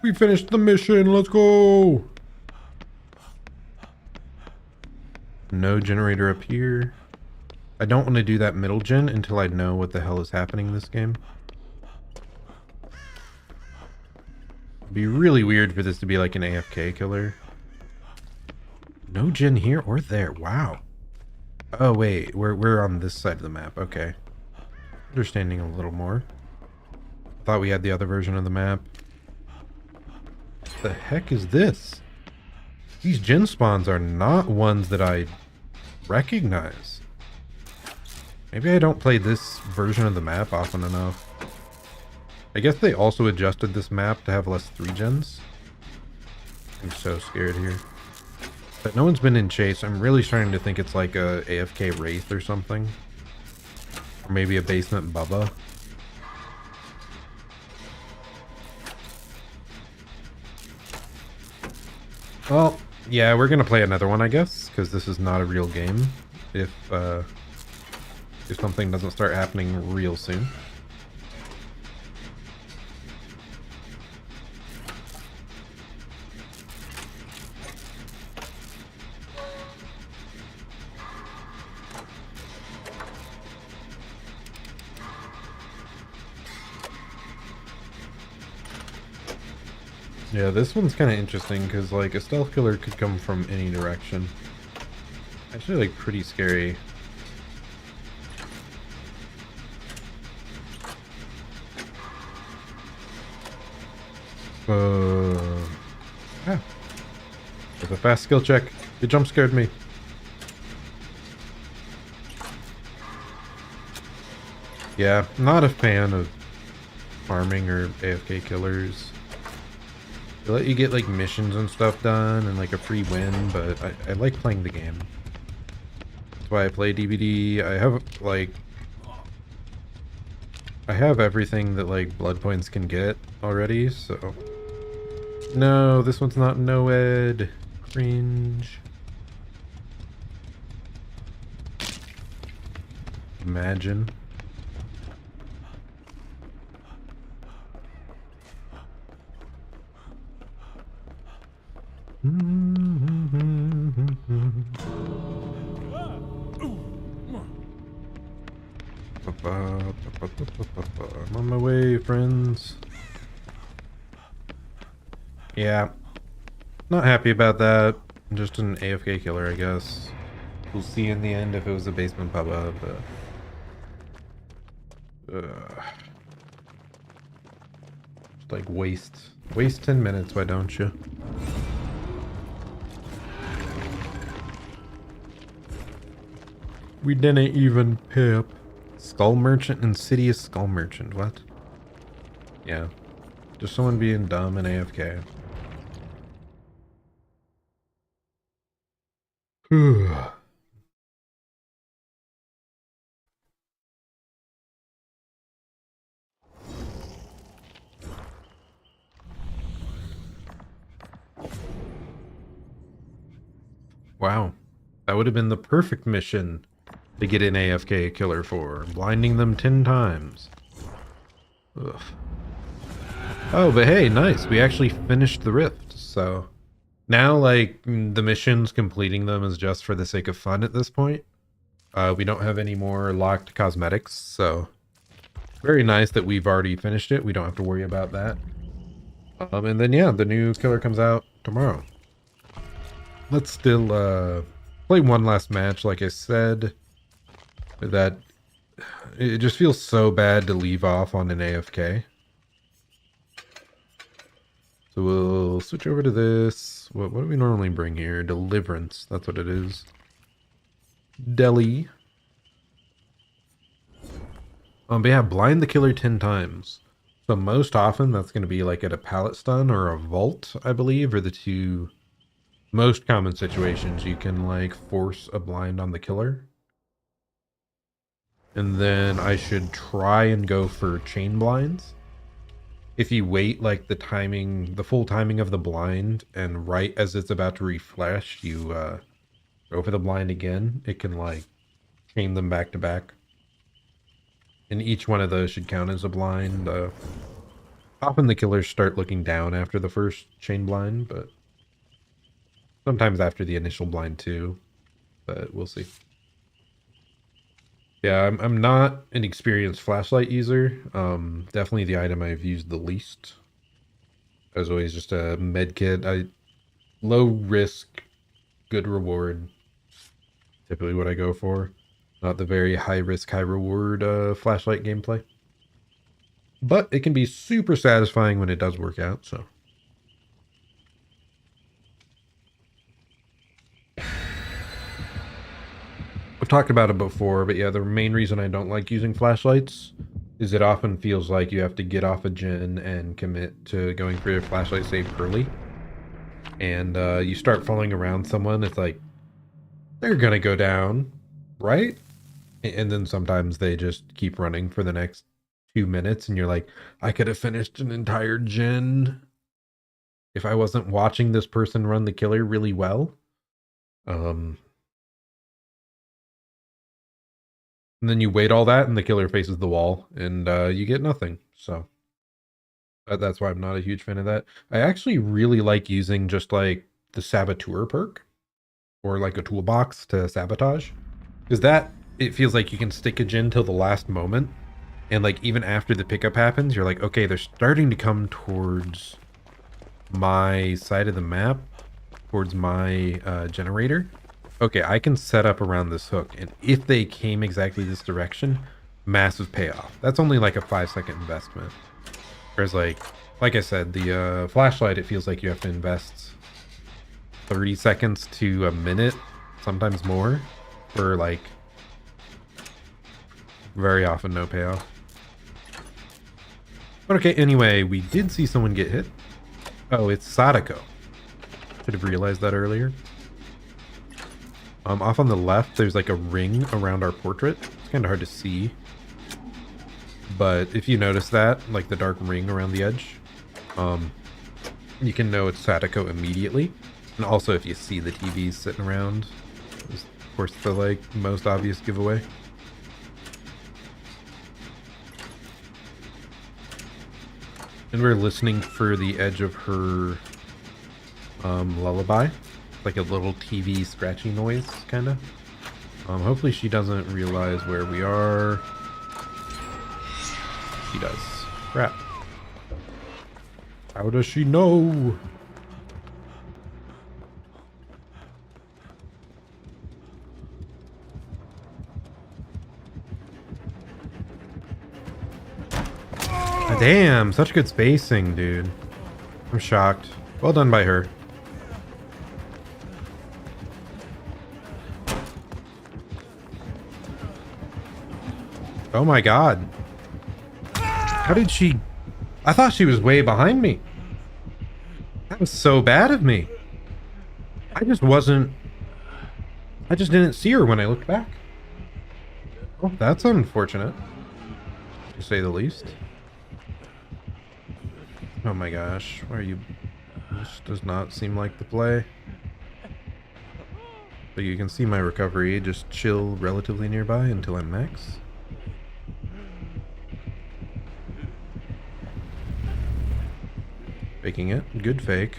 We finished the mission, let's go! No generator up here. I don't want to do that middle gen until I know what the hell is happening in this game. It'd be really weird for this to be like an AFK killer. No gen here or there, wow. Oh wait, we're on this side of the map, okay. Understanding a little more. Thought we had the other version of the map. What the heck is this? These gen spawns are not ones that I recognize. Maybe I don't play this version of the map often enough. I guess they also adjusted this map to have less 3 gens. I'm so scared here. But no one's been in chase. I'm really starting to think it's like a AFK Wraith or something. Or maybe a basement Bubba. Well, yeah, we're gonna play another one, I guess, because this is not a real game. If something doesn't start happening real soon. Yeah, this one's kind of interesting because, like, a stealth killer could come from any direction. Actually, like, pretty scary. Yeah. There's a fast skill check. You jump scared me. Yeah, not a fan of farming or AFK killers. They let you get like missions and stuff done and like a free win, but I like playing the game. That's why I play DVD. I have everything that like blood points can get already, so. No, this one's not Noed. Cringe. Imagine. I'm on my way, friends. Yeah. Not happy about that. Just an AFK killer, I guess. We'll see in the end if it was a basement Bubba, but... Just like waste 10 minutes, why don't you? We didn't even pip. Skull Merchant, Insidious Skull Merchant, what? Yeah. Just someone being dumb and AFK. Wow. That would have been the perfect mission to get an AFK killer for. Blinding them 10 times. Ugh. Oh, but hey, nice. We actually finished the rift, so... Now, like, the missions, completing them is just for the sake of fun at this point. We don't have any more locked cosmetics, so... very nice that we've already finished it. We don't have to worry about that. And then yeah, the new killer comes out tomorrow. Let's still play one last match. Like I said, that it just feels so bad to leave off on an AFK. So we'll switch over to this. What do we normally bring here? Deliverance. That's what it is. Deli. But yeah, blind the killer 10 times. So most often that's going to be like at a pallet stun or a vault, I believe, are the two most common situations you can like force a blind on the killer. And then I should try and go for chain blinds. If you wait like the full timing of the blind, and right as it's about to refresh, you go for the blind again, it can like chain them back to back. And each one of those should count as a blind. Often the killers start looking down after the first chain blind, but sometimes after the initial blind too. But we'll see. Yeah, I'm not an experienced flashlight user. Definitely the item I've used the least. As always, just a med kit. Low risk, good reward. Typically what I go for. Not the very high risk, high reward flashlight gameplay. But it can be super satisfying when it does work out, so. I've talked about it before, but yeah, the main reason I don't like using flashlights is it often feels like you have to get off a gen and commit to going for your flashlight save early. And you start following around someone, it's like, they're gonna go down, right? And then sometimes they just keep running for the next 2 minutes, and you're like, I could have finished an entire gen if I wasn't watching this person run the killer really well. And then you wait all that, and the killer faces the wall, and you get nothing. So that's why I'm not a huge fan of that. I actually really like using just like the Saboteur perk, or like a toolbox to sabotage, because that it feels like you can stick a gen till the last moment, and like even after the pickup happens, you're like, okay, they're starting to come towards my side of the map, towards my generator. Okay, I can set up around this hook, and if they came exactly this direction, massive payoff. That's only like a 5-second investment. Whereas like I said, the flashlight, it feels like you have to invest 30 seconds to a minute, sometimes more, for like very often no payoff. But okay, anyway, we did see someone get hit. Oh, it's Sadako. Should have realized that earlier. Off on the left, there's like a ring around our portrait. It's kind of hard to see. But if you notice that, like the dark ring around the edge, you can know it's Sadako immediately. And also if you see the TVs sitting around, is of course the like most obvious giveaway. And we're listening for the edge of her lullaby. Like a little TV scratchy noise, kind of. Hopefully she doesn't realize where we are. She does. Crap. How does she know? Damn, such good spacing, dude. I'm shocked. Well done by her. Oh my god. How did she... I thought she was way behind me. That was so bad of me. I just didn't see her when I looked back. Oh, that's unfortunate, to say the least. Oh my gosh, why are you... This does not seem like the play. But you can see my recovery, just chill relatively nearby until I'm max. Faking it. Good fake.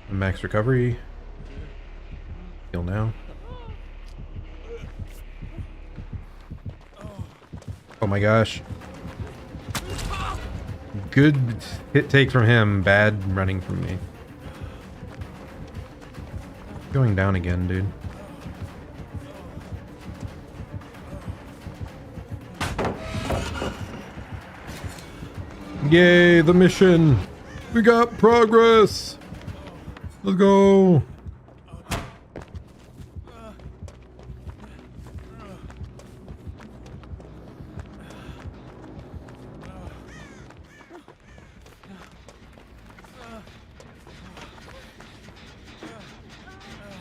Max recovery. Heal now. Oh my gosh. Good hit take from him. Bad running from me. Going down again, dude. Yay, the mission. We got progress. Let's go.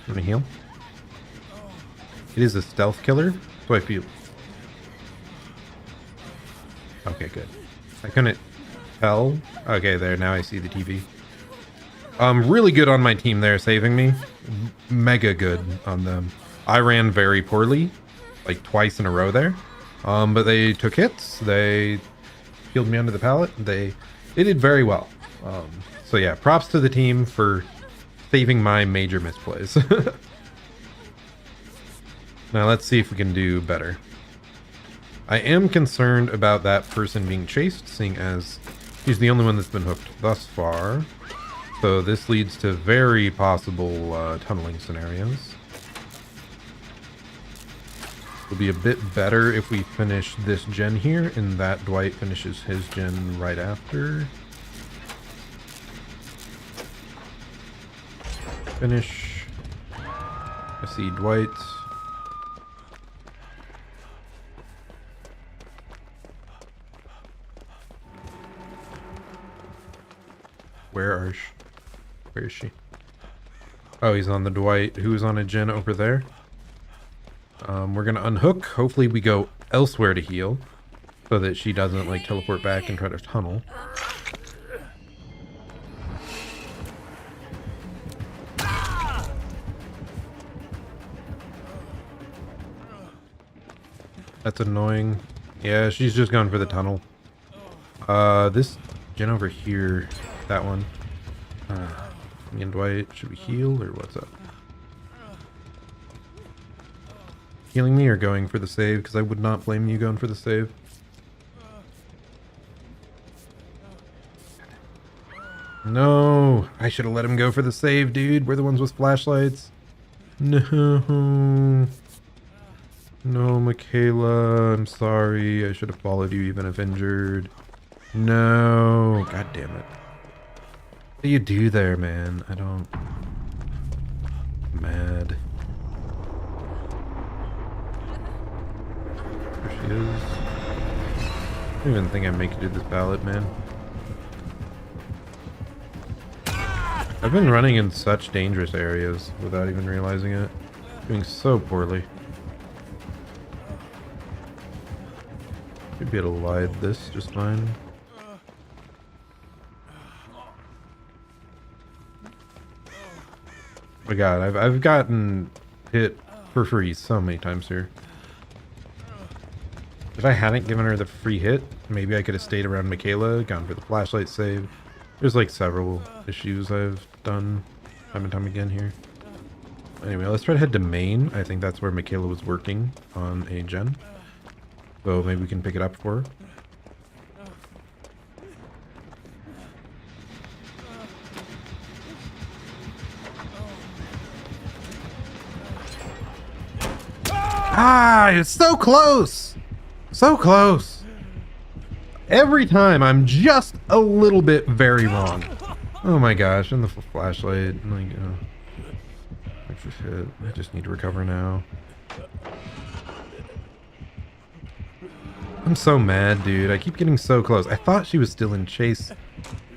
Let me heal. It is a stealth killer, so I feel. Okay, good. I couldn't tell. Okay, there. Now I see the TV. Really good on my team there, saving me. Mega good on them. I ran very poorly, like twice in a row there. But they took hits. They healed me under the pallet. They did very well. So yeah, props to the team for saving my major misplays. Now let's see if we can do better. I am concerned about that person being chased, seeing as he's the only one that's been hooked thus far. So this leads to very possible tunneling scenarios. It'll be a bit better if we finish this gen here, and that Dwight finishes his gen right after. Finish. I see Dwight. Where is she? Oh, he's on the Dwight, who's on a gen over there. We're gonna unhook. Hopefully we go elsewhere to heal, so that she doesn't like teleport back and try to tunnel. That's annoying. Yeah, she's just gone for the tunnel. This gen over here, that one. Me and Dwight, should we heal or what's up? Healing me or going for the save? Because I would not blame you going for the save. No, I should have let him go for the save, dude. We're the ones with flashlights. No. No, Michaela, I'm sorry. I should have followed you even if injured. No. God damn it. What do you do there, man? I don't... I'm mad. There she is. I don't even think I make it to this ballot, man. I've been running in such dangerous areas without even realizing it. Doing so poorly. Should be able to light this just fine. Oh my god, I've gotten hit for free so many times here. If I hadn't given her the free hit, maybe I could have stayed around Michaela, gone for the flashlight save. There's like several issues I've done time and time again here. Anyway, let's try to head to main. I think that's where Michaela was working on a gen. So maybe we can pick it up for her. Ah, it's so close! So close! Every time I'm just a little bit very wrong. Oh my gosh, and the flashlight. Like, extra shit. I just need to recover now. I'm so mad, dude. I keep getting so close. I thought she was still in chase.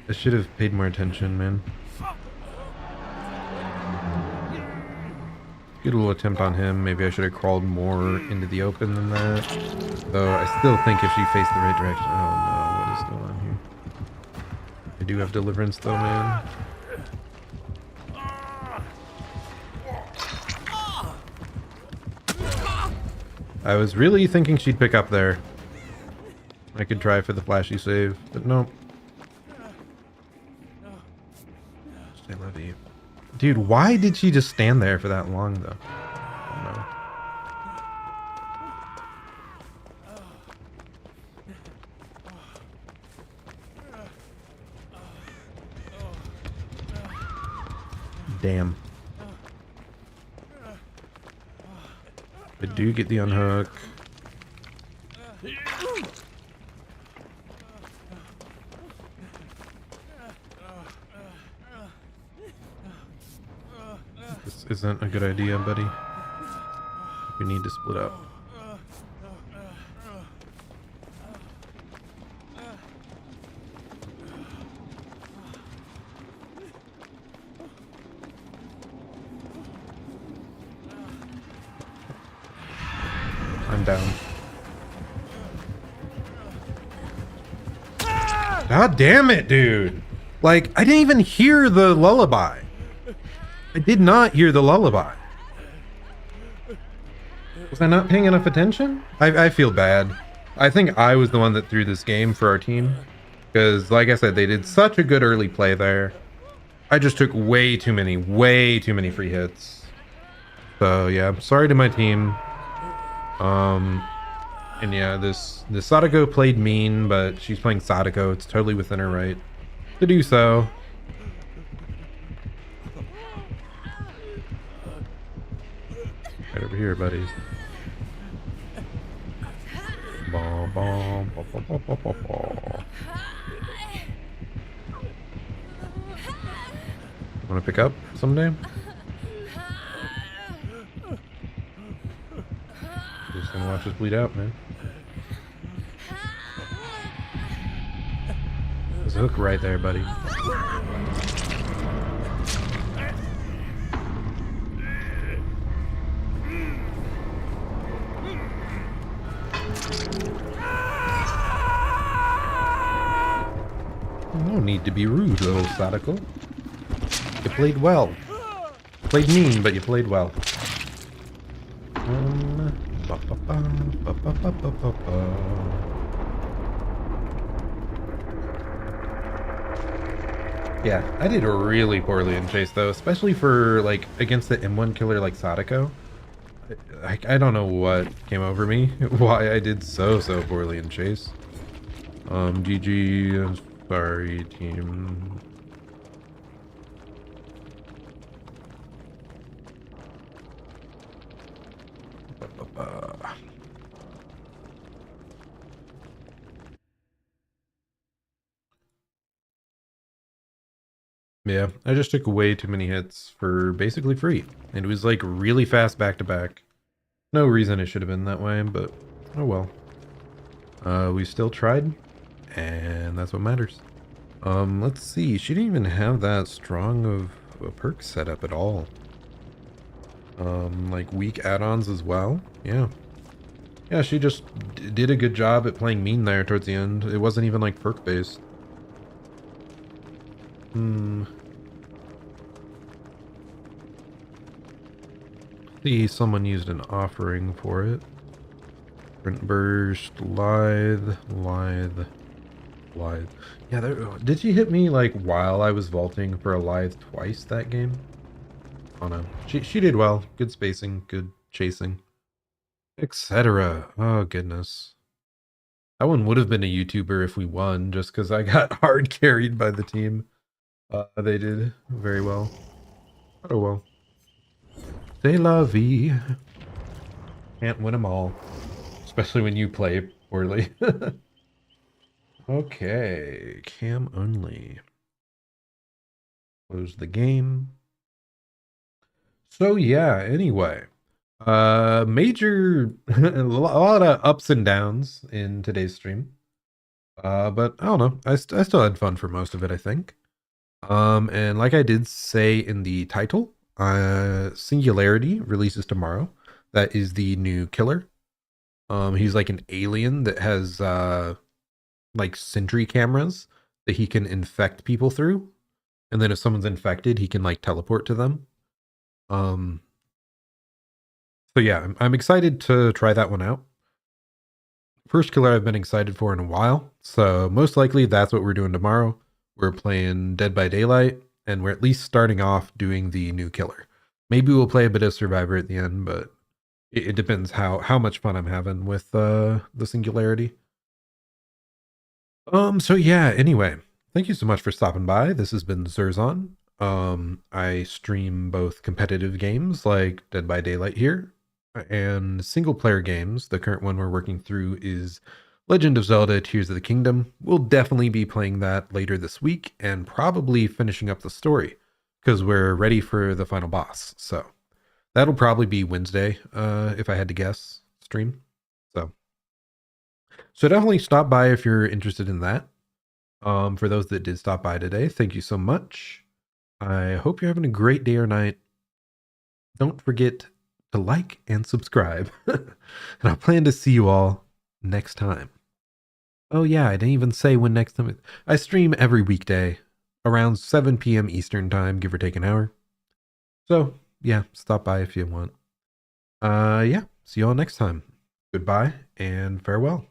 I should have paid more attention, man. Good little attempt on him. Maybe I should have crawled more into the open than that. Though I still think if she faced the right direction... Oh no, what is going on here? I do have deliverance though, man. I was really thinking she'd pick up there. I could try for the flashy save, but nope. I love you. Dude, why did she just stand there for that long, though? I don't know. Damn. I do get the unhook. This isn't a good idea, buddy. We need to split up. I'm down. God damn it, dude. Like, I didn't even hear the lullaby. I did not hear the lullaby. Was I not paying enough attention? I feel bad. I think I was the one that threw this game for our team. Because, like I said, they did such a good early play there. I just took way too many free hits. So, yeah, sorry to my team. And yeah, this Sadako played mean, but she's playing Sadako. It's totally within her right to do so. Right over here, buddies. Bom, bom, bom, bom, bom, bom, bom, bom. Want to pick up someday? Just gonna watch us bleed out, man. There's a hook right there, buddy. No need to be rude, little Sadako. You played well. Played mean, but you played well. Yeah, I did really poorly in Chase though, especially for like against the M1 killer like Sadako. I don't know what came over me, why I did so poorly in Chase. GG, sorry team. Yeah, I just took way too many hits for basically free. And it was like really fast back to back. No reason it should have been that way, but oh well. We still tried, and that's what matters. Let's see. She didn't even have that strong of a perk setup at all. Like weak add-ons as well. Yeah. Yeah, she just did a good job at playing mean there towards the end. It wasn't even like perk based. See, someone used an offering for it. Sprint burst, lithe. Yeah, did she hit me like while I was vaulting for a lithe twice that game? Oh no, she did well. Good spacing, good chasing, etc. Oh goodness, that one would have been a YouTuber if we won, just because I got hard carried by the team. They did very well. Oh well. C'est la vie. Can't win them all, especially when you play poorly. Okay, cam only. Close the game. So yeah, anyway. Major a lot of ups and downs in today's stream. But I don't know. I still had fun for most of it, I think. And like I did say in the title, Singularity releases tomorrow. That is the new killer. He's like an alien that has like sentry cameras that he can infect people through. And then if someone's infected, he can like teleport to them. So yeah, I'm excited to try that one out. First killer I've been excited for in a while. So most likely that's what we're doing tomorrow. We're playing Dead by Daylight, and we're at least starting off doing the new killer. Maybe we'll play a bit of Survivor at the end, but it depends how much fun I'm having with the Singularity. So yeah, anyway, thank you so much for stopping by. This has been Zerzon. I stream both competitive games like Dead by Daylight here and single player games. The current one we're working through is Legend of Zelda Tears of the Kingdom. We'll definitely be playing that later this week and probably finishing up the story because we're ready for the final boss. So that'll probably be Wednesday, if I had to guess, stream. So definitely stop by if you're interested in that. For those that did stop by today, thank you so much. I hope you're having a great day or night. Don't forget to like and subscribe. And I plan to see you all next time. Oh, yeah, I didn't even say when next time. I stream every weekday around 7 p.m. Eastern Time, give or take an hour. So, yeah, stop by if you want. Yeah, see you all next time. Goodbye and farewell.